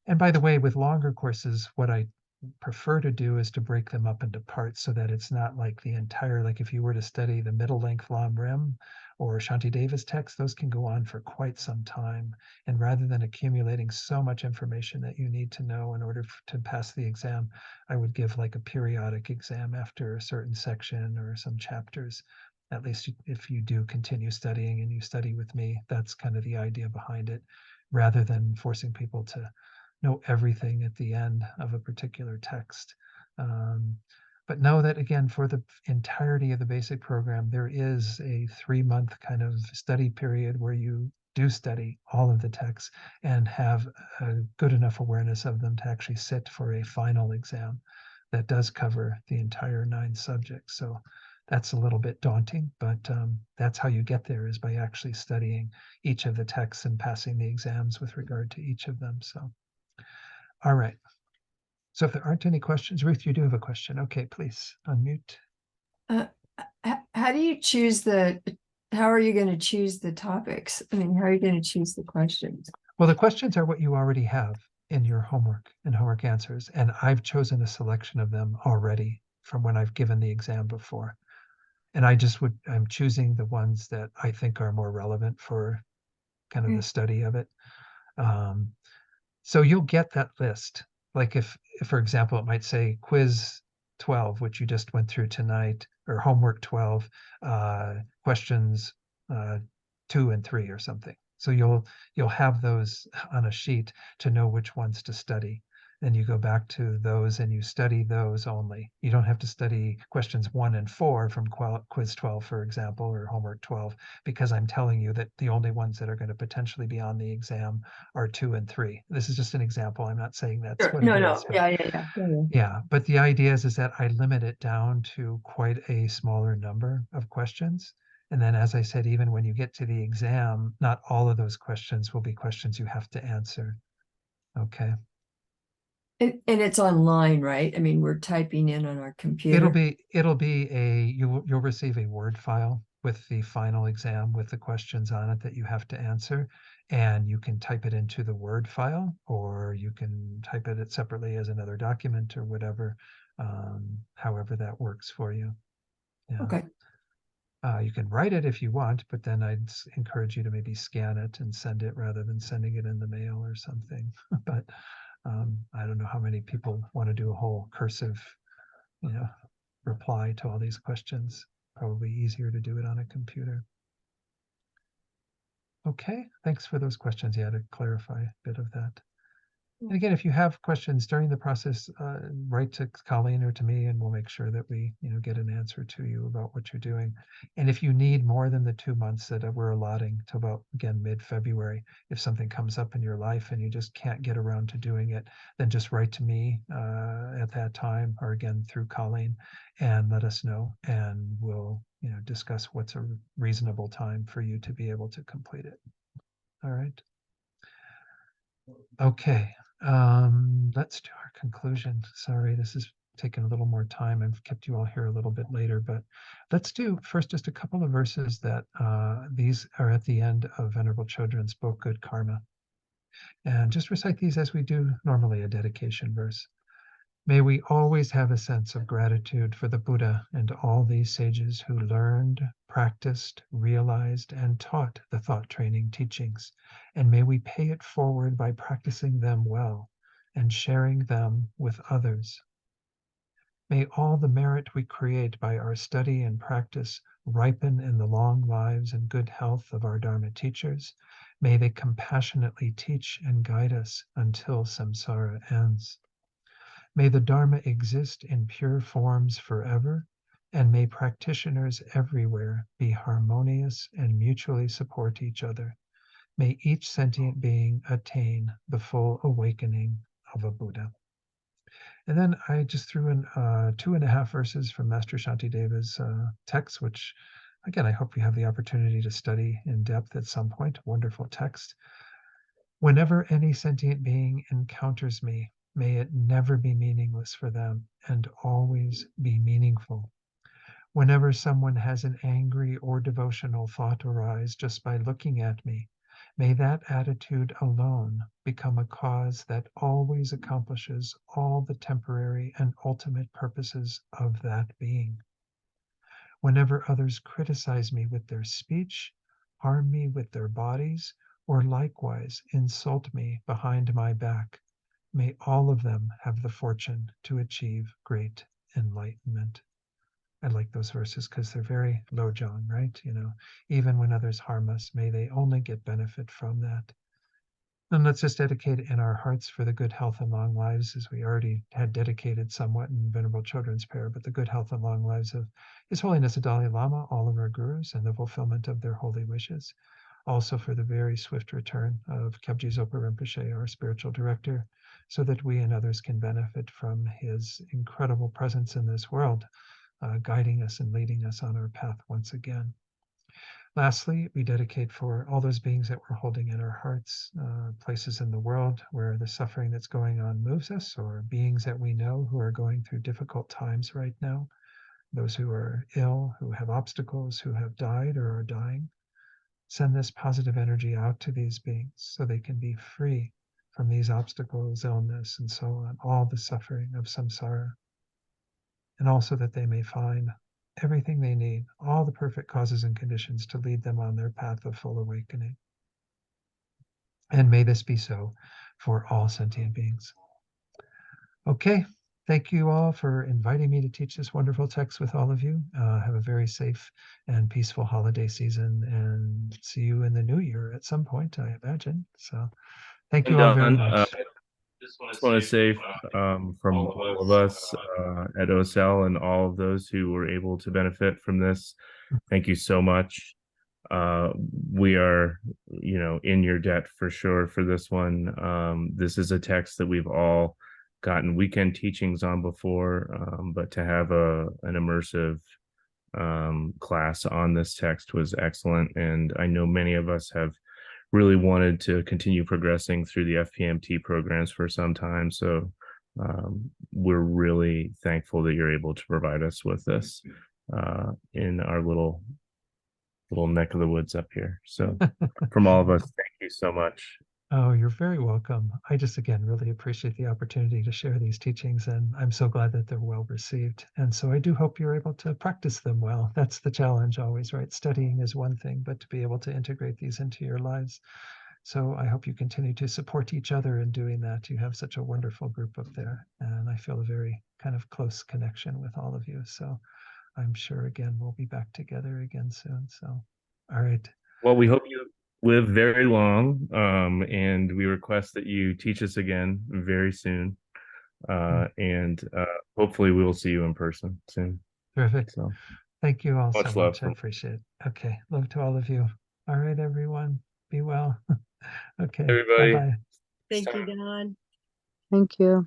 And by the way, with longer courses, what I prefer to do is to break them up into parts so that it's not like the entire, like if you were to study the middle length Lam Rim or Shantideva's text, those can go on for quite some time. And rather than accumulating so much information that you need to know in order to pass the exam, I would give like a periodic exam after a certain section or some chapters. At least if you do continue studying and you study with me, that's kind of the idea behind it, rather than forcing people to know everything at the end of a particular text. But know that, again, for the entirety of the basic program, there is a 3-month kind of study period where you do study all of the texts and have a good enough awareness of them to actually sit for a final exam that does cover the entire 9 subjects. So that's a little bit daunting, but that's how you get there, is by actually studying each of the texts and passing the exams with regard to each of them. So, all right. So if there aren't any questions, Ruth, you do have a question. Okay, please unmute. How do you choose the how are you going to choose the topics? I mean, how are you going to choose the questions? Well, the questions are what you already have in your homework and homework answers, and I've chosen a selection of them already from when I've given the exam before. And I'm choosing the ones that I think are more relevant for kind of the study of it. So you'll get that list. Like if, for example, it might say quiz 12, which you just went through tonight, or homework 12, questions 2 and 3 or something. So you'll have those on a sheet to know which ones to study. And you go back to those and you study those only. You don't have to study questions 1 and 4 from quiz 12, for example, or homework 12, because I'm telling you that the only ones that are going to potentially be on the exam are 2 and 3. This is just an example. I'm not saying that's Sure. what No, it no. is, but Yeah. yeah, but the idea is that I limit it down to quite a smaller number of questions. And then, as I said, even when you get to the exam, not all of those questions will be questions you have to answer. Okay. And it's online, right? I mean, we're typing in on our computer. You'll receive a Word file with the final exam with the questions on it that you have to answer. And you can type it into the Word file, or you can type it separately as another document or whatever, however that works for you. Yeah. Okay. You can write it if you want, but then I'd encourage you to maybe scan it and send it rather than sending it in the mail or something. But I don't know how many people want to do a whole cursive, reply to all these questions. Probably easier to do it on a computer. Okay, thanks for those questions. Yeah, to clarify a bit of that. And again, if you have questions during the process, write to Colleen or to me, and we'll make sure that we, get an answer to you about what you're doing. And if you need more than the 2 months that we're allotting to about, again, mid-February, if something comes up in your life and you just can't get around to doing it, then just write to me at that time, or again through Colleen, and let us know, and we'll, discuss what's a reasonable time for you to be able to complete it. All right. Okay, let's do our conclusion. Sorry, this has taken a little more time. I've kept you all here a little bit later, but let's do first just a couple of verses that these are at the end of Venerable Chodron's book, Good Karma. And just recite these as we do normally a dedication verse. May we always have a sense of gratitude for the Buddha and all these sages who learned, practiced, realized, and taught the thought training teachings. And may we pay it forward by practicing them well and sharing them with others. May all the merit we create by our study and practice ripen in the long lives and good health of our Dharma teachers. May they compassionately teach and guide us until samsara ends. May the Dharma exist in pure forms forever, and may practitioners everywhere be harmonious and mutually support each other. May each sentient being attain the full awakening of a Buddha. And then I just threw in 2.5 verses from Master Shantideva's text, which, again, I hope you have the opportunity to study in depth at some point. Wonderful text. Whenever any sentient being encounters me, may it never be meaningless for them and always be meaningful. Whenever someone has an angry or devotional thought arise just by looking at me, may that attitude alone become a cause that always accomplishes all the temporary and ultimate purposes of that being. Whenever others criticize me with their speech, harm me with their bodies, or likewise insult me behind my back, may all of them have the fortune to achieve great enlightenment. I like those verses because they're very Lojong, right? Even when others harm us, may they only get benefit from that. And let's just dedicate in our hearts for the good health and long lives, as we already had dedicated somewhat in Venerable Chodron's prayer, but the good health and long lives of His Holiness the Dalai Lama, all of our gurus, and the fulfillment of their holy wishes. Also for the very swift return of Kyabji Zopa Rinpoche, our spiritual director, so that we and others can benefit from his incredible presence in this world, guiding us and leading us on our path once again. Lastly, we dedicate for all those beings that we're holding in our hearts, places in the world where the suffering that's going on moves us, or beings that we know who are going through difficult times right now. those who are ill, who have obstacles, who have died or are dying. Send this positive energy out to these beings so they can be free from these obstacles, illness, and so on, all the suffering of samsara. And also that they may find everything they need, all the perfect causes and conditions to lead them on their path of full awakening. And may this be so for all sentient beings. Okay, thank you all for inviting me to teach this wonderful text with all of you. Have a very safe and peaceful holiday season, and see you in the new year at some point, I imagine. So thank you all very much. Just want to say from all of us at OSAL and all of those who were able to benefit from this, thank you so much. We are, in your debt for sure for this one. This is a text that we've all gotten weekend teachings on before, but to have an immersive class on this text was excellent. And I know many of us have really wanted to continue progressing through the FPMT programs for some time. So we're really thankful that you're able to provide us with this in our little neck of the woods up here. So from all of us, thank you so much. Oh, you're very welcome. I just, again, really appreciate the opportunity to share these teachings, and I'm so glad that they're well received. And so I do hope you're able to practice them well. That's the challenge always, right? Studying is one thing, but to be able to integrate these into your lives. So I hope you continue to support each other in doing that. You have such a wonderful group up there, and I feel a very kind of close connection with all of you. So I'm sure, again, we'll be back together again soon. So, all right. Well, we hope you live very long, and we request that you teach us again very soon. And hopefully we will see you in person soon. Terrific. So thank you all much so love much. I appreciate it. Okay. Love to all of you. All right, everyone. Be well. Okay. everybody. Bye-bye. Thank you, Don. Thank you.